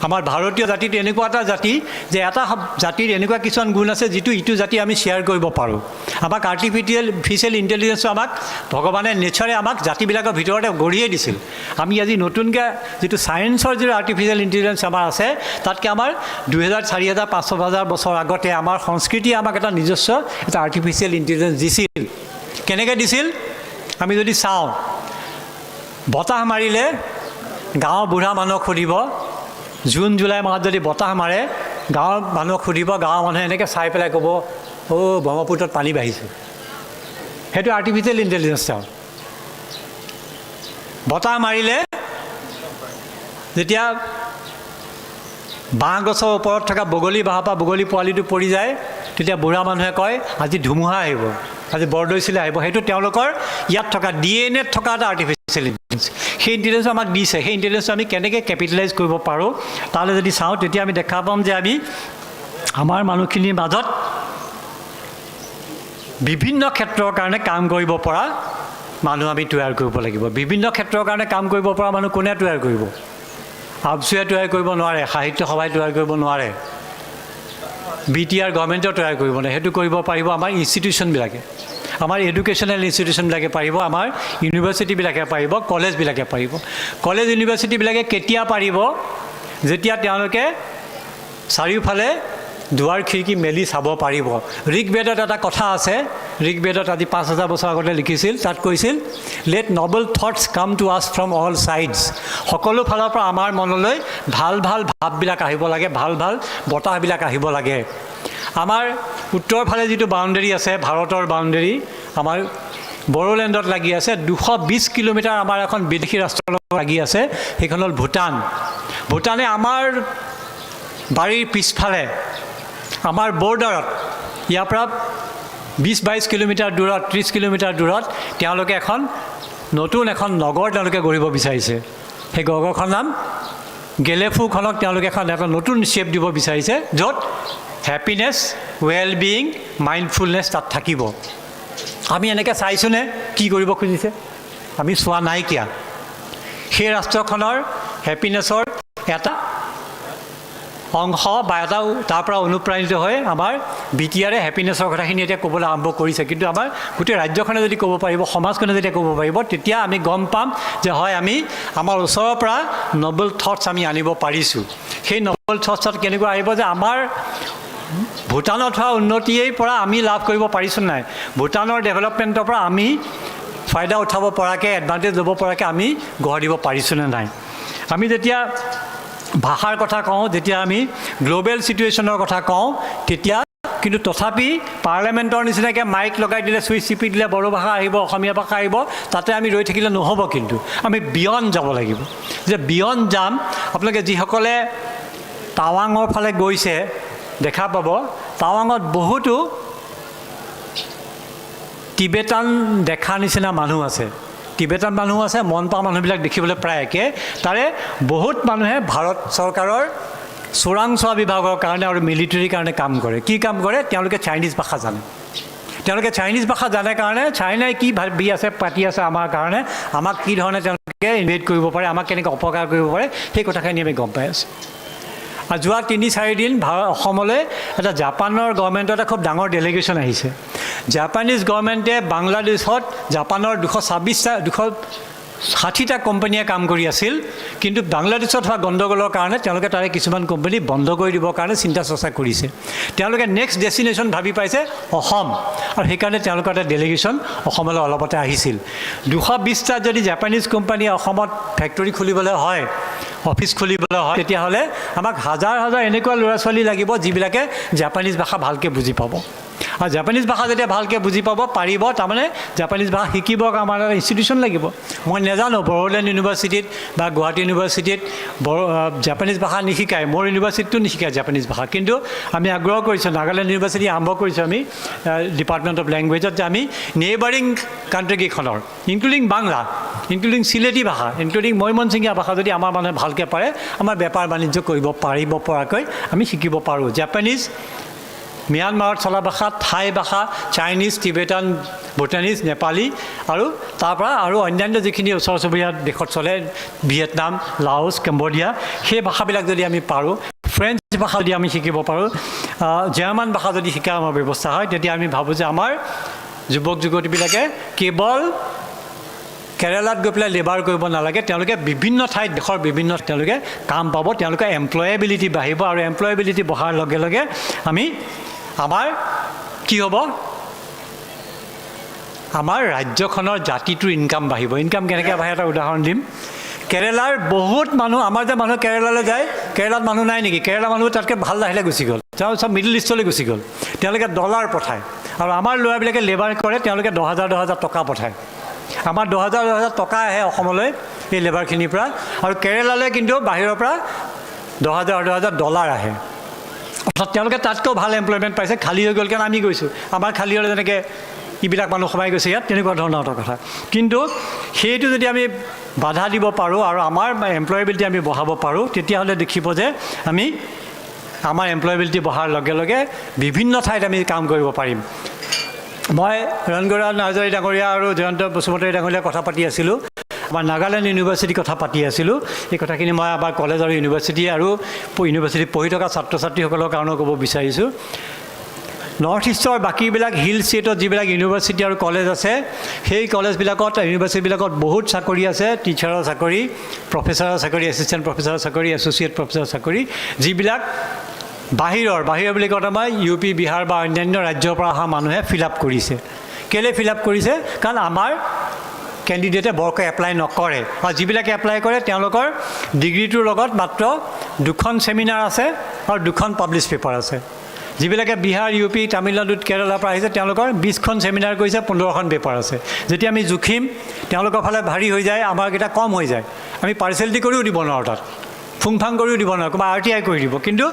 আমাৰ ভাৰতীয় জাতিটো এনেকুৱা এটা জাতি যে এটা জাতিৰ এনেকুৱা কিছুমান গুণ আছে যিটো ইটো জাতি আমি শ্বেয়াৰ কৰিব পাৰোঁ আমাক আৰ্টিফিচিয়েল ইণ্টেলিজেন্সো আমাক ভগৱানে নেচাৰে আমাক জাতিবিলাকৰ ভিতৰতে গঢ়িয়ে দিছিল আমি আজি নতুনকৈ যিটো ছায়েন্সৰ যিটো আৰ্টিফিচিয়েল ইণ্টেলিজেন্স আমাৰ আছে তাতকৈ আমাৰ 2000 4000 5000 বছৰ আগতে আমাৰ সংস্কৃতিয়ে আমাক এটা নিজস্ব এটা আৰ্টিফিচিয়েল ইণ্টেলিজেন্স দিছিল কেনেকৈ দিছিল আমি যদি চাওঁ বতাহ মাৰিলে গাঁৱৰ বুঢ়া মানুহক সুধিব জুন জুলাই মাহত যদি বতাহ মাৰে গাঁৱৰ মানুহক সুধিব গাঁৱৰ মানুহে এনেকৈ চাই পেলাই ক'ব ব্ৰহ্মপুত্ৰত পানী বাঢ়িছে সেইটো আৰ্টিফিচিয়েল ইণ্টেলিজেন্স বতাহ মাৰিলে যেতিয়া বাঁহ গছৰ ওপৰত থকা বগলী বাঁহৰ পৰা বগলী পোৱালিটো পৰি যায় তেতিয়া বুঢ়া মানুহে কয় আজি ধুমুহা আহিব আজি বৰদৈচিলা আহিব সেইটো তেওঁলোকৰ ইয়াত থকা DNA থকা এটা আৰ্টিফিচিয়েল ইণ্টেলিজেন্স সেই ইণ্টেলিজেন্স আমাক দিছে সেই ইণ্টেলিজেন্স আমি কেনেকৈ কেপিটেলাইজ কৰিব পাৰোঁ তালৈ যদি চাওঁ তেতিয়া আমি দেখা পাম যে আমি আমাৰ মানুহখিনিৰ মাজত বিভিন্ন ক্ষেত্ৰৰ কাৰণে কাম কৰিব পৰা মানুহ আমি তৈয়াৰ কৰিব লাগিব বিভিন্ন ক্ষেত্ৰৰ কাৰণে কাম কৰিব পৰা মানুহ কোনে তৈয়াৰ কৰিব আবচুৱে তৈয়াৰ কৰিব নোৱাৰে সাহিত্য সভাই তৈয়াৰ কৰিব নোৱাৰে BTR গভৰ্ণমেণ্টৰ তৈয়াৰ কৰিব নোৱাৰে সেইটো কৰিব পাৰিব আমাৰ ইনষ্টিটিউশ্যনবিলাকে আমাৰ এডুকেশ্যনেল ইনষ্টিটিউশ্যনবিলাকে পাৰিব আমাৰ ইউনিভাৰ্চিটিবিলাকে পাৰিব কলেজবিলাকে পাৰিব কলেজ ইউনিভাৰ্চিটিবিলাকে কেতিয়া পাৰিব যেতিয়া তেওঁলোকে চাৰিওফালে দুৱাৰ খিৰিকী মেলি চাব পাৰিব ঋকবেদত এটা কথা আছে ঋকবেদত আজি 5000 বছৰ আগতে লিখিছিল তাত কৈছিল let noble thoughts come to us from all sides সকলো ফালৰ পৰা আমাৰ মনলৈ ভাল ভাল ভাৱবিলাক আহিব লাগে ভাল ভাল বতাহবিলাক আহিব লাগে আমাৰ উত্তৰ ফালে যিটো বাউণ্ডেৰী আছে ভাৰতৰ বাউণ্ডেৰী আমাৰ বড়োলেণ্ডত লাগি আছে 220 কিলোমিটাৰ আমাৰ এখন বিদেশী ৰাষ্ট্ৰৰ লগত লাগি আছে সেইখন হ'ল ভূটানে আমাৰ বাৰীৰ পিছফালে আমাৰ বৰ্ডাৰত ইয়াৰ পৰা 20-22 কিলোমিটাৰ দূৰত 30 কিলোমিটাৰ দূৰত তেওঁলোকে নতুন এখন নগৰ তেওঁলোকে গঢ়িব বিচাৰিছে সেই নগৰখনৰ নাম গেলেফুখনক তেওঁলোকে এটা নতুন শ্বেপ দিব বিচাৰিছে য'ত হেপিনেছ ৱেল বিইং মাইণ্ডফুলনেছ তাত থাকিব আমি এনেকৈ চাইছোঁনে কি কৰিব খুজিছে আমি চোৱা নাইকিয়া সেই ৰাষ্ট্ৰখনৰ হেপিনেছৰ এটা অংশ বা এটা তাৰ পৰা অনুপ্ৰাণিত হৈ আমাৰ BTRে হেপিনেছৰ কথাখিনি এতিয়া ক'বলৈ আৰম্ভ কৰিছে কিন্তু আমাৰ গোটেই ৰাজ্যখনে যদি ক'ব পাৰিব সমাজখনে যেতিয়া ক'ব পাৰিব তেতিয়া আমি গম পাম যে হয় আমি আমাৰ ওচৰৰ পৰা নবেল থটছ আমি আনিব পাৰিছোঁ সেই নবেল থটছত কেনেকৈ আহিব যে আমাৰ ভূটানত হোৱা উন্নতিৰ পৰা আমি লাভ কৰিব পাৰিছোঁ নাই ভূটানৰ ডেভেলপমেণ্টৰ পৰা আমি ফাইদা উঠাব পৰাকৈ এডভান্টেজ ল'ব পৰাকৈ আমি গঢ় দিব পাৰিছোঁনে নাই আমি যেতিয়া ভাষাৰ কথা কওঁ যেতিয়া আমি গ্লোবেল চিটুৱেশ্যনৰ কথা কওঁ তেতিয়া কিন্তু তথাপি পাৰ্লিয়ামেণ্টৰ নিচিনাকৈ মাইক লগাই দিলে চুইচ টিপি দিলে বড়ো ভাষা আহিব অসমীয়া ভাষা আহিব তাতে আমি ৰৈ থাকিলে নহ'ব কিন্তু আমি বিয়ণ্ড যাব লাগিব যে বিয়ণ্ড যাম আপোনালোকে যিসকলে টাৱাঙৰ ফালে গৈছে দেখা পাব টাৱাঙত বহুতো টিবেটান দেখা নিচিনা মানুহ আছে টিবেটান মানুহ আছে মনপা মানুহবিলাক দেখিবলৈ প্ৰায় একে তাৰে বহুত মানুহে ভাৰত চৰকাৰৰ চোৰাংচোৱা বিভাগৰ কাৰণে আৰু মিলিটাৰীৰ কাৰণে কাম কৰে কি কাম কৰে তেওঁলোকে চাইনিজ ভাষা জানে তেওঁলোকে চাইনিজ ভাষা জানে কাৰণে চাইনাই কি ভাবি আছে পাতি আছে আমাৰ কাৰণে আমাক কি ধৰণে তেওঁলোকে ইনভেট কৰিব পাৰে আমাক কেনেকৈ অপকাৰ কৰিব পাৰে সেই কথাখিনি আমি গম পাই আছোঁ আৰু যোৱা 3-4 দিন অসমলৈ এটা জাপানৰ গভৰ্ণমেণ্টৰ এটা খুব ডাঙৰ ডেলিগেশ্যন আহিছে জাপানিজ গভৰ্ণমেণ্টে বাংলাদেশত জাপানৰ 260টা কোম্পানীয়ে কাম কৰি আছিল কিন্তু বাংলাদেশত হোৱা গণ্ডগোলৰ কাৰণে তেওঁলোকে তাৰে কিছুমান কোম্পানী বন্ধ কৰি দিবৰ কাৰণে চিন্তা চৰ্চা কৰিছে তেওঁলোকে নেক্সট ডেষ্টিনেশ্যন ভাবি পাইছে অসম আৰু সেইকাৰণে তেওঁলোকৰ এটা ডেলিগেশ্যন অসমলৈ অলপতে আহিছিল 220টা যদি জাপানিজ কোম্পানী অসমত ফেক্টৰী খুলিবলৈ হয় অফিচ খুলিবলৈ হয় তেতিয়াহ'লে আমাক হাজাৰ হাজাৰ এনেকুৱা ল'ৰা ছোৱালী লাগিব যিবিলাকে জাপানিজ ভাষা ভালকৈ বুজি পাব আৰু জাপানিজ ভাষা যেতিয়া ভালকৈ বুজি পাব পাৰিব তাৰমানে জাপানিজ ভাষা শিকিবৰ আমাৰ এটা ইনষ্টিটিউশ্যন লাগিব মই নাজানো বড়োলেণ্ড ইউনিভাৰ্চিটিত বা গুৱাহাটী ইউনিভাৰ্চিটিত জাপানিজ ভাষা নিশিকায় মোৰ ইউনিভাৰ্চিটিটো নিশিকায় জাপানিজ ভাষা কিন্তু আমি আগ্ৰহ কৰিছোঁ নাগালেণ্ড ইউনিভাৰ্চিটি আৰম্ভ কৰিছোঁ আমি ডিপাৰ্টমেণ্ট অফ লেংগুৱেজত যে আমি নেইবাৰিং কাণ্ট্ৰিকেইখনৰ ইনক্লুডিং বাংলা ইনক্লুডিং চিলেটি ভাষা ইনক্লুডিং মৈমনসিঙীয়া ভাষা যদি আমাৰ মানুহে ভালকৈ পাৰে আমাৰ বেপাৰ বাণিজ্য কৰিব পাৰিব পৰাকৈ আমি শিকিব পাৰোঁ জাপানিজ ম্যানমাৰত চলা ভাষা থাই ভাষা চাইনিজ টিবেটান ভূটানিজ নেপালী আৰু তাৰপৰা আৰু অন্যান্য যিখিনি ওচৰ চুবুৰীয়া দেশত চলে ভিয়েটনাম লাওছ কম্বোডিয়া সেই ভাষাবিলাক যদি আমি পাৰোঁ ফ্ৰেঞ্চ ভাষা যদি আমি শিকিব পাৰোঁ জাৰ্মান ভাষা যদি শিকাৰ আমাৰ ব্যৱস্থা হয় তেতিয়া আমি ভাবোঁ যে আমাৰ যুৱক যুৱতীবিলাকে কেৱল কেৰালাত গৈ পেলাই লেবাৰ কৰিব নালাগে তেওঁলোকে বিভিন্ন ঠাইত দেশৰ বিভিন্ন তেওঁলোকে কাম পাব তেওঁলোকে এমপ্লয়েবিলিটি বাঢ়িব আৰু এমপ্লয়েবিলিটি বঢ়াৰ লগে লগে আমি আমাৰ কি হ'ব আমাৰ ৰাজ্যখনৰ জাতিটোৰ ইনকাম বাঢ়িব ইনকাম কেনেকৈ বাঢ়ে এটা উদাহৰণ দিম কেৰেলাৰ বহুত মানুহ আমাৰ যে মানুহ কেৰেলালৈ যায় কেৰেলাত মানুহ নাই নেকি কেৰেলা মানুহ তাতকৈ ভাল লাহিলে গুচি গ'ল তেওঁ চব মিডল ইষ্টলৈ গুচি গ'ল তেওঁলোকে ডলাৰ পঠায় আৰু আমাৰ ল'ৰাবিলাকে লেবাৰ কৰে তেওঁলোকে 10,000 টকা পঠায় আমাৰ 10,000 টকা আহে অসমলৈ এই লেবাৰখিনিৰ পৰা আৰু কেৰেলালৈ কিন্তু বাহিৰৰ পৰা 10,000 ডলাৰ আহে অৰ্থাৎ তেওঁলোকে তাতকৈও ভাল এমপ্লয়মেণ্ট পাইছে খালী হৈ গ'ল কাৰণ আমি গৈছোঁ আমাৰ খালী হ'লে যেনেকৈ এইবিলাক মানুহ সোমাই গৈছে ইয়াত তেনেকুৱা ধৰণৰ এটা কথা কিন্তু সেইটো যদি আমি বাধা দিব পাৰোঁ আৰু আমাৰ এমপ্লয়েবিলিটি আমি বঢ়াব পাৰোঁ তেতিয়াহ'লে দেখিব যে আমি আমাৰ এমপ্লয়েবিলিটি বঢ়াৰ লগে লগে বিভিন্ন ঠাইত আমি কাম কৰিব পাৰিম মই ৰণগৌৰা নাৰ্জাৰী ডাঙৰীয়া আৰু জয়ন্ত বসুমতাৰী ডাঙৰীয়াৰ কথা পাতি আছিলোঁ আমাৰ নাগালেণ্ড ইউনিভাৰ্চিটিৰ কথা পাতি আছিলোঁ এই কথাখিনি মই আমাৰ কলেজ আৰু ইউনিভাৰ্চিটি আৰু ইউনিভাৰ্চিটিত পঢ়ি থকা ছাত্ৰ ছাত্ৰীসকলৰ কাৰণেও ক'ব বিচাৰিছোঁ নৰ্থ ইষ্টৰ বাকীবিলাক হিল ষ্টেটত যিবিলাক ইউনিভাৰ্চিটি আৰু কলেজ আছে সেই কলেজবিলাকত ইউনিভাৰ্চিটিবিলাকত বহুত চাকৰি আছে টিচাৰৰ চাকৰি প্ৰফেচাৰৰ চাকৰি এছিষ্টেণ্ট প্ৰফেচাৰৰ চাকৰি এছ'চিয়েট প্ৰফেচাৰৰ চাকৰি যিবিলাক বাহিৰৰ বুলি কওঁতে মই ইউ পি বিহাৰ বা অন্যান্য ৰাজ্যৰ পৰা অহা মানুহে ফিল আপ কৰিছে কেলৈ ফিল আপ কৰিছে কাৰণ আমাৰ কেণ্ডিডেটে বৰকৈ এপ্লাই নকৰে আৰু যিবিলাকে এপ্লাই কৰে তেওঁলোকৰ ডিগ্ৰীটোৰ লগত মাত্ৰ 2খন ছেমিনাৰ আছে আৰু 2খন পাব্লিছ পেপাৰ আছে যিবিলাকে বিহাৰ ইউ পি তামিলনাডুত কেৰেলাৰ পৰা আহিছে তেওঁলোকৰ 20খন ছেমিনাৰ কৰিছে 15খন পেপাৰ আছে যেতিয়া আমি জুখিম তেওঁলোকৰ ফালে ভাৰী হৈ যায় আমাৰকেইটা কম হৈ যায় আমি পাৰ্চেলিটি কৰিও দিব নোৱাৰোঁ তাত ফুংফাং কৰিও দিব নোৱাৰোঁ ক'ৰবাত RTI কৰি দিব কিন্তু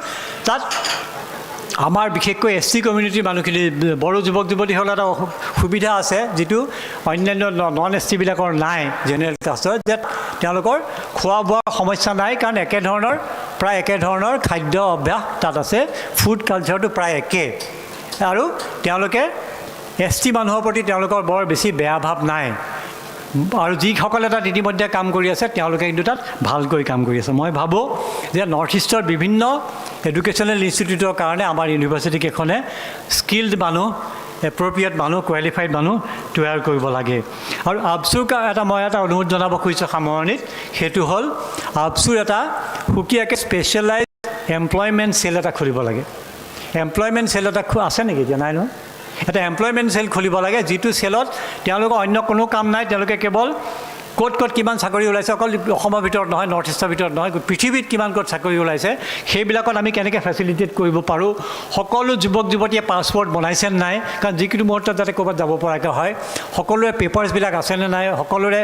তাত আমাৰ বিশেষকৈ SC কমিউনিটিৰ মানুহখিনি বড়ো যুৱক যুৱতীসকলৰ এটা সুবিধা আছে যিটো অন্যান্য নন SCবিলাকৰ নাই জেনেৰেল কাষ্টৰ যে তেওঁলোকৰ খোৱা বোৱাৰ সমস্যা নাই কাৰণ প্ৰায় একে ধৰণৰ খাদ্য অভ্যাস তাত আছে ফুড কালচাৰটো প্ৰায় একে আৰু তেওঁলোকে ST মানুহৰ প্ৰতি তেওঁলোকৰ বৰ বেছি বেয়া ভাৱ নাই আৰু যিসকলে তাত ইতিমধ্যে কাম কৰি আছে তেওঁলোকে কিন্তু তাত ভালকৈ কাম কৰি আছে মই ভাবোঁ যে নৰ্থ ইষ্টৰ বিভিন্ন এডুকেশ্যনেল ইনষ্টিটিউটৰ কাৰণে আমাৰ ইউনিভাৰ্চিটিকেইখনে স্কিল্ড মানুহ এপ্ৰপ্ৰিয়েট মানুহ কোৱালিফাইড মানুহ তৈয়াৰ কৰিব লাগে আৰু আবছুৰ মই এটা অনুৰোধ জনাব খুজিছোঁ সামৰণিত সেইটো হ'ল আবছুৰ এটা সুকীয়াকৈ স্পেচিয়েলাইজ এমপ্লয়মেণ্ট চেল এটা খুলিব লাগে এমপ্লয়মেণ্ট চেল এটা আছে নেকি এতিয়া নাই নহয় এটা এমপ্লয়মেণ্ট চেল খুলিব লাগে যিটো চেলত তেওঁলোকৰ অন্য কোনো কাম নাই তেওঁলোকে কেৱল ক'ত ক'ত কিমান চাকৰি ওলাইছে, অকল অসমৰ ভিতৰত নহয়, নৰ্থ ইষ্টৰ ভিতৰত নহয়, পৃথিৱীত কিমান ক'ত চাকৰি ওলাইছে, সেইবিলাকত আমি কেনেকৈ ফেচিলিটেট কৰিব পাৰোঁ। সকলো যুৱক যুৱতীয়ে পাছপৰ্ট বনাইছে নাই, কাৰণ যিকোনো মুহূৰ্তত যাতে ক'ৰবাত যাব পৰাকৈ হয়, সকলোৰে পেপাৰ্ছবিলাক আছেনে নাই, সকলোৰে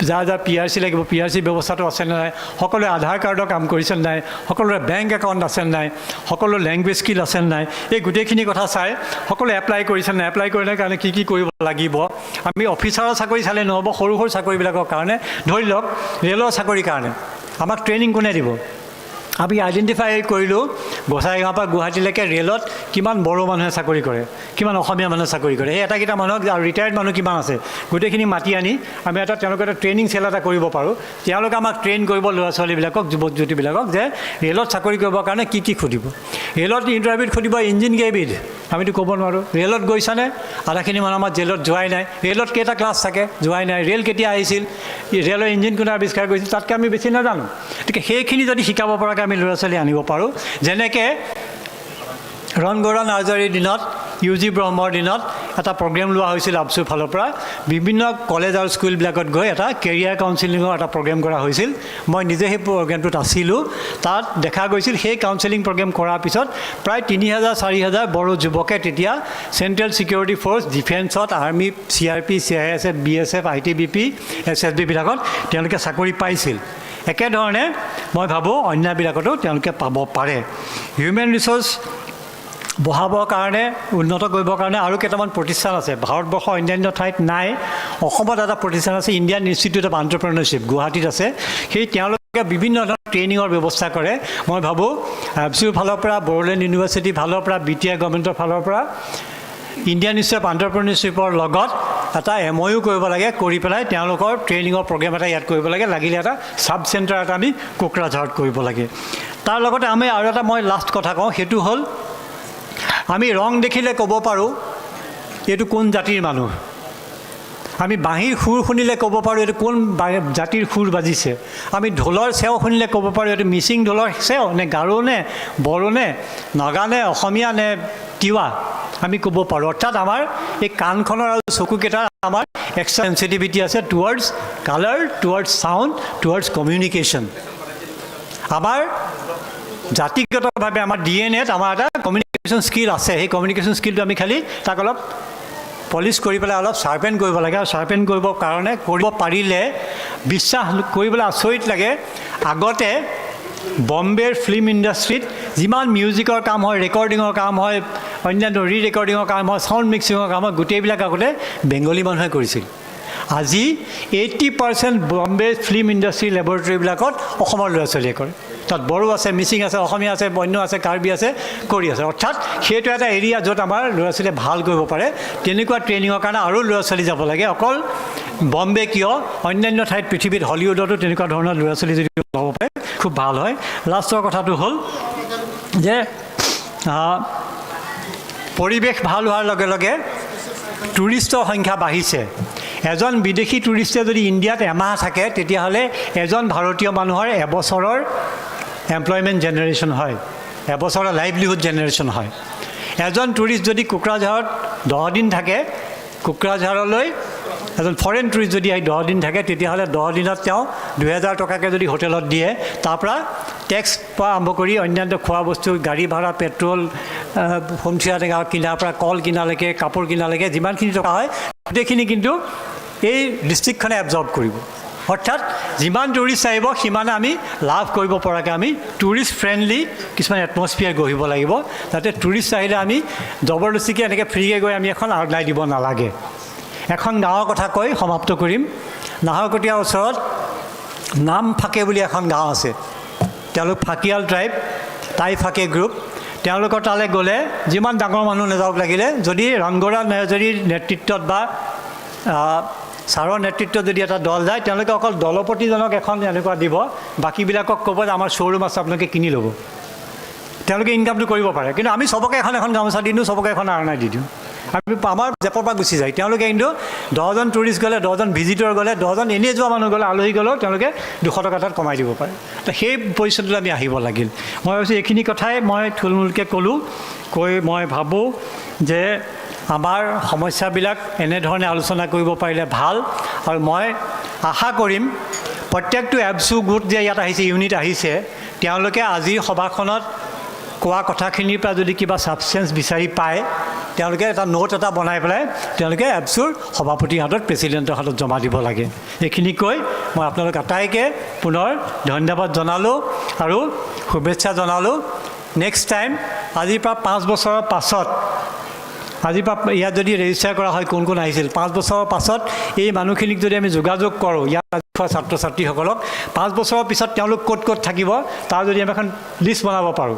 যাৰ যাৰ PRC লাগিব PRC ব্যৱস্থাটো আছেনে নাই, সকলোৱে আধাৰ কাৰ্ডৰ কাম কৰিছে নাই, সকলোৰে বেংক একাউণ্ট আছে নাই, সকলো লেংগুৱেজ স্কিল আছে নাই, এই গোটেইখিনি কথা চাই সকলোৱে এপ্লাই কৰিছে নাই, এপ্লাই কৰিলে কাৰণে কি কি কৰিব লাগিব। আমি অফিচাৰৰ চাকৰি চালে নহ'ব, সৰু সৰু চাকৰিবিলাকৰ কাৰণে, ধৰি লওক ৰেলৰ চাকৰিৰ কাৰণে আমাক ট্ৰেইনিং কোনে দিব। আমি আইডেণ্টিফাই কৰিলোঁ গোসাইগাঁৱৰ পৰা গুৱাহাটীলৈকে ৰেলত কিমান বড়ো মানুহে চাকৰি কৰে, কিমান অসমীয়া মানুহে চাকৰি কৰে, সেই এটাকেইটা মানুহক আৰু ৰিটায়াৰ্ড মানুহ কিমান আছে, গোটেইখিনি মাতি আনি আমি তেওঁলোকে এটা ট্ৰেইনিং চেল এটা কৰিব পাৰোঁ। তেওঁলোকে আমাক ট্ৰেইন কৰিব ল'ৰা ছোৱালীবিলাকক, যুৱক যুৱতীবিলাকক, যে ৰেলত চাকৰি কৰিবৰ কাৰণে কি কি সুধিব। ৰেলত ইণ্টাৰভিউত সুধিব ইঞ্জিন কেইবিধ, আমিতো ক'ব নোৱাৰোঁ। ৰেলত গৈছানে, আধাখিনি মানুহ আমাৰ জেলত যোৱাই নাই। ৰেলত কেইটা ক্লাছ থাকে, যোৱাই নাই। ৰেল কেতিয়া আহিছিল, ৰেলৰ ইঞ্জিন কোনে আৱিষ্কাৰ কৰিছিল, তাতকৈ আমি বেছি নাজানো। গতিকে সেইখিনি যদি শিকাব পৰাকৈ আমি ল'ৰা ছোৱালী আনিব পাৰোঁ, যেনেকৈ ৰণ নাৰ্জাৰীৰ দিনত, UG ব্ৰহ্মৰ দিনত এটা প্ৰগ্ৰেম লোৱা হৈছিল আবছুৰ ফালৰ পৰা, বিভিন্ন কলেজ আৰু স্কুলবিলাকত গৈ এটা কেৰিয়াৰ কাউন্সেলিঙৰ এটা প্ৰগ্ৰেম কৰা হৈছিল। মই নিজে সেই প্ৰগ্ৰেমটোত আছিলোঁ। তাত দেখা গৈছিল সেই কাউন্সেলিং প্ৰগ্ৰেম কৰাৰ পিছত প্ৰায় 3000-4000 বড়ো যুৱকে তেতিয়া চেণ্ট্ৰেল ছিকিউৰিটি ফ'ৰ্চ, ডিফেন্সত, army, CRP, CISF, BSF, ITBP, SSB বিলাকত তেওঁলোকে চাকৰি পাইছিল। একেধৰণে মই ভাবোঁ অন্যবিলাকতো তেওঁলোকে পাব পাৰে। হিউমেন ৰিচোৰ্চ বঢ়াবৰ কাৰণে, উন্নত কৰিবৰ কাৰণে আৰু কেইটামান প্ৰতিষ্ঠান আছে। ভাৰতবৰ্ষৰ অন্যান্য ঠাইত নাই, অসমত এটা প্ৰতিষ্ঠান আছে, ইণ্ডিয়ান ইনষ্টিটিউট অফ এণ্টাৰপ্ৰেনাৰশ্বিপ, গুৱাহাটীত আছে। সেই তেওঁলোকে বিভিন্ন ধৰণৰ ট্ৰেইনিঙৰ ব্যৱস্থা কৰে। মই ভাবোঁ ABSUৰ ফালৰ পৰা, বড়োলেণ্ড ইউনিভাৰ্চিটিৰ ফালৰ পৰা, BTI গভৰ্ণমেণ্টৰ ফালৰ পৰা ইণ্ডিয়ান ইনষ্টিটিউট অফ এণ্টাৰপ্ৰেনাৰশ্বিপৰ লগত এটা MOU কৰিব লাগে, কৰি পেলাই তেওঁলোকৰ ট্ৰেইনিঙৰ প্ৰগ্ৰেম এটা ইয়াত কৰিব লাগে। লাগিলে এটা ছাব চেণ্টাৰ এটা আমি কোকৰাঝাৰত কৰিব লাগে। তাৰ লগতে আমি আৰু এটা মই লাষ্ট কথা কওঁ, সেইটো হ'ল আমি ৰং দেখিলে ক'ব পাৰোঁ এইটো কোন জাতিৰ মানুহ। আমি বাঁহীৰ সুৰ শুনিলে ক'ব পাৰোঁ এইটো কোন জাতিৰ সুৰ বাজিছে। আমি ঢোলৰ চেও শুনিলে ক'ব পাৰোঁ এইটো মিচিং ঢোলৰ চেও নে, গাৰো নে, বড়ো নে, নাগা নে, অসমীয়া নে, তিৱা, আমি ক'ব পাৰোঁ। অৰ্থাৎ আমাৰ এই কাণখনৰ আৰু চকুকেইটাৰ আমাৰ এক্সট্ৰা চেঞ্চিটিভিটি আছে towards colour, towards sound, towards communication. আমাৰ জাতিগতভাৱে আমাৰ DNAত আমাৰ এটা কমিউনিকেশ্যন স্কিল আছে। সেই কমিউনিকেশ্যন স্কিলটো আমি খালি তাক অলপ পলিচ কৰি পেলাই অলপ শ্বাৰ্পেন কৰিব লাগে। আৰু শ্বাৰ্পেন কৰিবৰ কাৰণে, কৰিব পাৰিলে বিশ্বাস কৰিবলৈ আচৰিত লাগে, আগতে বম্বেৰ ফিল্ম ইণ্ডাষ্ট্ৰীত যিমান মিউজিকৰ কাম হয়, ৰেকৰ্ডিঙৰ কাম হয়, অন্যান্য ৰেকৰ্ডিঙৰ কাম হয়, চাউণ্ড মিক্সিঙৰ কাম হয়, গোটেইবিলাক আগতে বেংগলী মানুহে কৰিছিল। আজি 80% বম্বে ফিল্ম ইণ্ডাষ্ট্ৰী লেবৰেটৰীবিলাকত অসমৰ ল'ৰা ছোৱালীয়ে কৰে। তাত বড়ো আছে, মিচিং আছে, অসমীয়া আছে, বন্য আছে, কাৰ্বি আছে, কৰি আছে। অৰ্থাৎ সেইটো এটা এৰিয়া য'ত আমাৰ ল'ৰা ছোৱালীয়ে ভাল কৰিব পাৰে। তেনেকুৱা ট্ৰেইনিঙৰ কাৰণে আৰু ল'ৰা ছোৱালী যাব লাগে। অকল বম্বে কিয়, অন্যান্য ঠাইত পৃথিৱীত হলিউডতো তেনেকুৱা ধৰণৰ ল'ৰা ছোৱালী যদি ল'ব পাৰে খুব ভাল হয়। লাষ্টৰ কথাটো হ'ল যে পৰিৱেশ ভাল হোৱাৰ লগে লগে টুৰিষ্টৰ সংখ্যা বাঢ়িছে। এজন বিদেশী টুৰিষ্টে যদি ইণ্ডিয়াত এমাহ থাকে, তেতিয়াহ'লে এজন ভাৰতীয় মানুহৰ এবছৰৰ এমপ্লয়মেণ্ট জেনেৰেশ্যন হয়, এবছৰৰ লাইভলিহুড জেনেৰেশ্যন হয়। এজন টুৰিষ্ট যদি কোকৰাঝাৰত 10 দিন থাকে, কোকৰাঝাৰলৈ এজন ফৰেইন টুৰিষ্ট যদি 10 দিন থাকে, তেতিয়াহ'লে 10 দিনত তেওঁ 2000 টকাকৈ যদি হোটেলত দিয়ে, তাৰপৰা টেক্স পৰা আৰম্ভ কৰি অন্যান্য খোৱা বস্তু, গাড়ী ভাড়া, পেট্ৰল, হোম থিয়েটাৰ কিনাৰ পৰা কল কিনালৈকে, কাপোৰ কিনালৈকে যিমানখিনি টকা হয়, গোটেইখিনি কিন্তু এই ডিষ্ট্ৰিক্টখনে এবজৰ্ব কৰিব। অৰ্থাৎ যিমান টুৰিষ্ট আহিব সিমানে আমি লাভ কৰিব পৰাকৈ আমি টুৰিষ্ট ফ্ৰেণ্ডলি কিছুমান এটমস্ফিয়াৰ গঢ়িব লাগিব, যাতে টুৰিষ্ট আহিলে আমি জবৰদস্তিকৈ এনেকৈ ফ্ৰীকৈ গৈ আমি এখন আউটলাই দিব নালাগে। এখন গাঁৱৰ কথা কৈ সমাপ্ত কৰিম। নাহৰকটীয়াৰ ওচৰত নামফাকে বুলি এখন গাঁও আছে। তেওঁলোক ফাকিয়াল ট্ৰাইব, টাই ফাকে গ্ৰুপ। তেওঁলোকৰ তালৈ গ'লে যিমান ডাঙৰ মানুহ নাযাওক লাগিলে, যদি ৰংগৰা নাৰ্জাৰীৰ নেতৃত্বত বা ছাৰৰ নেতৃত্বত যদি এটা দল যায়, তেওঁলোকে অকল দলপতিজনক এখন এনেকুৱা দিব, বাকীবিলাকক ক'ব যে আমাৰ শ্ব'ৰুম আছে, আপোনালোকে কিনি ল'ব। তেওঁলোকে ইনকামটো কৰিব পাৰে। কিন্তু আমি চবকে এখন এখন গামোচা দি দিওঁ, চবকে এখন আৰণাই দি দিওঁ, আমি আমাৰ জেপৰ পৰা গুচি যায়। তেওঁলোকে কিন্তু 10জন টুৰিষ্ট গ'লে, 10জন ভিজিটৰ গ'লে, 10জন এনেই যোৱা মানুহ গ'লে, আলহী গ'লেও তেওঁলোকে 200 টকা তাত কমাই দিব পাৰে। তো সেই পৰিস্থিতিলৈ আমি আহিব লাগিল। মই ভাবিছোঁ এইখিনি কথাই মই থুলমূলকৈ ক'লোঁ। কৈ মই ভাবোঁ যে আমাৰ সমস্যাবিলাক এনেধৰণে আলোচনা কৰিব পাৰিলে ভাল। আৰু মই আশা কৰিম প্ৰত্যেকটো এবছু গোট যে ইয়াত আহিছে ইউনিট আহিছে তেওঁলোকে আজিৰ সভাখনত কোৱা কথাখিনিৰ পৰা যদি কিবা ছাবষ্টেঞ্চ বিচাৰি পায় তেওঁলোকে এটা নোট এটা বনাই পেলাই তেওঁলোকে এবছুৰ সভাপতিৰ হাতত প্ৰেচিডেণ্টৰ হাতত জমা দিব লাগে এইখিনি কৈ মই আপোনালোক আটাইকে পুনৰ ধন্যবাদ জনালোঁ আৰু শুভেচ্ছা জনালোঁ নেক্সট টাইম আজিৰ পৰা 5 বছৰৰ পাছত আজিৰ পৰা ইয়াত যদি ৰেজিষ্টাৰ কৰা হয় কোন কোন আহিছিল 5 বছৰৰ পাছত এই মানুহখিনিক যদি আমি যোগাযোগ কৰোঁ ইয়াত ছাত্ৰ ছাত্ৰীসকলক 5 বছৰৰ পিছত তেওঁলোক ক'ত ক'ত থাকিব তাৰ যদি আমি এখন লিষ্ট বনাব পাৰোঁ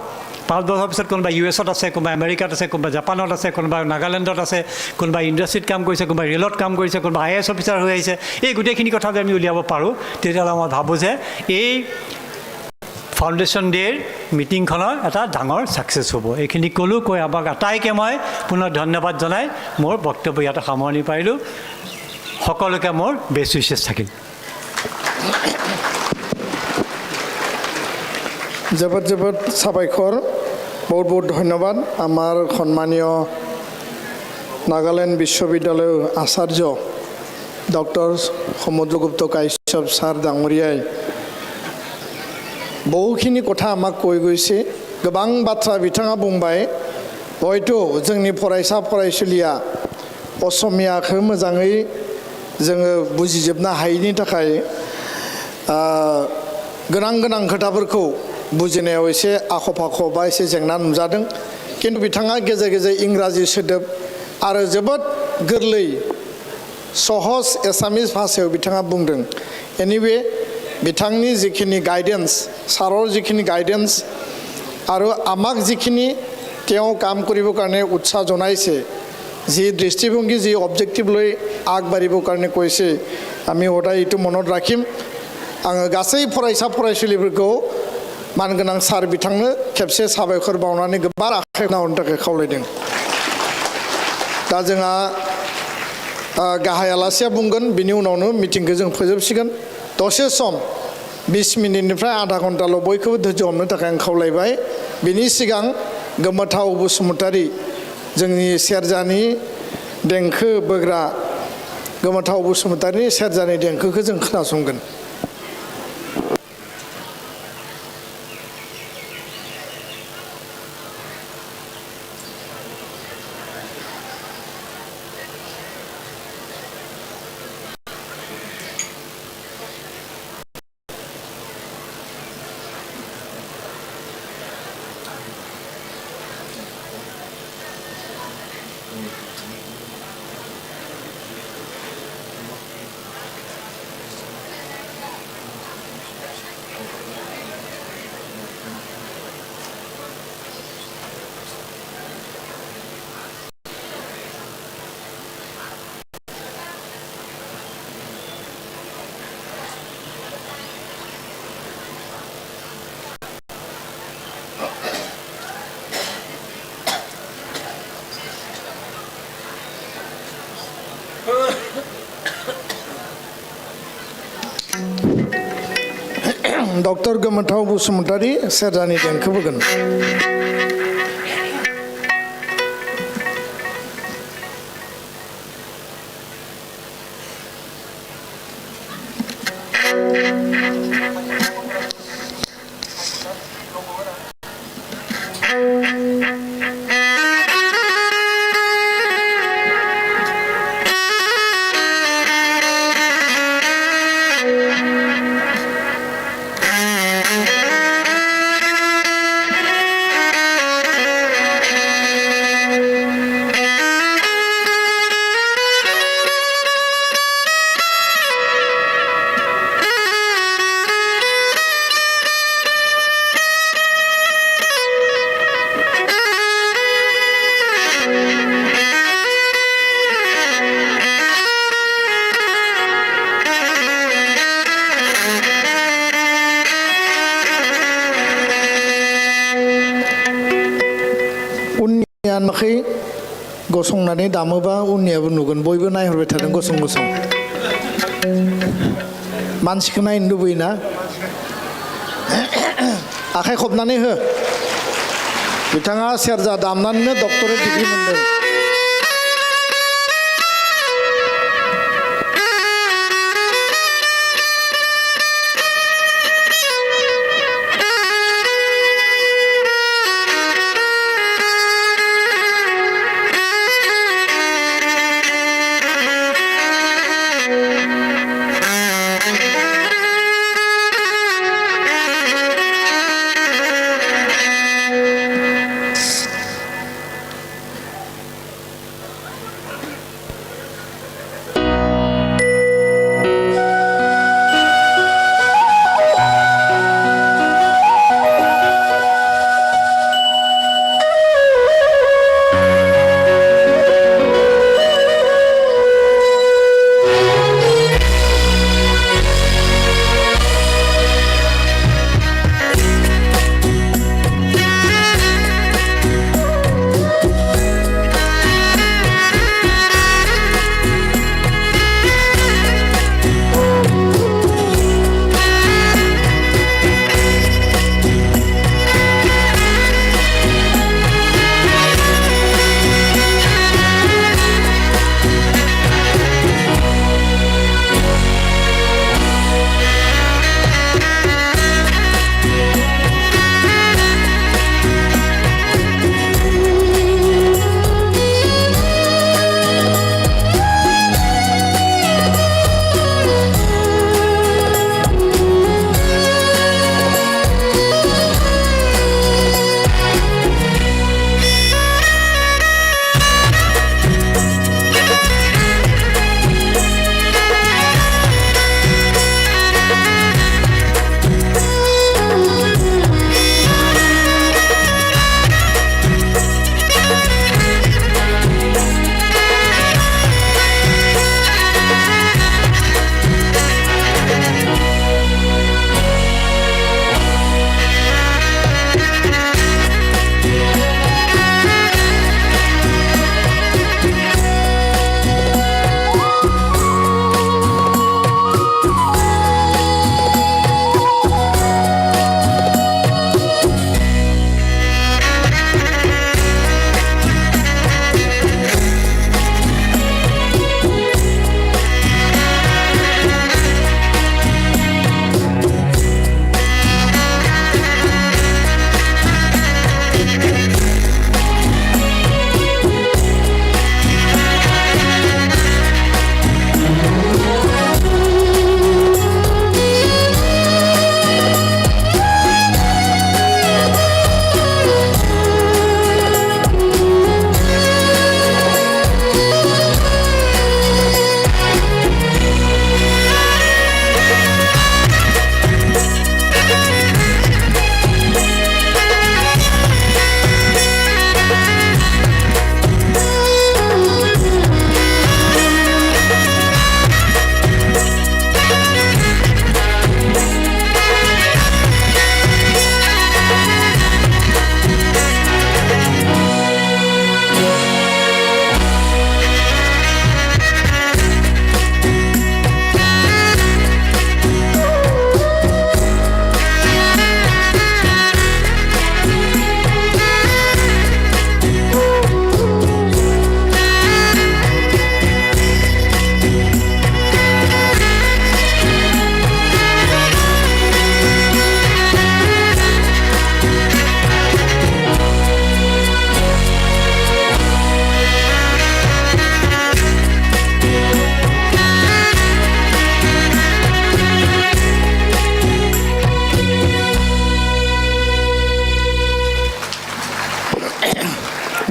5 বছৰৰ পিছত কোনোবা ইউএছত আছে কোনোবা আমেৰিকাত আছে কোনোবা জাপানত আছে কোনোবা নাগালেণ্ডত আছে কোনোবা ইণ্ডাষ্ট্ৰীত কাম কৰিছে কোনোবা ৰেলত কাম কৰিছে কোনোবা IAS অফিচাৰ হৈ আহিছে এই গোটেইখিনি কথা যদি আমি উলিয়াব পাৰোঁ তেতিয়াহ'লে মই ভাবোঁ যে এই ফাউণ্ডেশ্যন ডে'ৰ মিটিংখনৰ এটা ডাঙৰ ছাকচেছ হ'ব এইখিনি ক'লোঁ কৈ আমাক আটাইকে মই পুনৰ ধন্যবাদ জনাই মোৰ বক্তব্য ইয়াতে সামৰণি পাৰিলোঁ সকলোকে মোৰ বেষ্ট উইচেছ থাকিল जोबोद जोबोद साबायखर बहुत बहुत धन्यबाद आमार सम्मानीय नागालैंड विश्वविद्यालय आचार्य डक्टर समुद्रगुप्त काश्यप सार डांगरियाय बहुखिनि कथा आमाक कय गयसे गोबां बाथ्रा बिथाङा बुंबाय हयथ' जोंनि फरायसा फरायसुलिया असमियाखौ मोजाङै जोङो बुजिजोबनो हायैनि थाखाय गोनां गोनां खोथाफोरखौ बुजिनायाव एसे आख' फाख' बा एसे जेंना नुजादों किन्तु बिथाङा गेजेर गेजेर इंराजि सोदोब आरो जोबोद गोरलै सहज एसामिस भाषायाव बिथाङा बुंदों एनिवे बिथांनि जिखिनि गाइडेन्स साৰৰ जिखिनि गाइडेन्स আৰু আমাক যিখিনি তেওঁ কাম কৰিবৰ কাৰণে উৎসাহ জনাইছে যি দৃষ্টিভংগী যি অবজেক্টিভ লৈ আগবাঢ়িবৰ কাৰণে কৈছে আমি সদায় এইটো মনত ৰাখিম आङो गासै फरायसा फरायसुलिफोरखौ मानगोनां सार बिथांनो खेबसे साबायखर बावनानै गोबार आखाइ होनो थाखाय खावलायदों दा जोंहा गाहाय आलासिया बुंगोन बिनि उनावनो मिटिंखौ जों फोजोबसिगोन दसे सम 20 मिनिटनिफ्राय आधा घन्टाल' बयखौबो धैर्य हमनो थाखाय आं खावलायबाय बिनि सिगां गोमोथाव बसुमतारी जोंनि सेरजानि देंखो बोग्रा गोमोथाव बसुमतारीनि सेरजानि देंखोखौ जों खोनासंगोन डक्टर गोमोथाव बसुमतारी सेरजानि देंखो बोगोन आखै गसंनानै दामोबा उननियाबो नुगोन बयबो नायहरबाय थादों गसं गसं मानसिखौ नायनो लुबैयोना आखाइ खबनानै हो बिथाङा सेरजा दामनानैनो डक्टरेट डिग्री मोनदों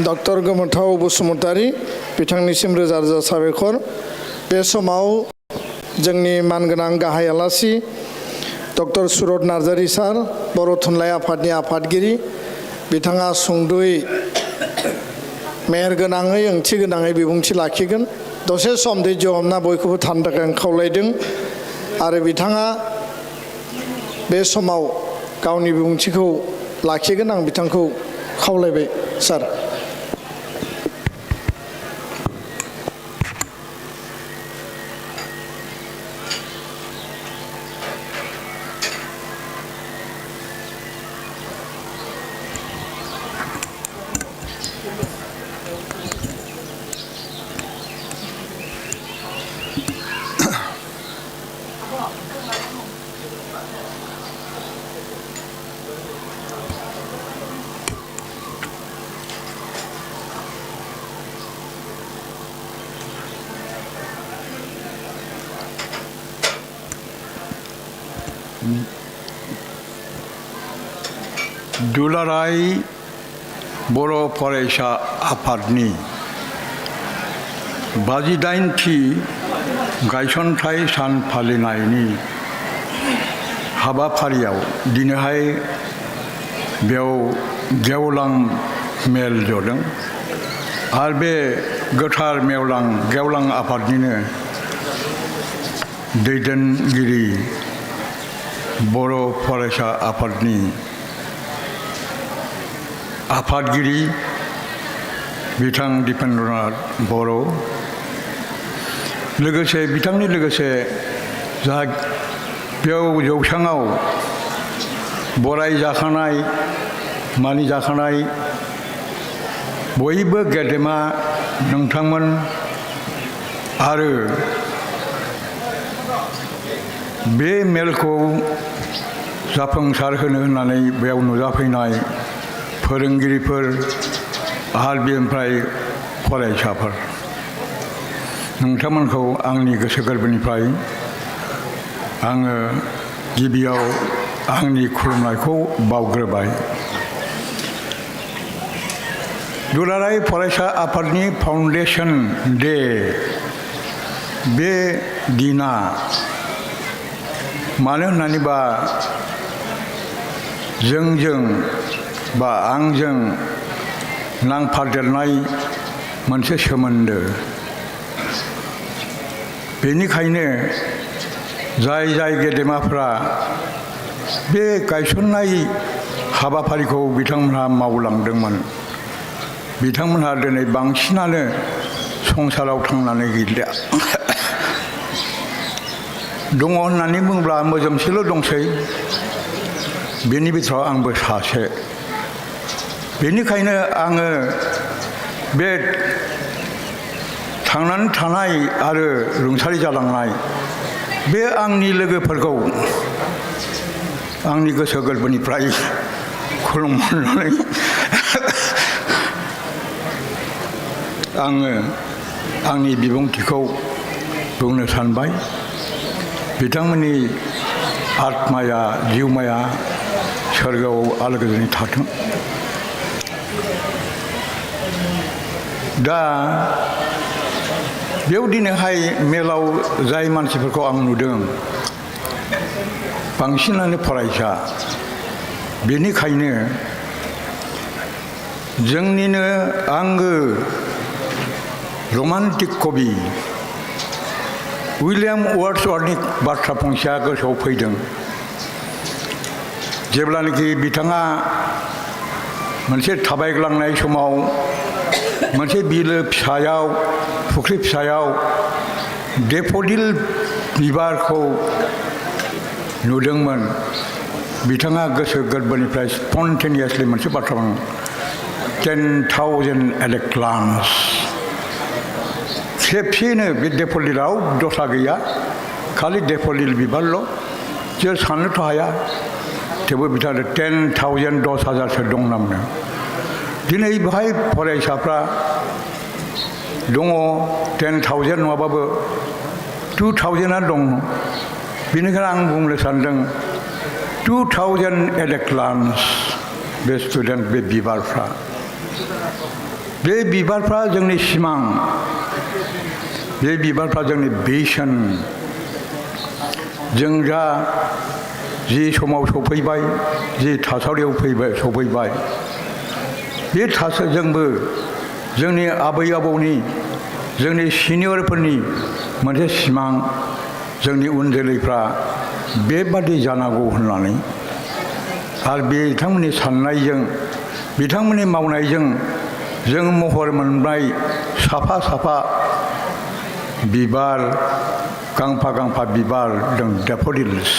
डक्टर गोमोथाव बसुमतारी बिथांनिसिम रोजा रोजा साबायखर बे समाव जोंनि मानगोनां गाहाय आलासि डक्टर सुरत नार्जारी सार बर' थुनलाइ आफादनि आफादगिरि बिथाङा सुंद'यै मेहेरगोनाङै ओंथि गोनाङै बिबुंथि लाखिगोन दसे सम धैर्य हमना बयखौबो थानो थाखाय आं खावलायदों आरो बिथाङा बे समाव गावनि बिबुंथिखौ लाखिगोन आं बिथांखौ खावलायबाय सार दुलाराय बर' फरायसा आफादनि 58थि गायसनथाय सान फालिनायनि हाबाफारियाव दिनैहाय बेयाव गेवलां मेल जदों आरो बे गोथार गेवलां आफादनिनो दैदेनगिरि बर' फरायसा आफादनि आफादगिरि बिथां दिपेन्द्रनाथ बर' लोगोसे बिथांनि लोगोसे जा बेयाव जौसाङाव बराय जाखानाय मानि जाखानाय बयबो गेदेमा नोंथांमोन आरो बे मेलखौ जाफुंसार होनो होननानै बेयाव नुजाफैनाय फोरोंगिरिफोर आरो बेनिफ्राय फरायसाफोर नोंथांमोनखौ आंनि गोसो गोरबोनिफ्राय आङो गिबियाव आंनि खुलुमनायखौ बावग्रोबाय दुलाराय फरायसा आफादनि फाउन्डेसन डे बे दिना मानो होननानैबा जोंजों बा आंजों नांफादेरनाय मोनसे सोमोन्दो बेनिखायनो जाय गेदेमाफ्रा बे गायसननाय हाबाफारिखौ बिथांमोनहा मावलांदोंमोन बिथांमोनहा दिनै बांसिनानो संसाराव थांनानै गैलिया दङ होननानै बुङोब्ला मोजोमसेल' दंसै बेनि बिथोराव आंबो सासे बेनिखायनो आङो बे थांनानै थानाय आरो रुंसारि जालांनाय बे आंनि लोगोफोरखौ आंनि गोसो गोरबोनिफ्राय खुलुमनानै आङो आंनि बिबुंथिखौ बुंनो सानबाय बिथांमोननि आत्माया जिउमाया सोरगोआव आलो गोजोनै थाथों दा बेयाव दिनैहाय मेलाव जाय मानसिफोरखौ आं नुदों बांसिनानो फरायसा बेनिखायनो जोंनिनो आंगो रमान्टिक कवि उइलियाम वर्ड्सवर्थनि बाथ्रा फंसेया गोसोआव फैदों जेब्लानाखि बिथाङा मोनसे थाबायग्लांनाय समाव मोनसे बिलो फिसायाव फुख्रि फिसायाव डेफोडिल बिबारखौ नुदोंमोन बिथाङा गोसो गोरबोनिफ्राय स्पन्टेनियासलि मोनसे बाथ्रा बुङो 10,000 at a glance खेबसेनो बे डेफोडिलाव दस्रा गैया खालि डेफोडिल बिबारल' जों साननोथ' हाया थेवबो बिथाङा 10,000 10,000सो दं नामनो दिनै बेहाय फरायसाफ्रा दङ 10,000 नङाबाबो 2,000आ दं बेनिखायनो आं बुंनो सानदों 2,000 at a glance बे स्टुडेन्ट बे बिबारफ्रा बे बिबारफ्रा जोंनि सिमां बे बिबारफ्रा जोंनि भिजन जों दा जि समाव सफैबाय जि थासारियाव सफैबाय बे थासारिजोंबो जोंनि आबै आबौनि जोंनि सिनियरफोरनि मोनसे सिमां जोंनि उन जोलैफ्रा बेबादि जानांगौ होननानै आरो बिथांमोननि साननायजों बिथांमोननि मावनायजों जों महर मोननाय साफा साफा बिबार गांफा गांफा बिबार जों डेफोडिल्स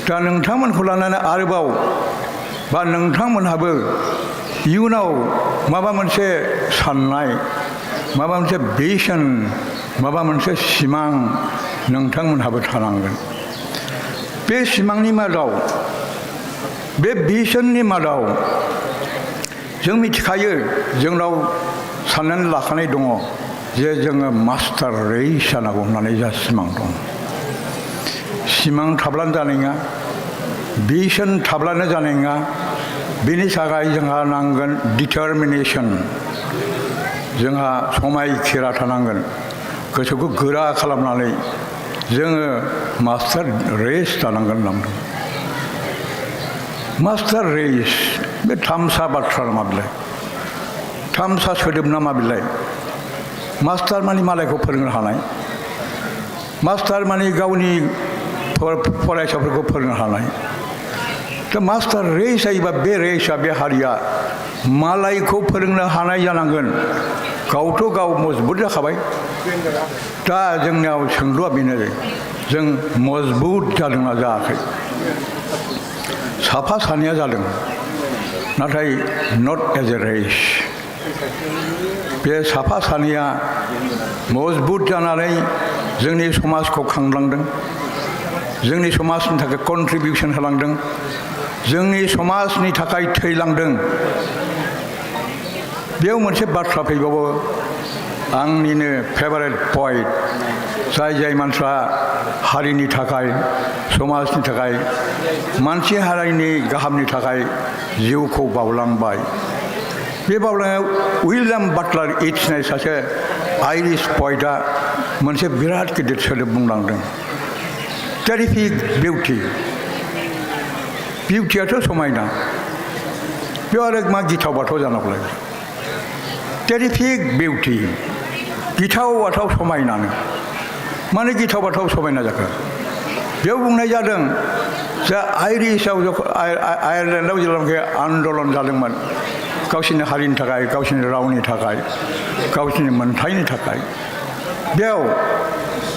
दा नोंथांमोनखौ लानानै आरोबाव बा नोंथांमोनहाबो इयुनाव माबा मोनसे साननाय माबा मोनसे भिजन माबा मोनसे सिमां नोंथांमोनहाबो थानांगोन बे सिमांनि मादाव बे भिजननि मादाव जों मिथिखायो जोंनाव साननानै लाखानाय दङ जे जोङो मास्टार रेस जानांगौ होननानै जा सिमां दं सिमां थाब्लानो जानाय नङा भिजन थाब्लानो जानाय नङा बेनि थाखाय जोंहा नांगोन डिटारमिनेसन जोंहा समायखिरा थानांगोन गोसोखौ गोरा खालामनानै जोङो मास्टार रेस जानांगोन होनदों मास्टार रेस बे थामसा बाथ्रा नामा बिलाय थामसा सोदोब नामा बिलाय मास्टार माने मालायखौ फोरोंनो हानाय मास्टार माने गावनि फरायसाफोरखौ फोरोंनो हानाय दा मास्टार रेस जायोबा बे रेसआ बे हारिया मालायखौ फोरोंनो हानाय जानांगोन गावथ' गाव मजबुत जाखाबाय दा जोंनियाव सोंलुआ बेनो जों मजबुत जादोंना जायाखै साफा सानैया जादों नाथाय नट एज ए रेस बे साफा सानैया मजबुत जानानै जोंनि समाजखौ खांलांदों जोंनि समाजनि थाखाय कन्ट्रिबिउसन होलांदों जोंनि समाजनि थाखाय थैलांदों बेयाव मोनसे बाथ्रा फैबावो आंनिनो फेभारेट पइन्ट जाय मानसिया हारिनि थाखाय समाजनि थाखाय मानसि हारिनि गाहामनि थाखाय जिउखौ बावलांबाय बे बावलांनायाव उइलियाम बाटलार इट्स होननाय सासे आइरिश पइटआ मोनसे बिराद गिदिर सोदोब बुंलांदों टेरिफिक बिउटि बिउटियाथ' समायना बेयाव आरो मा गिथाव बाथाव जानांगौलाय टेरिफिक बिउटि गिथाव बाथाव समायनानो माने गिथाव बाथाव समायना जाखो बेयाव बुंनाय जादों जे आइरिशआव आयारलेण्डआव जेब्लानाखि आन्दलन जादोंमोन गावसिनि हारिनि थाखाय गावसिनि रावनि थाखाय गावसिनि मोनथायनि थाखाय बेयाव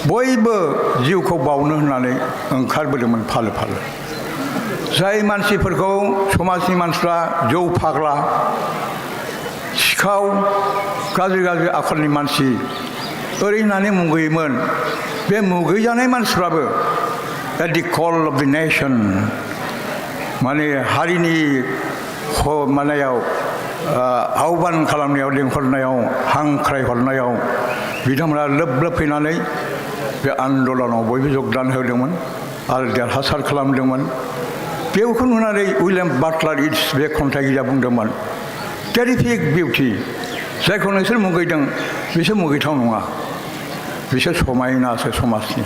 बयबो जिउखौ बावनो होननानै ओंखारबोदोंमोन फालो फालो जाय मानसिफोरखौ समाजनि मानसिफ्रा जौ फाग्ला सिखाव गाज्रि गाज्रि आखलनि मानसि ओरै होननानै मुगैयोमोन बे मुगैजानाय मानसिफ्राबो एट दि कल अफ दि नेसन माने हारिनि मानायाव आह्वान खालामनायाव लिंहरनायाव हांख्रायहरनायाव बिथांमोना लोब लोब फैनानै बे आन्दलनाव बयबो जगदान होदोंमोन आरो देरहासार खालामदोंमोन बेखौ नुनानै उइलियाम बाटलार इट्स बे खन्थाइगिरिया बुंदोंमोन टेरिफिक बिउटि जायखौ नोंसोर मुगैदों बिसोर मुगैथाव नङा बिसोर समायनासो समाजनि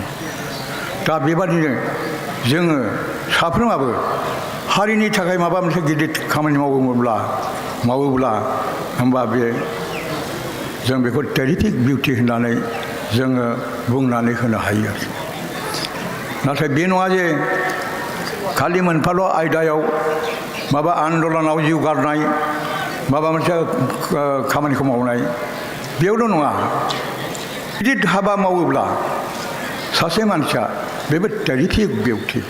दा बेबादिनो जोङो साफ्रोमाबो हारिनि थाखाय माबा मोनसे गिदिर खामानि मावोब्ला होमबा बे जों बेखौ टेरिफिक बिउटि होननानै जोङो बुंनानै होनो हायो नाथाय बे नङा जे खालि मोनफाल' आयदायाव माबा आन्दलनाव जिउ गारनाय माबा मोनसे खामानिखौ मावनाय बेयावल' नङा गिदिर हाबा मावोब्ला सासे मानसिया बेबो टेरिफिक बिउटि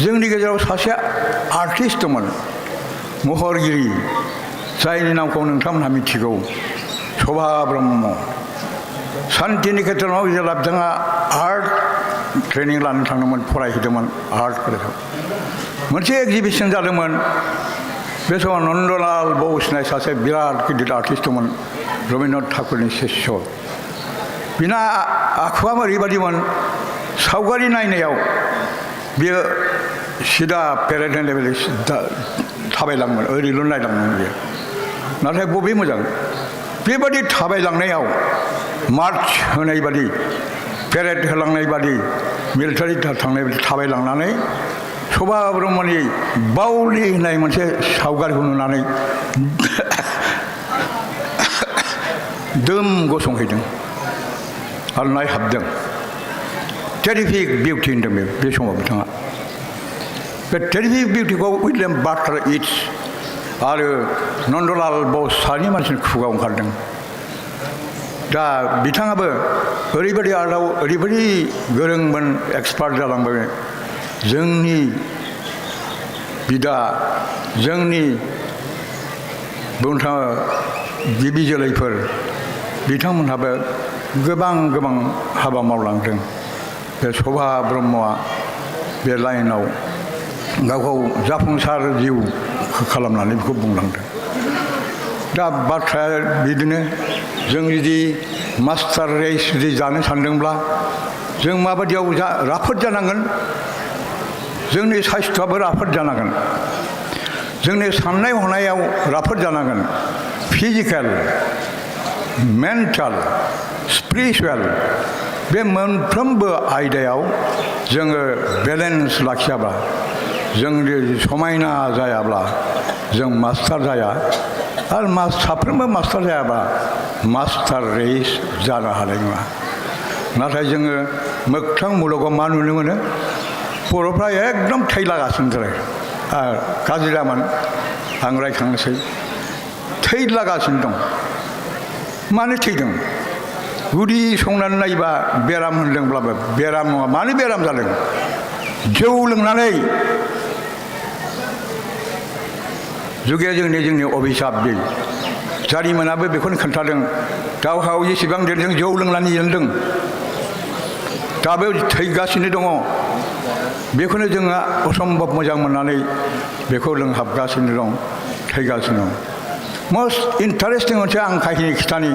जोंनि गेजेराव सासे आर्टिस्ट दंमोन महरगिरि जायनि नामखौ नोंथांमोनहा मिथिगौ शभा ब्रह्म शान्तिनिकेतनाव जेब्ला बिथाङा आर्ट ट्रेनिं लानो थांदोंमोन फरायहैदोंमोन आर्ट कलेजाव मोनसे एगजिबिसन जादोंमोन बे समाव नन्दलाल बस होननाय सासे बिराद गिदिर आर्टिस्ट दंमोन रबीन्द्रनाथ ठाकुरनि शिष्य बिना आखुआ ओरैबादिमोन सावगारि नायनायाव बियो सिदा पेरेड होननाय बायदि थाबायलाङोमोन ओरैल' नायलाङोमोन बियो नाथाय बबे मोजां बेबादि थाबायलांनायाव मार्च होनाय बादि पेरेड होलांनाय बादि मिलिटारि थांनाय बादि थाबायलांनानै शोभा ब्रह्मनि बावलि होननाय मोनसे सावगारिखौ नुनानै दोम गसंहैदों आरो नायहाबदों टेरिफिक बिउटि होनदों बे समाव बिथाङा बे टेरिफिक बिउटिखौ उइलियाम बाटलार इट्स आरो नन्दलाल बस सानै मानसिनि खुगायाव ओंखारदों दा बिथाङाबो ओरैबायदि आर्टआव ओरैबायदि गोरोंमोन एक्सपार्ट जालांबाय जोंनि बिदा जोंनि बुंनो थाङो गिबि जोलैफोर बिथांमोनहाबो गोबां गोबां हाबा मावलांदों बे शोभा ब्रह्मआ बे लाइनाव गावखौ जाफुंसार जिउ खालामनानै बेखौ बुंलांदों दा बाथ्राया बिदिनो जों जुदि मास्टार रेस जुदि जानो सानदोंब्ला जों माबायदियाव राफोद जानांगोन जोंनि साइस्थ'आबो राफोद जानांगोन जोंनि साननाय हनायाव राफोद जानांगोन फिजिकेल मेन्टेल स्पिरिचुवेल बे मोनफ्रोमबो आयदायाव जोङो बेलेन्स लाखियाब्ला जों समायना जायाब्ला जों मास्टार जाया आरो साफ्रोमबो मास्टार जायाबा मास्टार रेस जानो हानाय नङा नाथाय जोङो मोगथां मुलुगाव मा नुनो मोनो बर'फ्रा एकदम थैलागासिनो दं गाज्रि जामोन आं रायखांनोसै थैलागासिनो दं मानो थैदों गुदि संनानै नायोबा बेराम होनदोंब्लाबो बेराम नङा मानो बेराम जादों जौ लोंनानै जुगे जोंनि अभिशाप बे जारिमिनाबो बेखौनो खोन्थादों दावहायाव जेसेबां देरदों जौ लोंनानै जेनदों दाबो थैगासिनो दङ बेखौनो जोङो असम्भब मोजां मोननानै बेखौ लोंहाबगासिनो दं थैगासिनो दं मस्ट इन्टारेस्टिं मोनसे आं काहिनि खिथानि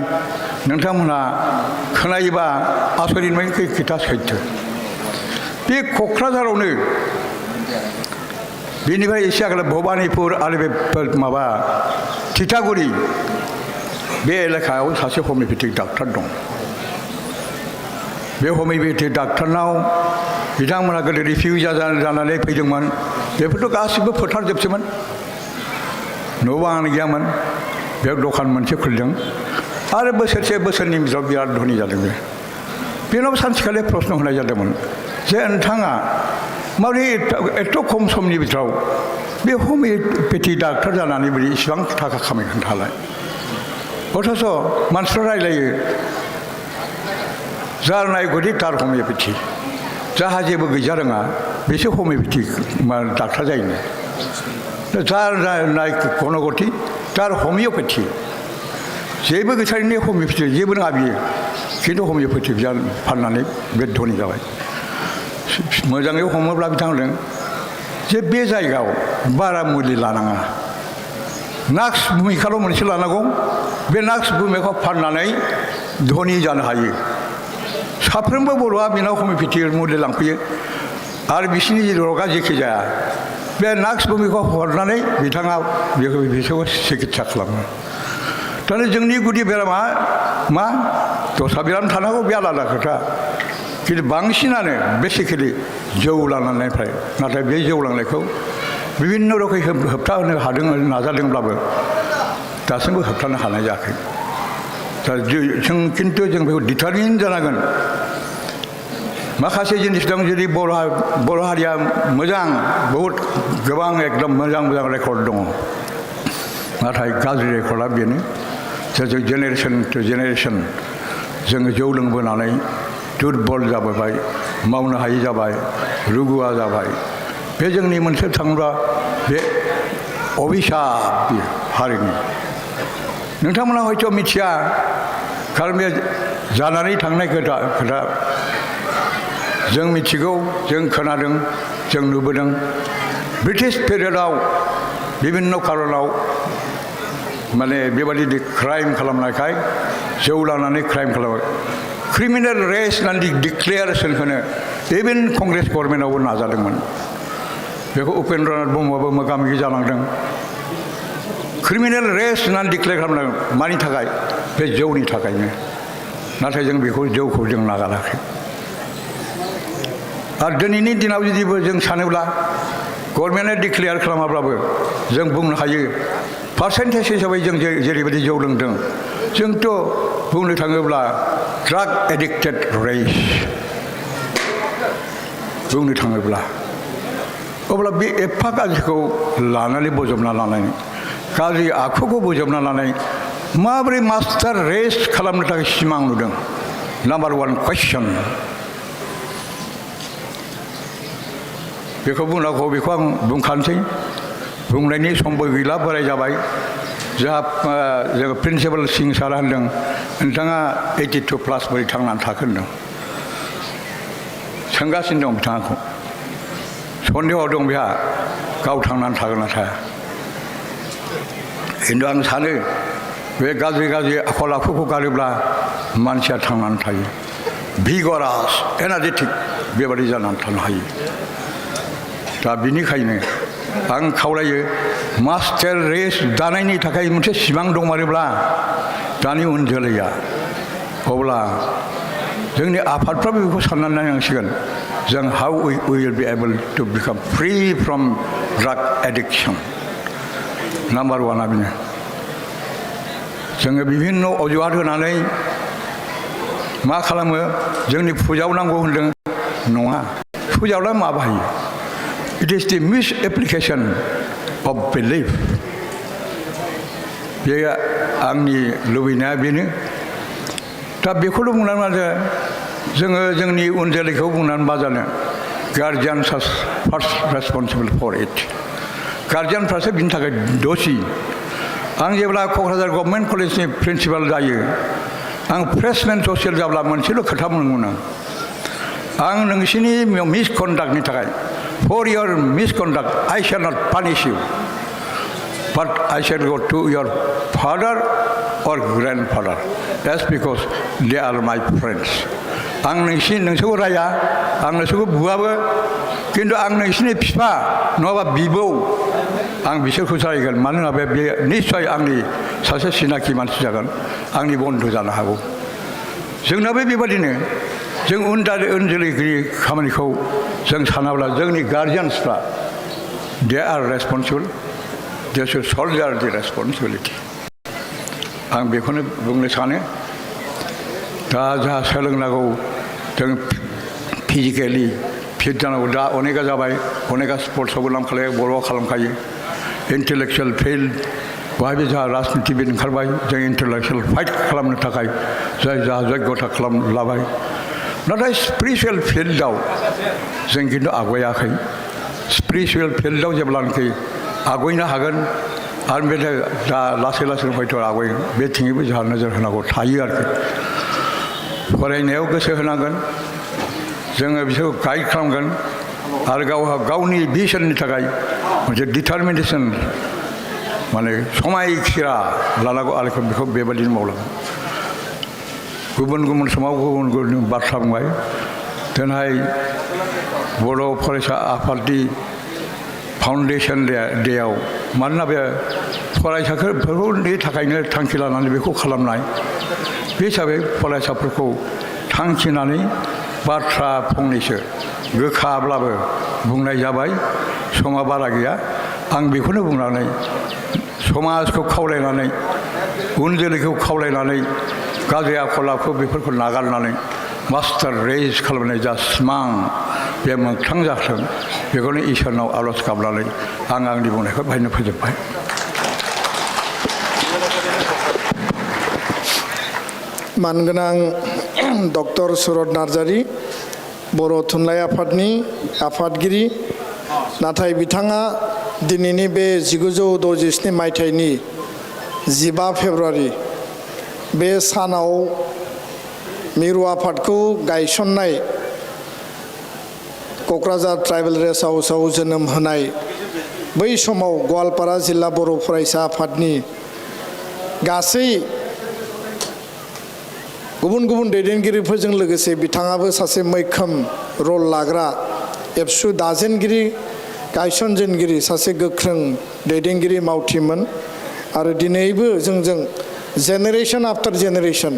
नोंथांमोनहा खोनायोबा आसरित मोनसे खोथा सैथो बे क'क्राझारावनो बेनिफ्राय एसे आगोल भबानिपुर आरो बे माबा थिथागुरि बे एलेकायाव सासे हमिय'पेथिक डाक्टार दं बे हमिय'पेथिक डाक्टारनाव बिथांमोना गोदो रिफिउजि जानानै फैदोंमोन बेफोरथ' गासिबो फोथारजोबसोमोन न' बाङानो गैयामोन बेयाव दखान मोनसे खुलिदों आरो बोसोरनि बिथोराव बिराद धनि जादों बेनाव सानसेखालि प्रश्न होनाय जादोंमोन जे नोंथाङा माबोरै एथ' खम समनि बिथोराव बे हमिय'पेथिक डाक्टार जानानै बोरै इसिबां थाखा खामायनो हालाय अथच मानसिफ्रा रायलायो जार नायगौदि तार हमिय'पेथि जाहा जेबो गैजा रोङा बेसो हमिय'पेथिक डाक्टार जायोनो जार नाय गणगति तार हमिय'पेथि जेबो गैथारैनो हमिय'पेथि जेबो रोङा बियो खिन्थु हमिय'पेथिक फाननानै बे धनि जाबाय मोजाङै हमोब्ला बिथांमोन जे बे जायगायाव बारा मुलि लानाङा नाक्स भुमिखाल' मोनसे लानांगौ बे नाक्स भुमिखौ फाननानै धनि जानो हायो साफ्रोमबो बर'आ बेनाव हमिय'पेथिक मुलि लांफैयो आरो बिसोरनि रगा जेखि जाया बे नाक्स भुमिखौ हरनानै बिथाङा बिसोरखौ सिकित्सा खालामो दानो जोंनि गुदि बेरामा मा दस्रा बेराम थानांगौ बे आलादा खोथा खिन्थु बांसिनानो बेसिकेलि जौ लानायनिफ्राय नाथाय बे जौ लांनायखौ बिभिन्न रोखोमै होबथानो हादों नाजादोंब्लाबो दासिमबो होबथानो हानाय जायाखै दा जों खिन्थु जों बेखौ डिटारमिन जानांगोन माखासे जिनिस दं जुदि बर' हारिया मोजां बहुद गोबां एकदम मोजां रेकर्ड दङ नाथाय गाज्रि रेकर्डआ बेनो जे जों जेनेरेसन टु जेनेरेसन जोङो जौ लोंबोनानै दुरबल जाबोबाय मावनो हायि जाबाय रुगुआ जाबाय बे जोंनि मोनसे थांब्ला बे अभिशाप हारिनि नोंथांमोना हयथ' मिथिया खारन बे जानानै थांनाय खोथा जों मिथिगौ जों खोनादों जों नुबोदों ब्रिटिश पिरियडआव बिभिन्न कारनाव माने बेबादि क्राइम खालामनायखाय जौ लानानै क्राइम खालामो क्रिमिनेल रेस होननानै डिक्लेयारेसन होनो इभेन कंग्रेस गभर्नमेन्टआवबो नाजादोंमोन बेखौ उपेन्द्रनाथ ब्रह्मआबो मोगा मोगि जालांदों क्रिमिनेल रेस्ट होननानै डिक्लेयार खालामदों मानि थाखाय बे जौनि थाखायनो नाथाय जों बेखौ जौखौ जों नागाराखै आरो दिनैनि दिनाव जुदिबो जों सानोब्ला गभर्नमेन्टआ डिक्लेयार खालामाब्लाबो जों बुंनो हायो पार्सेन्टेज हिसाबै जों जेरैबायदि जौ लोंदों जोंथ' बुंनो थाङोब्ला ड्राग एडिक्टेड रेस बुंनो थाङोब्ला अब्ला बे एफा गाज्रिखौ लानानै बजबना लानाय गाज्रि आखुखौ बजबना लानाय माबोरै मास्टार रेस खालामनो थाखाय सिमां नुदों नाम्बार वान कुइसन बेखौ बुंनांगौ बेखौ आं बुंखानोसै बुंनायनि समबो गैला बोराय जाबाय जोंहा प्रिन्सिपाल सिं सारा होनदों नोंथाङा 82+ बोरै थांनानै थाखो होनदों सोंगासिनो दं बिथाङाखौ सन्देह दं बेहा गाव थांनानै थागोन ना थाया खिन्थु आं सानो बे गाज्रि गाज्रि आखल आखुखौ गारोब्ला मानसिया थांनानै थायो भिगरास एनार्जेटिक बेबादि जानानै थानो हायो दा बिनिखायनो आं खावलायो मास्टार रेस दानायनि थाखाय मोनसे सिमां दंमारोब्ला दानि उन जोलैया अब्ला जोंनि आफादफ्राबो बेखौ साननानै नायनांसिगोन जों how we will be able to become free from drug addiction number वानआ बेनो जोङो बिभिन्न अजुहात होनानै मा खालामो जोंनि फुजायाव नांगौ होनदों नङा फुजायावलाय मा बाहायो it is the misapplication of belief बे आंनि लुबैनाया बेनो दा बेखौल' बुंनानै मा जोङो जोंनि उन जोलैखौ बुंनानै मा जानो guardians are first responsible for it गार्जियानफ्रासो बिनि थाखाय दसि आं जेब्ला क'क्राझार गभर्नमेन्ट कलेजनि प्रिन्सिपाल जायो आं फ्रेशमेन ससियेल जाब्ला मोनसेल' खोथा बुंदोंमोन आं नोंसिनि मिसकन्डाक्टनि थाखाय for your misconduct I shall not punish you but I shall go to your father or grandfather that's because they are my friends आं नोंसोरखौ राया आं नोंसोरखौ बुवाबो किन्तु आं नोंसिनि बिफा नङाबा बिबौ आं बिसोरखौ रायगोन मानोना बे निस्सय आंनि सासे सिनाखि मानसि जागोन आंनि बन्धु जानो हागौ जोंनाबो बेबादिनो जों उन जोलैनि खामानिखौ जों सानाब्ला जोंनि गार्जियान्सफ्रा they are responsible they should shoulder the responsibility आं बेखौनो बुंनो सानो दा जोंहा सोलोंनांगौ जों फिजिकेलि फिट जानांगौ दा अनेका जाबाय अनेका स्पर्ट्सआवबो नामखालाय बर'आव खालामखायो इन्टेलेक्सुवेल फिल्ड बहायबो जोंहा राजनितिबिद ओंखारबाय जों इन्टेलेक्सुवेल फाइट खालामनो थाखाय जोंहा जग्यता लाबाय नाथाय स्पिरिचुवेल फिल्डआव जों खिन्थु आवगायाखै स्पिरिचुवेल फिल्डआव जेब्लानाखि आवगायनो हागोन आरो बे दा लासै लासै हयथ' आवगायगोन बेथिङैबो जोंहा नोजोर होनांगौ थायो आरोखि फरायनायाव गोसो होनांगोन जोङो बिसोरखौ गाइड खालामगोन आरो गावहा गावनि भिजननि थाखाय मोनसे डिटारमिनेसन माने समायखिरा लानांगौ आरो बेखौ बेबादिनो मावलांगोन गुबुन गुबुन समाव गुबुन गुबुन बाथ्रा बुंबाय दिनैहाय बर' फरायसा आफादनि फाउन्डेसन डेआव मानोना बे फरायसाफोरनि थाखायनो थांखि लानानै बेखौ खालामनाय बे हिसाबै फरायसाफोरखौ थांखिनानै बाथ्रा फंनैसो गोखाब्लाबो बुंनाय जाबाय समा बारा गैया आं बेखौनो बुंनानै समाजखौ खावलायनानै उन जोलैखौ खावलायनानै गाज्रि आखल आखु बेफोरखौ नागारनानै मास्टार रेस खालामनाय जा सिमां बे मोगथां जाथों बेखौनो इसोरनाव आर'ज गाबनानै आं आंनि बुंनायखौ बाहायनो फोजोबबाय मानगोनां डक्टर सुरत नार्जारी बर' थुनलाइ आफादनि आफादगिरि नाथाय बिथाङा दिनैनि बे 1967 मायथाइनि 15 फेब्रुवारि बे सानाव मिरु आफादखौ गायसननाय क'क्राझार ट्राइबेल रेस्ट हाउसआव जोनोम होनाय बै समाव गवालपारा जिल्ला बर' फरायसा आफादनि गासै गुबुन गुबुन दैदेनगिरिफोरजों लोगोसे बिथाङाबो सासे मैखोम रल लाग्रा एबसु दाजेनगिरि गायसनजेनगिरि सासे गोख्रों दैदेनगिरि मावथिमोन आरो दिनैबो जोंजों जेनेरेशन आफ्टार जेनेरेशन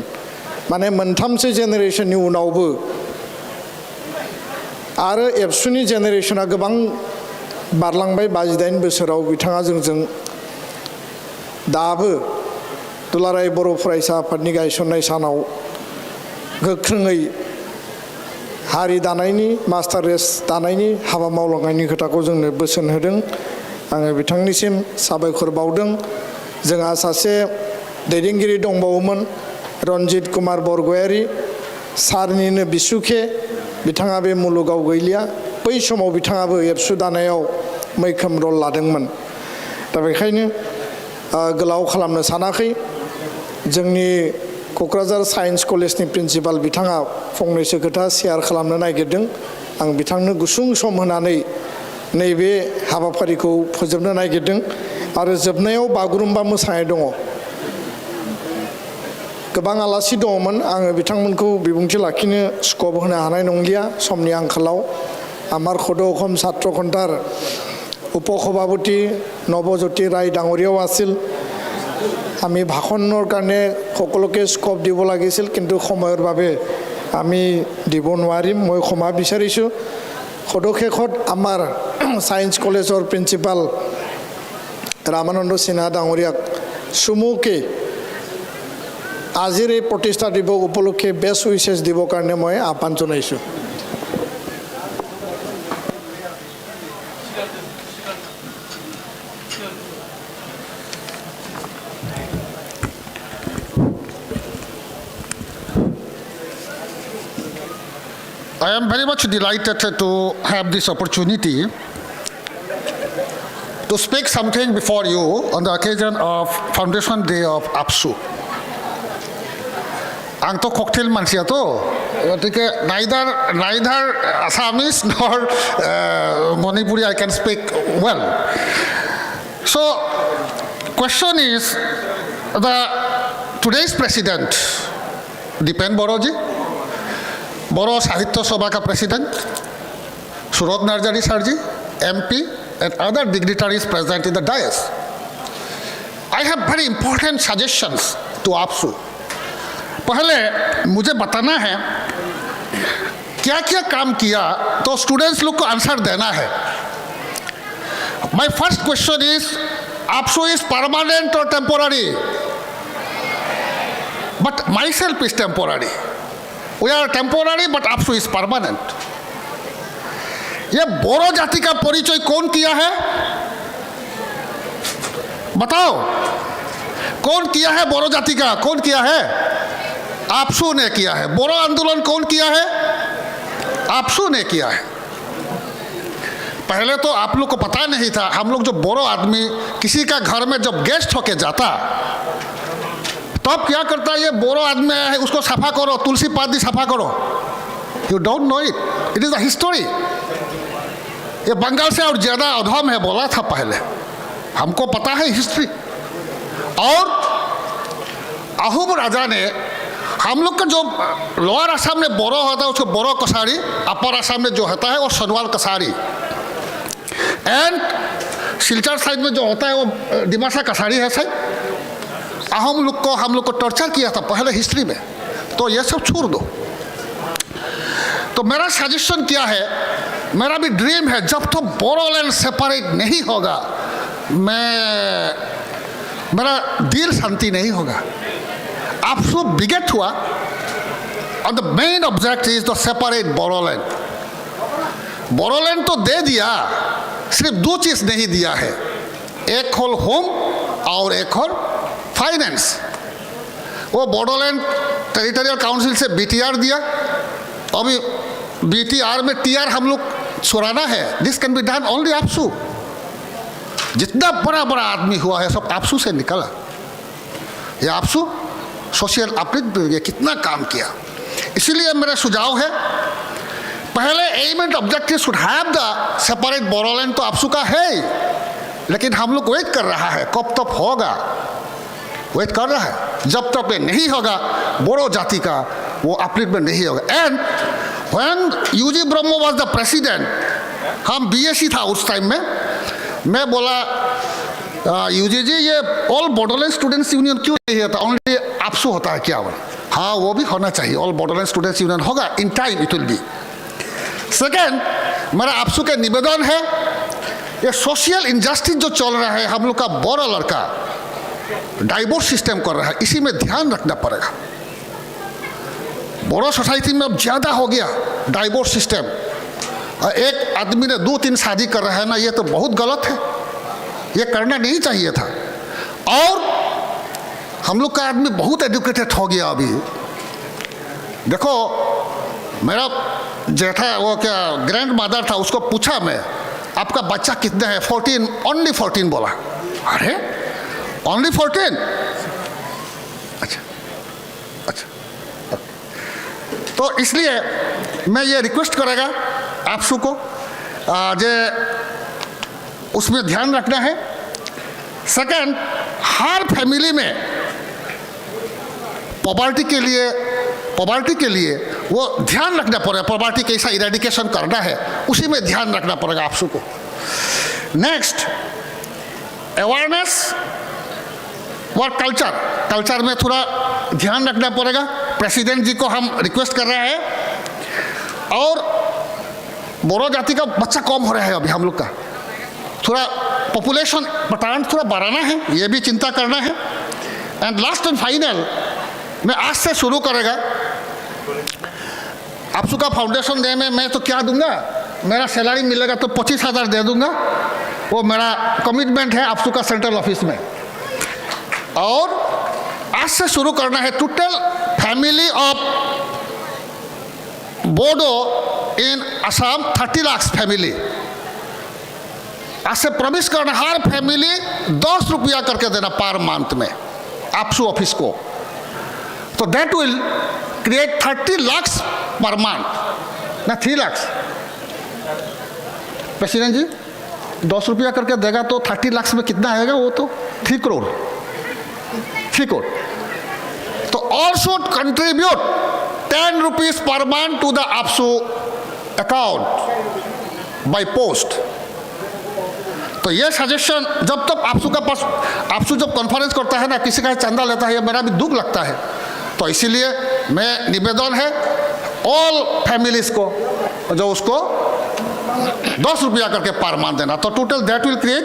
माने मोनथामसो जेनेरेशननि उनावबो आरो एबसुनि जेनेरेशना गोबां बारलांबाय 58 बोसोराव बिथाङा जोंजों दाबो दुलाराय बर' फरायसा आफादनि गायसननाय सानाव गोख्रोङै हारि दानायनि मास्टार रेस दानायनि हाबा मावलांनायनि खोथाखौ जोंनो बोसोन होदों आङो बिथांनिसिम साबायखर बावदों जोंहा सासे दैदेनगिरि दंबावोमोन रन्जित कुमार बरगयारी सारनिनो बिसुखे बिथाङा बे मुलुगाव गैलिया बै समाव बिथाङाबो एबसु दानायाव मैखोम रल लादोंमोन दा बेखायनो गोलाव खालामनो सानाखै जोंनि क'क्राझार साइन्स कलेजनि प्रिन्सिपाल बिथाङा फंनैसो खोथा शेयार खालामनो नागिरदों आं बिथांनो गुसुं सम होनानै नैबे हाबाफारिखौ फोजोबनो नागिरदों आरो जोबनायाव बागुरुम्बा मोसानाय दङ गोबां आलासि दङमोन आङो बिथांमोनखौ बिबुंथि लाखिनो स्कप होनो हानाय नंलिया समनि आंखालाव আমাৰ সদৌ অসম ছাত্ৰ সন্থাৰ উপসভাপতি নৱজ্যোতি ৰায় ডাঙৰীয়াও আছিল আমি ভাষণৰ কাৰণে সকলোকে স্কপ দিব লাগিছিল কিন্তু সময়ৰ বাবে আমি দিব নোৱাৰিম মই ক্ষমা বিচাৰিছোঁ সদশেষত আমাৰ সায়েন্স কলেজৰ প্ৰিন্সিপাল ৰামানন্দ সিনহা ডাঙৰীয়াক চুমুকে আজিৰ এই প্ৰতিষ্ঠা দিৱস উপলক্ষে বেষ্ট উইচেছ দিবৰ কাৰণে মই আহ্বান জনাইছোঁ I am very much delighted to have this opportunity to speak something before you on the occasion of Foundation Day of APSU. Ang to cocktail mansia to, neither Assamese nor Manipuri I can speak well. So, question is today's president, Dipen Boroji. Boro Sahitya Sabha ka President, Surot Narjari Sarji, MP, and other dignitaries present in the dais. I have very important suggestions to APSU. पहले मुझे बताना है क्या क्या काम किया तो students लोग को आंसर देना है My first question is APSU is permanent or temporary? But myself is temporary. We are temporary but APSU is permanent. ये बोरो जाति का परिचय कौन किया है बताओ कौन किया है बोरो जाति का कौन किया है APSU ने किया है बोरो आंदोलन कौन किया है APSU ने किया है पहले तो आप लोग को पता नहीं था हम लोग जो बोरो आदमी किसी का घर में जब गेस्ट होके जाता तब क्या करता है ये बोरो आदमी आया है उसको सफा करो तुलसी पाती सफा करो you don't know it is a history ये बंगाल से और ज्यादा अधम है बोला था पहले हमको पता है हिस्ट्री और अहूम राजा ने हम लोग का जो लोअर असम में बोरो होता है उसको बोरो कसारी अपर असम में जो होता है वो सोनवाल कसारी एंड सिलचर साइड में जो होता है वो डिमासा कसारी है साइड हम लोग को टॉर्चर किया था पहले हिस्ट्री में तो ये सब छोड़ दो तो मेरा सजेशन क्या है मेरा भी ड्रीम है जब तो बोरोलैंड सेपरेट नहीं होगा मेरा दिल शांति नहीं होगा APSU बिगेट हुआ और the main object is the separate Bodoland Bodoland तो दे दिया सिर्फ दो चीज नहीं दिया है एक होल होम और एक होल फाइनेंस वो बोडोलैंड टेरिटोरियल काउंसिल से BTR दिया अभी BTR में TR हम लोग छुड़ाना है this can be done only APSU जितना बड़ा बड़ा आदमी हुआ है सब APSU से निकला ये APSU सोशल अपलिफ्ट ये कितना काम किया इसीलिए मेरा सुझाव है पहले aim and objective should have the separate Boroland तो APSU का है लेकिन हम लोग वेट कर रहा है कब तक होगा वेट कर रहा है जब तक ये नहीं होगा बोरो जाति का वो अपलिफ्टमेंट नहीं होगा and when UG Brahma was the president हम BSc था उस टाइम में मैं बोला यूजीजी ये ऑल बोडोलैंड स्टूडेंट्स यूनियन क्यों नहीं होता, ओनली आपसू होता है क्या? हाँ, वो भी होना चाहिए, ऑल बोडोलैंड स्टूडेंट्स यूनियन होगा, in time it will be. Second, मेरा आपसू का निवेदन है, ये सोशल इंजस्टिस जो चल रहा है, हम लोग का बोरो लड़का डाइवोर्स सिस्टम कर रहा है, इसी में ध्यान रखना पड़ेगा। बोरो सोसाइटी में अब ज़्यादा हो गया डाइवोर्स सिस्टम, एक आदमी ने 2-3 शादी कर रहा है ना, ये तो बहुत गलत है, ये करना नहीं चाहिए था। और हम लोग का आदमी बहुत एजुकेटेड हो गया अभी। देखो, मेरा जेठा वो क्या ग्रैंड मदर था, उसको पूछा मैं, आपका बच्चा कितना है? 14, ओनली 14 बोला। अरे ओनली 14? अच्छा अच्छा। तो इसलिए मैं ये रिक्वेस्ट करेगा आप सबको जे उसमें ध्यान रखना है। सेकंड, हर फैमिली में पॉवर्टी के लिए वो ध्यान रखना पड़ेगा, पॉवर्टी कैसा इरेडिकेशन करना है, उसी में ध्यान रखना पड़ेगा आप सबको। नेक्स्ट, अवेयरनेस और कल्चर में थोड़ा ध्यान रखना पड़ेगा। प्रेसिडेंट जी को हम रिक्वेस्ट कर रहे हैं। और बोरो जाति का बच्चा कम हो रहा है अभी हम लोग का, थोड़ा पॉपुलेशन पैटर्न थोड़ा बढ़ाना है, ये भी चिंता करना है। एंड लास्ट एंड फाइनल, मैं आज से शुरू करेगा आपसू का फाउंडेशन डे में मैं तो क्या दूंगा, मेरा सैलरी मिलेगा तो 25,000 दे दूंगा, वो मेरा कमिटमेंट है आपसू का सेंट्रल ऑफिस में। और आज से शुरू करना है total family of Bodo in Assam 30 lakh family, आज से प्रॉमिस करना हर फैमिली 10 रुपया करके देना पर मंथ में आपसू ऑफिस को, तो that will create 30 lakh per month, ना 3 लाख। प्रेसिडेंट जी 10 रुपया करके देगा तो 30 लाख में कितना आएगा? वो तो 3 करोड़। तो all should contribute 10 rupees per month to the APSU account by post. तो ये सजेशन जब तक आपसू का पास, आपसू जब कॉन्फ्रेंस करता है ना, किसी का चंदा लेता है, ये मेरा भी दुख लगता है। तो इसीलिए मैं निवेदन है ऑल फैमिलीज को जो उसको 10 रुपया करके पर मंथ देना, तो total that will create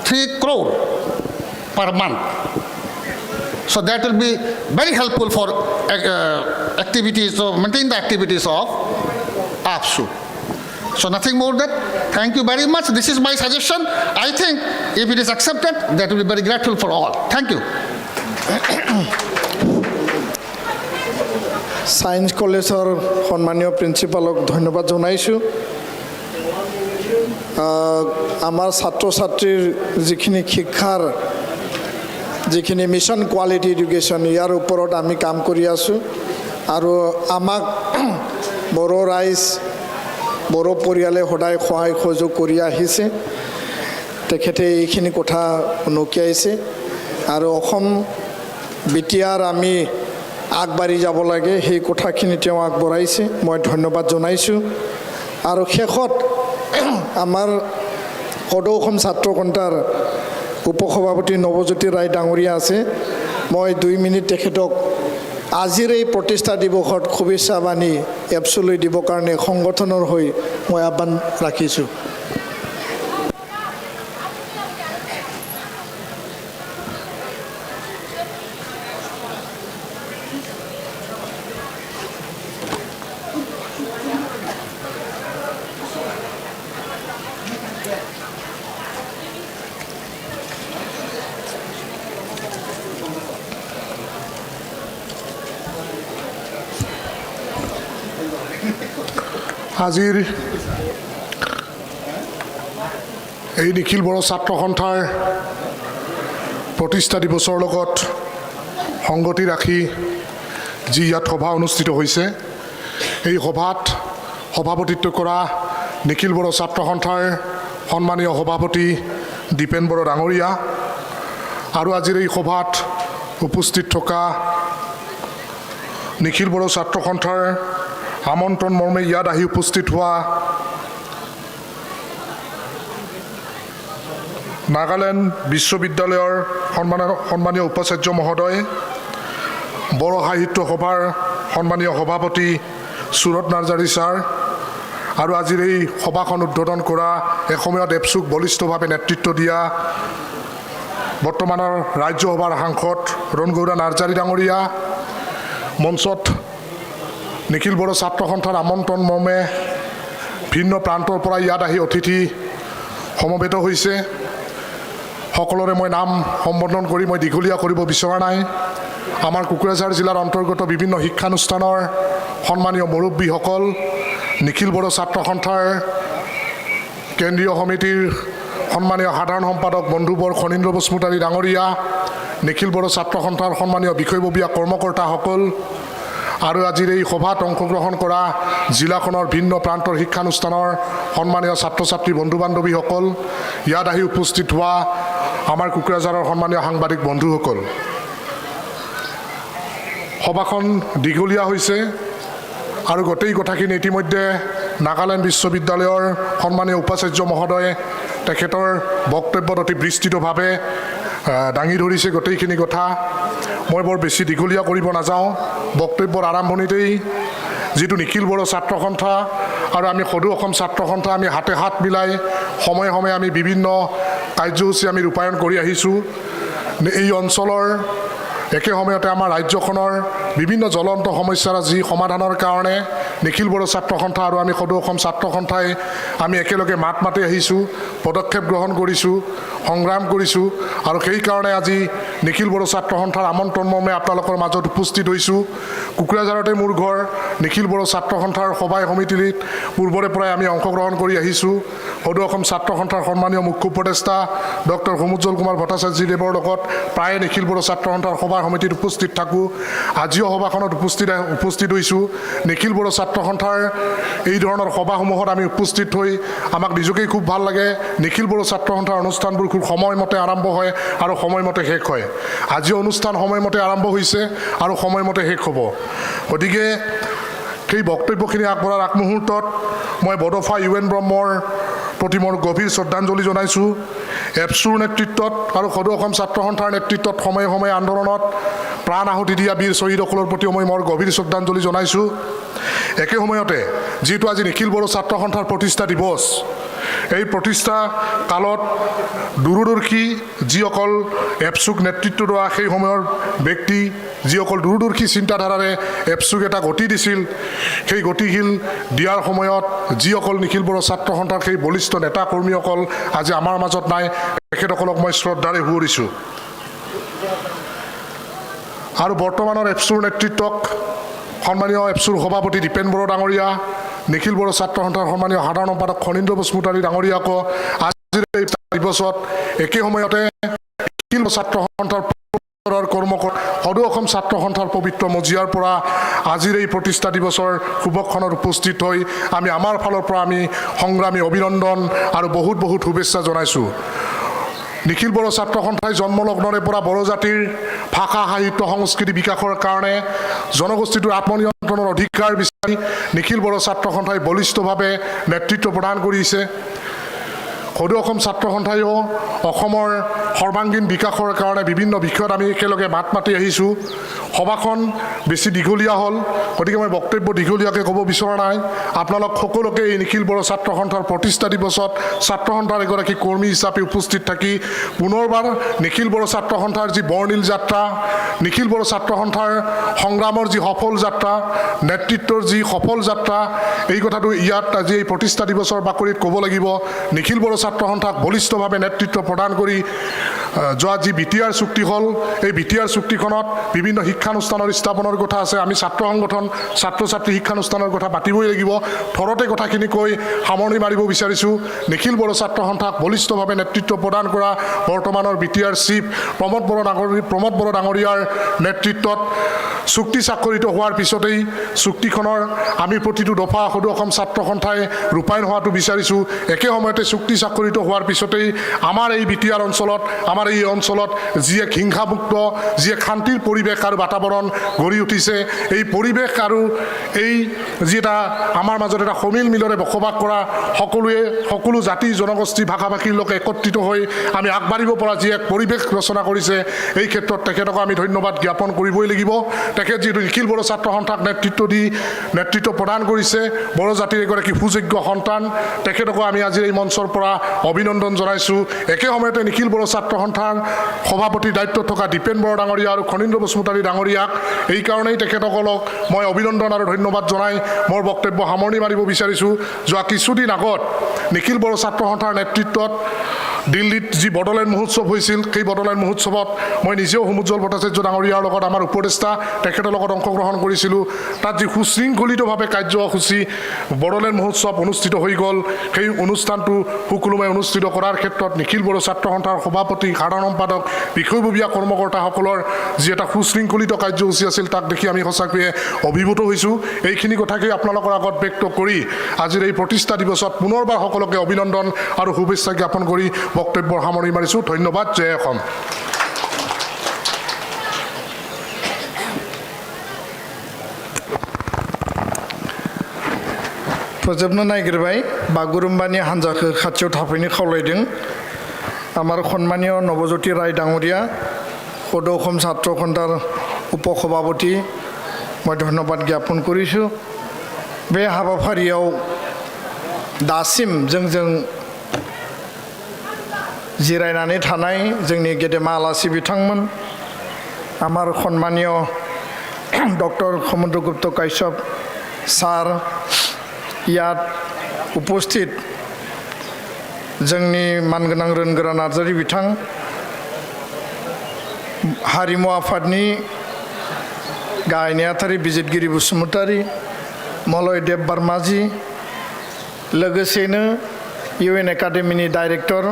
3 crore per month. So that will be very helpful for activities, so maintain the activities of APSU. So nothing more than thank you very much. This is my suggestion. I think if it is accepted, that will be very grateful for all. Thank you. Science কলেজৰ সন্মানীয় প্ৰিন্সিপালক ধন্যবাদ জনাইছোঁ। আমাৰ ছাত্ৰ ছাত্ৰীৰ যিখিনি শিক্ষাৰ যিখিনি মিছন কোৱালিটি এডুকেশ্যন, ইয়াৰ ওপৰত আমি কাম কৰি আছোঁ। আৰু আমাক বড়ো ৰাইজ, বড়ো পৰিয়ালে সদায় সহায় সহযোগ কৰি আহিছে। তেখেতে এইখিনি কথা উনুকিয়াইছে। আৰু অসম বিটিআৰ আমি আগবাঢ়ি যাব লাগে, সেই কথাখিনি তেওঁ আগবঢ়াইছে, মই ধন্যবাদ জনাইছোঁ। আৰু শেষত আমাৰ সদৌ অসম ছাত্ৰ সন্থাৰ উপসভাপতি নৱজ্যোতি ৰায় ডাঙৰীয়া আছে, মই 2 মিনিট তেখেতক আজিৰ এই প্ৰতিষ্ঠা দিৱসত শুভেচ্ছা বাণী এপছলৈ দিবৰ কাৰণে সংগঠনৰ হৈ মই আহ্বান ৰাখিছোঁ। আজিৰ এই নিখিল বড়ো ছাত্ৰ সন্থাৰ প্ৰতিষ্ঠা দিৱসৰ লগত সংগতি ৰাখি যি ইয়াত সভা অনুষ্ঠিত হৈছে, এই সভাত সভাপতিত্ব কৰা নিখিল বড়ো ছাত্ৰ সন্থাৰ সন্মানীয় সভাপতি দীপেন বড়ো ডাঙৰীয়া আৰু আজিৰ এই সভাত উপস্থিত থকা নিখিল বড়ো ছাত্ৰ সন্থাৰ আমন্ত্ৰণ মৰ্মে ইয়াত আহি উপস্থিত হোৱা নাগালেণ্ড বিশ্ববিদ্যালয়ৰ সন্মানীয় উপাচাৰ্য মহোদয়, বড়ো সাহিত্য সভাৰ সন্মানীয় সভাপতি সুৰত নাৰ্জাৰী ছাৰ আৰু আজিৰ এই সভাখন উদ্বোধন কৰা এসময়ত এপচুক বলিষ্ঠভাৱে নেতৃত্ব দিয়া বৰ্তমানৰ ৰাজ্যসভাৰ সাংসদ ৰণগৌৰা নাৰ্জাৰী ডাঙৰীয়া, মঞ্চত নিখিল বড়ো ছাত্ৰ সন্থাৰ আমন্ত্ৰণ মৰ্মে ভিন্ন প্ৰান্তৰ পৰা ইয়াত আহি অতিথি সমবেত হৈছে। সকলোৰে মই নাম সম্বোধন কৰি মই দীঘলীয়া কৰিব বিচৰা নাই। আমাৰ কোকৰাঝাৰ জিলাৰ অন্তৰ্গত বিভিন্ন শিক্ষানুষ্ঠানৰ সন্মানীয় মুৰব্বীসকল, নিখিল বড়ো ছাত্ৰ সন্থাৰ কেন্দ্ৰীয় সমিতিৰ সন্মানীয় সাধাৰণ সম্পাদক বন্ধুবৰ খনীন্দ্ৰ বসুমতাৰী ডাঙৰীয়া, নিখিল বড়ো ছাত্ৰ সন্থাৰ সন্মানীয় বিষয়ববীয়া কৰ্মকৰ্তাসকল আৰু আজিৰ এই সভাত অংশগ্ৰহণ কৰা জিলাখনৰ ভিন্ন প্ৰান্তৰ শিক্ষানুষ্ঠানৰ সন্মানীয় ছাত্ৰ ছাত্ৰী বন্ধু বান্ধৱীসকল, ইয়াত আহি উপস্থিত হোৱা আমাৰ কোকৰাঝাৰৰ সন্মানীয় সাংবাদিক বন্ধুসকল, সভাখন দীঘলীয়া হৈছে আৰু গোটেই কথাখিনি ইতিমধ্যে নাগালেণ্ড বিশ্ববিদ্যালয়ৰ সন্মানীয় উপাচাৰ্য মহোদয়ে তেখেতৰ বক্তব্যত অতি বিস্তৃতভাৱে দাঙি ধৰিছে গোটেইখিনি কথা। মই বৰ বেছি দীঘলীয়া কৰিব নাযাওঁ। বক্তব্যৰ আৰম্ভণিতেই যিটো নিখিল বড়ো ছাত্ৰ সন্থা আৰু আমি সদৌ অসম ছাত্ৰ সন্থা আমি হাতে হাত মিলাই সময়ে সময়ে আমি বিভিন্ন কাৰ্যসূচী আমি ৰূপায়ণ কৰি আহিছোঁ। এই অঞ্চলৰ একে সময়তে আমাৰ ৰাজ্যখনৰ বিভিন্ন জ্বলন্ত সমস্যাৰাজি সমাধানৰ কাৰণে নিখিল বড়ো ছাত্ৰ সন্থা আৰু আমি সদৌ অসম ছাত্ৰ সন্থাই আমি একেলগে মাত মাতি আহিছোঁ, পদক্ষেপ গ্ৰহণ কৰিছোঁ, সংগ্ৰাম কৰিছোঁ আৰু সেইকাৰণে আজি নিখিল বড়ো ছাত্ৰ সন্থাৰ আমন্ত্ৰণ মৰ্মে আপোনালোকৰ মাজত উপস্থিত হৈছোঁ। কোকৰাঝাৰতে মোৰ ঘৰ। নিখিল বড়ো ছাত্ৰ সন্থাৰ সভাই সমিতিত পূৰ্বৰে পৰাই আমি অংশগ্ৰহণ কৰি আহিছোঁ। সদৌ অসম ছাত্ৰ সন্থাৰ সন্মানীয় মুখ্য উপদেষ্টা ডক্টৰ সমুজ্জ্বল কুমাৰ ভট্টাচাৰ্যদেৱৰ লগত প্ৰায়ে নিখিল বড়ো ছাত্ৰ সন্থাৰ সভা সমিতিত উপস্থিত থাকোঁ। আজিও সভাখনত উপস্থিত হৈছোঁ। নিখিল বড়ো ছাত্ৰ সন্থাৰ এই ধৰণৰ সভাসমূহত আমি উপস্থিত হৈ আমাক নিজকেই খুব ভাল লাগে। নিখিল বড়ো ছাত্ৰ সন্থাৰ অনুষ্ঠানবোৰ খুব সময়মতে আৰম্ভ হয় আৰু সময়মতে শেষ হয়। আজিও অনুষ্ঠান সময়মতে আৰম্ভ হৈছে আৰু সময়মতে শেষ হ'ব। গতিকে সেই বক্তব্যখিনি আগবঢ়াৰ আগমুহূৰ্তত মই বডফা UN ব্ৰহ্মৰ প্ৰতি মোৰ গভীৰ শ্ৰদ্ধাঞ্জলি জনাইছোঁ। এপচুৰ নেতৃত্বত আৰু সদৌ অসম ছাত্ৰ সন্থাৰ নেতৃত্বত সময়ে সময়ে আন্দোলনত প্ৰাণ আহুতি দিয়া বীৰ শ্বহীদসকলৰ প্ৰতিও মই মোৰ গভীৰ শ্ৰদ্ধাঞ্জলি জনাইছোঁ। একে সময়তে যিটো আজি নিখিল বড়ো ছাত্ৰ সন্থাৰ প্ৰতিষ্ঠা দিৱস, এই প্ৰতিষ্ঠা কালত দূৰদৰ্শী যিসকল এপচুক নেতৃত্ব দিয়া সেই সময়ৰ ব্যক্তি, যিসকল দূৰদৰ্শী চিন্তাধাৰাৰে এপচুক এটা গতি দিছিল, সেই গতিশীল দিয়াৰ সময়ত যিসকল নিখিল বড়ো ছাত্ৰ সন্থাৰ সেই বলিষ্ঠ নেতা কৰ্মীসকল আজি আমাৰ মাজত নাই, তেখেতসকলক মই শ্ৰদ্ধাৰে সুঁৱৰিছোঁ। আৰু বৰ্তমানৰ এপচুৰ নেতৃত্বক সন্মানীয় এপচুৰ সভাপতি দীপেন বড়ো ডাঙৰীয়া, নিখিল বড়ো ছাত্ৰ সন্থাৰ সন্মানীয় সাধাৰণ সম্পাদক খনীন্দ্ৰ বসুমতাৰী ডাঙৰীয়াকো আজিৰ এই দিৱসত একে সময়তে নিখিল ছাত্ৰ সন্থাৰ কৰ্মকৰ্তা সদৌ অসম ছাত্ৰ সন্থাৰ পবিত্ৰ মজিয়াৰ পৰা আজিৰ এই প্ৰতিষ্ঠা দিৱসৰ শুভক্ষণত উপস্থিত হৈ আমি আমাৰ ফালৰ পৰা আমি সংগ্ৰামী অভিনন্দন আৰু বহুত বহুত শুভেচ্ছা জনাইছোঁ। নিখিল বড়ো ছাত্ৰ সন্থাই জন্মলগ্নৰে পৰা বড়ো জাতিৰ ভাষা সাহিত্য সংস্কৃতি বিকাশৰ কাৰণে জনগোষ্ঠীটোৰ আত্মনিয়ন্ত্ৰণৰ অধিকাৰ বিচাৰি নিখিল বড়ো ছাত্ৰ সন্থাই বলিষ্ঠভাৱে নেতৃত্ব প্ৰদান কৰিছে। সদৌ অসম ছাত্ৰ সন্থাইও অসমৰ সৰ্বাংগীন বিকাশৰ কাৰণে বিভিন্ন বিষয়ত আমি একেলগে মাত মাতি আহিছোঁ। সভাখন বেছি দীঘলীয়া হ'ল, গতিকে মই বক্তব্য দীঘলীয়াকৈ ক'ব বিচৰা নাই। আপোনালোক সকলোকে এই নিখিল বড়ো ছাত্ৰ সন্থাৰ প্ৰতিষ্ঠা দিৱসত ছাত্ৰ সন্থাৰ এগৰাকী কৰ্মী হিচাপে উপস্থিত থাকি পুনৰবাৰ নিখিল বড়ো ছাত্ৰ সন্থাৰ যি বৰ্ণিল যাত্ৰা, নিখিল বড়ো ছাত্ৰ সন্থাৰ সংগ্ৰামৰ যি সফল যাত্ৰা, নেতৃত্বৰ যি সফল যাত্ৰা, এই কথাটো ইয়াত আজি এই প্ৰতিষ্ঠা দিৱসৰ বাকৰিত ক'ব লাগিব। নিখিল বড়ো ছাত্ৰ সন্থাক বলিষ্ঠভাৱে নেতৃত্ব প্ৰদান কৰি যোৱা যি BTR চুক্তি হ'ল, এই BTR চুক্তিখনত বিভিন্ন শিক্ষানুষ্ঠানৰ স্থাপনৰ কথা আছে। আমি ছাত্ৰ সংগঠন, ছাত্ৰ ছাত্ৰী শিক্ষানুষ্ঠানৰ কথা পাতিবই লাগিব। থৰতে কথাখিনি কৈ সামৰণি মাৰিব বিচাৰিছোঁ। নিখিল বড়ো ছাত্ৰ সন্থাক বলিষ্ঠভাৱে নেতৃত্ব প্ৰদান কৰা বৰ্তমানৰ BTR চিফ প্ৰমোদ বড়ো ডাঙৰীয়াৰ নেতৃত্বত চুক্তি স্বাক্ষৰিত হোৱাৰ পিছতেই চুক্তিখনৰ আমি প্ৰতিটো দফা সদৌ অসম ছাত্ৰ সন্থাই ৰূপায়ণ হোৱাটো বিচাৰিছোঁ। একে সময়তে চুক্তি স্বাক্ষৰিত হোৱাৰ পিছতেই আমাৰ এই BTR অঞ্চলত, আমাৰ এই অঞ্চলত যি এক হিংসামুক্ত, যি এক শান্তিৰ পৰিৱেশ আৰু বাতাবৰণ গঢ়ি উঠিছে এই পৰিৱেশ আৰু এই যি এটা আমাৰ মাজত এটা সমিল মিলৰে বসবাস কৰা সকলো জাতি জনগোষ্ঠী ভাষা ভাষীৰ লোক একত্ৰিত হৈ আমি আগবাঢ়িব পৰা যি এক পৰিৱেশ ৰচনা কৰিছে এই ক্ষেত্ৰত তেখেতক আমি ধন্যবাদ জ্ঞাপন কৰিবই লাগিব তেখেত যিটো নিখিল বড়ো ছাত্ৰ সন্থাক নেতৃত্ব প্ৰদান কৰিছে বড়ো জাতিৰ এগৰাকী সুযোগ্য সন্তান তেখেতকো আমি আজি এই মঞ্চৰ পৰা অভিনন্দন জনাইছোঁ একে সময়তে নিখিল বড়ো ছাত্ৰ সন্থাৰ সভাপতি দায়িত্বত থকা দীপেন বড়ো ডাঙৰীয়া আৰু খনীন্দ্ৰ বসুমতাৰী ডাঙৰীয়াক এই কাৰণেই তেখেতসকলক মই অভিনন্দন আৰু ধন্যবাদ জনাই মোৰ বক্তব্য সামৰণি মাৰিব বিচাৰিছোঁ যোৱা কিছুদিন আগত নিখিল বড়ো ছাত্ৰ সন্থাৰ নেতৃত্বত দিল্লীত যি বড়োলেণ্ড মহোৎসৱ হৈছিল সেই বড়োলেণ্ড মহোৎসৱত মই নিজেও সমুজ্জ্বল ভট্টাচাৰ্য ডাঙৰীয়াৰ লগত আমাৰ উপদেষ্টা তেখেতৰ লগত অংশগ্ৰহণ কৰিছিলোঁ তাত যি সুশৃংখলিতভাৱে কাৰ্যসূচী বড়োলেণ্ড মহোৎসৱ অনুষ্ঠিত হৈ গ'ল সেই অনুষ্ঠানটো সুকলমে অনুষ্ঠিত কৰাৰ ক্ষেত্ৰত নিখিল বড়ো ছাত্ৰ সন্থাৰ সভাপতি সাধাৰণ সম্পাদক বিষয়ববীয়া কৰ্মকৰ্তাসকলৰ যি এটা সুশৃংখলিত কাৰ্যসূচী আছিল তাক দেখি আমি সঁচাকৈয়ে অভিভূত হৈছোঁ এইখিনি কথাকেই আপোনালোকৰ আগত ব্যক্ত কৰি আজিৰ এই প্ৰতিষ্ঠা দিৱসত পুনৰবাৰ সকলোকে অভিনন্দন আৰু শুভেচ্ছা জ্ঞাপন কৰি বক্তব্যৰ সামৰণি মাৰিছোঁ ধন্যবাদ জয় অসম फोजोबनो नागिरबाय बागुरुम्बानि हान्जाखौ खाथियाव थाफैनो खावलायदों आमार सन्मानीय नवज्योति राय डाङरिया सदৌ অসম ছাত্ৰ সন্থাৰ উপসভাপতি মই ধন্যবাদ জ্ঞাপন কৰিছোঁ बे हाबाफारियाव दासिम जोंजों जिरायनानै थानाय जोंनि गेदेमा आलासि बिथांमोन आमार सन्मानीय डक्टर समुद्र गुप्त काश्यप सार ইয়াত উপস্থিত जोंनि मानगोनां रोनगोरा नार्जारी बिथां हारिमु आफादनि गाहाय नेहाथारि बिजिरगिरि बसुमतारी मलय देब बार्माजी लोगोसेनो इउएन एकाडेमिनि डाइरेक्टर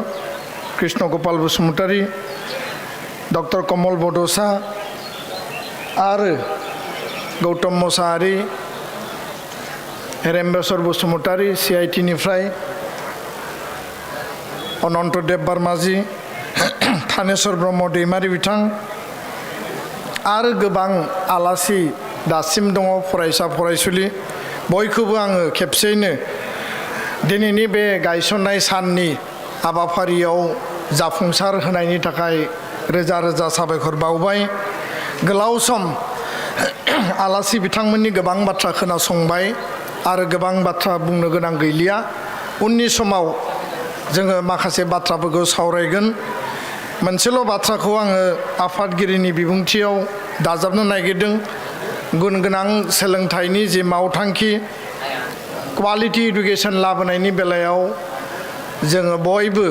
कृष्ण गोपाल बसुमतारी डक्टर कमल बड'सा आरो गौतम मोसाहारी हेरेम्बेश्वर बसुमतारी CIT-निफ्राय अनन्त देब बार्माजी थानेश्वर ब्रह्म दैमारी बिथां आरो गोबां आलासि दासिम दङ फरायसा फरायसुलि बयखौबो आङो खेबसेयैनो दिनैनि बे गायसननाय साननि हाबाफारियाव जाफुंसार होनायनि थाखाय रोजा रोजा साबायखर बावबाय गोलाव सम आलासि बिथांमोननि गोबां बाथ्रा खोनासंबाय आरो गोबां बाथ्रा बुंनो गोनां गैलिया उननि समाव जोङो माखासे बाथ्राफोरखौ सावरायगोन मोनसेल' बाथ्राखौ आङो आफादगिरिनि बिबुंथियाव दाजाबनो नागिरदों गुन गोनां सोलोंथाइनि जि मावथांखि क्वालिटी एडुकेशन लाबोनायनि बेलायाव जोङो बयबो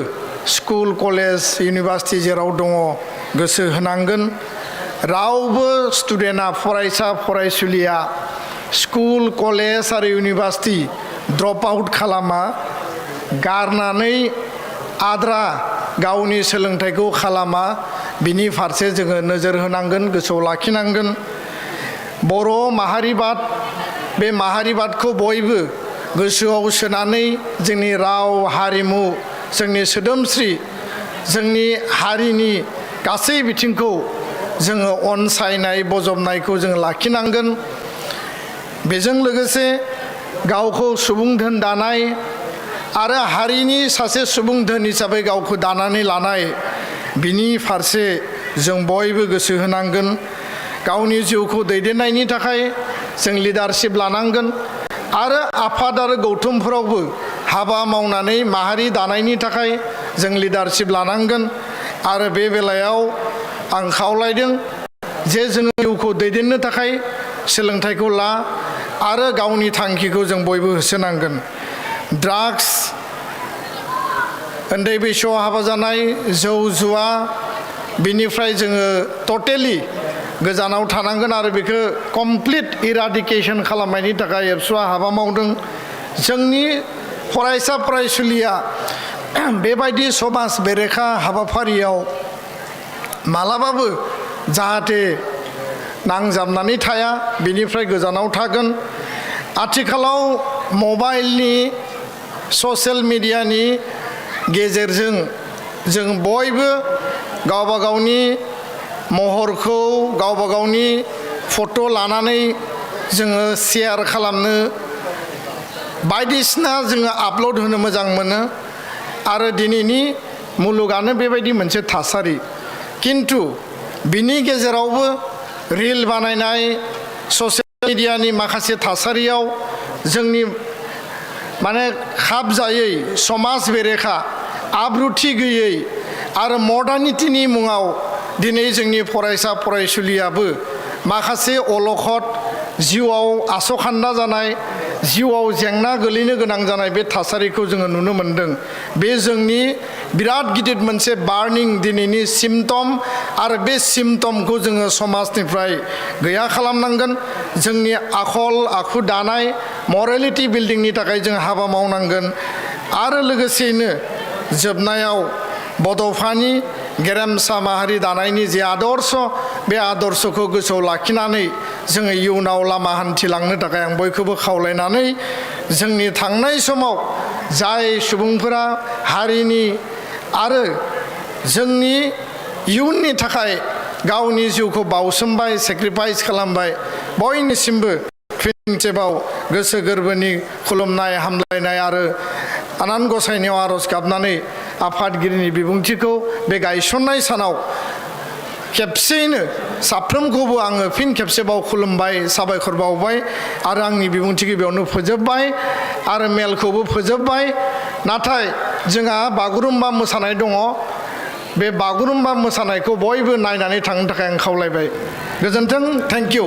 स्कुल कलेज इउनिभार्सिटि जेराव दङ गोसो होनांगोन रावबो स्टुडेन्टआ फरायसा फरायसुलिया स्कुल कलेज आरो इउनिभार्सिटि ड्रप आउट खालामा गारनानै आद्रा गावनि सोलोंथाइखौ खालामा बिनि फारसे जोङो नोजोर होनांगोन गोसोआव लाखिनांगोन बर' माहारिबाद बे माहारिबादखौ बयबो गोसोआव सोनानै जोंनि राव हारिमु जोंनि सोदोमस्रि जोंनि हारिनि गासै बिथिंखौ जोङो अनसायनाय बजबनायखौ जों लाखिनांगोन बेजों लोगोसे गावखौ सुबुं धोन दानाय आरो हारिनि सासे सुबुं धोन हिसाबै गावखौ दानानै लानाय बिनि फारसे जों बयबो गोसो होनांगोन गावनि जिउखौ दैदेननायनि थाखाय जों लिडारशिप लानांगोन आरो आफाद आरो गौथुमफोरावबो हाबा मावनानै माहारि दानायनि थाखाय जों लिडारशिप लानांगोन आरो बे बेलायाव आं खावलायदों जे जोङो जिउखौ दैदेननो थाखाय सोलोंथाइखौ ला आरो गावनि थांखिखौ जों बयबो होसोनांगोन ड्राग्स उन्दै बैसोआव हाबा जानाय जौ जुवा बिनिफ्राय जोङो टटेलि गोजानाव थानांगोन आरो बेखौ कमप्लिट इराडिकेशन खालामनायनि थाखाय एबसुआ हाबा मावदों जोंनि फरायसा फरायसुलिया बेबायदि समाज बेरेखा हाबाफारियाव मालाबाबो जाहाथे नांजाबनानै थाया बिनिफ्राय गोजानाव थागोन आथिखालाव मबाइलनि ससियेल मिडियानि गेजेरजों जों बयबो गावबा गावनि महरखौ गावबा गावनि फट' लानानै जोङो शेयार खालामनो बायदिसिना जोङो आपल'ड होनो मोजां मोनो आरो दिनैनि मुलुगानो बेबायदि मोनसे थासारि किन्तु बिनि गेजेरावबो रिल बानायनाय ससियेल मिडियानि माखासे थासारियाव जोंनि माने खाबजायै समाज बेरेखा आब्रुथि गैयै आरो मडार्निटिनि मुङाव दिनै जोंनि फरायसा फरायसुलियाबो माखासे अलखद जिउआव आसखान्दा जानाय जिउआव जेंना गोलैनो गोनां जानाय बे थासारिखौ जोङो नुनो मोन्दों बे जोंनि बिराद गिदिर मोनसे बार्निं दिनैनि सिम्पटम आरो बे सिम्पटमखौ जोङो समाजनिफ्राय गैया खालामनांगोन जोंनि आखल आखु दानाय मरेलिटि बिल्डिंनि थाखाय जों हाबा मावनांगोन आरो लोगोसेयैनो जोबनायाव बड'फानि गेरेमसा माहारि दानायनि जे आदर्श बे आदर्शखौ गोसोआव लाखिनानै जोङो इयुनाव लामा हान्थिलांनो थाखाय आं बयखौबो खावलायनानै जोंनि थांनाय समाव जाय सुबुंफोरा हारिनि आरो जोंनि इयुननि थाखाय गावनि जिउखौ बाउसोमबाय सेक्रिफाइस खालामबाय बयनिसिमबो फिन खेबसेबाव गोसो गोरबोनि खुलुमनाय हामलायनाय आरो आनान गसाइनियाव आर'ज गाबनानै आफादगिरिनि बिबुंथिखौ बे गायसननाय सानाव खेबसेयैनो साफ्रोमखौबो आङो फिन खेबसेबाव खुलुमबाय साबायखर बावबाय आरो आंनि बिबुंथिखौ बेयावनो फोजोबबाय आरो मेलखौबो फोजोबबाय नाथाय जोंहा बागुरुम्बा मोसानाय दङ बे बागुरुम्बा मोसानायखौ बयबो नायनानै थांनो थाखाय आं खावलायबाय गोजोन्थों थेंक इउ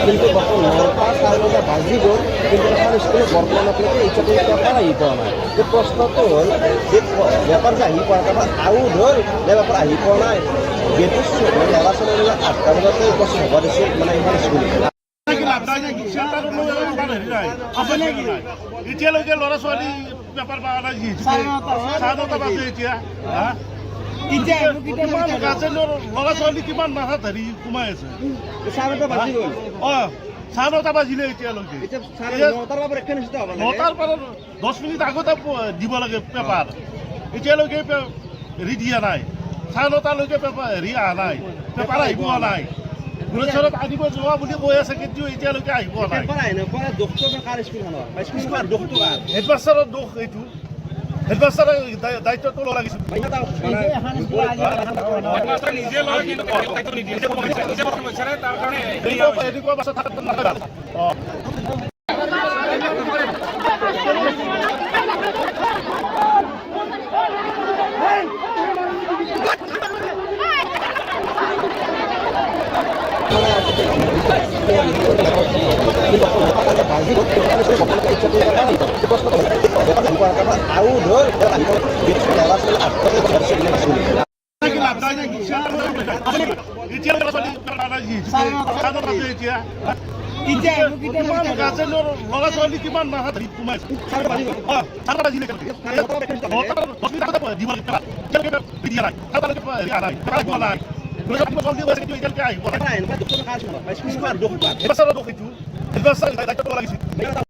কিন্তু নটা চাৰে নটা বাজি গ'ল কিন্তু এখন স্কুলত বৰ্তমানলৈকে এতিয়ালৈকে পেপাৰ আহি পোৱা নাই প্ৰশ্নটো হ'ল যে পেপাৰ যে আহি পোৱা নাই আৰু ধৰ যে পেপাৰ আহি পোৱা নাই গেটত ল'ৰা ছোৱালীবিলাক 8টা বজাতে উপস্থিত হ'ব দিছে মানে এখন স্কুল এতিয়ালৈকে ল'ৰা ছোৱালী পেপাৰ পোৱা নাই চাৰে নটা বাজে এতিয়া গাৰ্জেনৰ ল'ৰা ছোৱালী কিমান মাথাত হেৰি সোমাই আছে চাৰে নটা বাজি গ'ল অঁ চাৰে নটা বাজিলে এতিয়ালৈকে নটাৰ পৰা 10 মিনিট আগতে দিব লাগে পেপাৰ এতিয়ালৈকে হেৰি দিয়া নাই চাৰে নটালৈকে পেপাৰ হেৰি অহা নাই পেপাৰ আহি পোৱা নাই গুণেশ্বৰত আনিব যোৱা বুলি কৈ আছে কিন্তু এতিয়ালৈকে আহি পোৱা নাই হেডমাষ্টাৰৰ দোষ এইটো হেডমাষ্টাৰৰ দায়িত্বটো ল'ব লাগিছিল এনেকুৱা পাছত অঁ আৰু ধৰ গাৰ্জেনৰ ল'ৰা ছোৱালী কিমান মাথাত সোমাই আছে দায়িত্ব লাগিছিল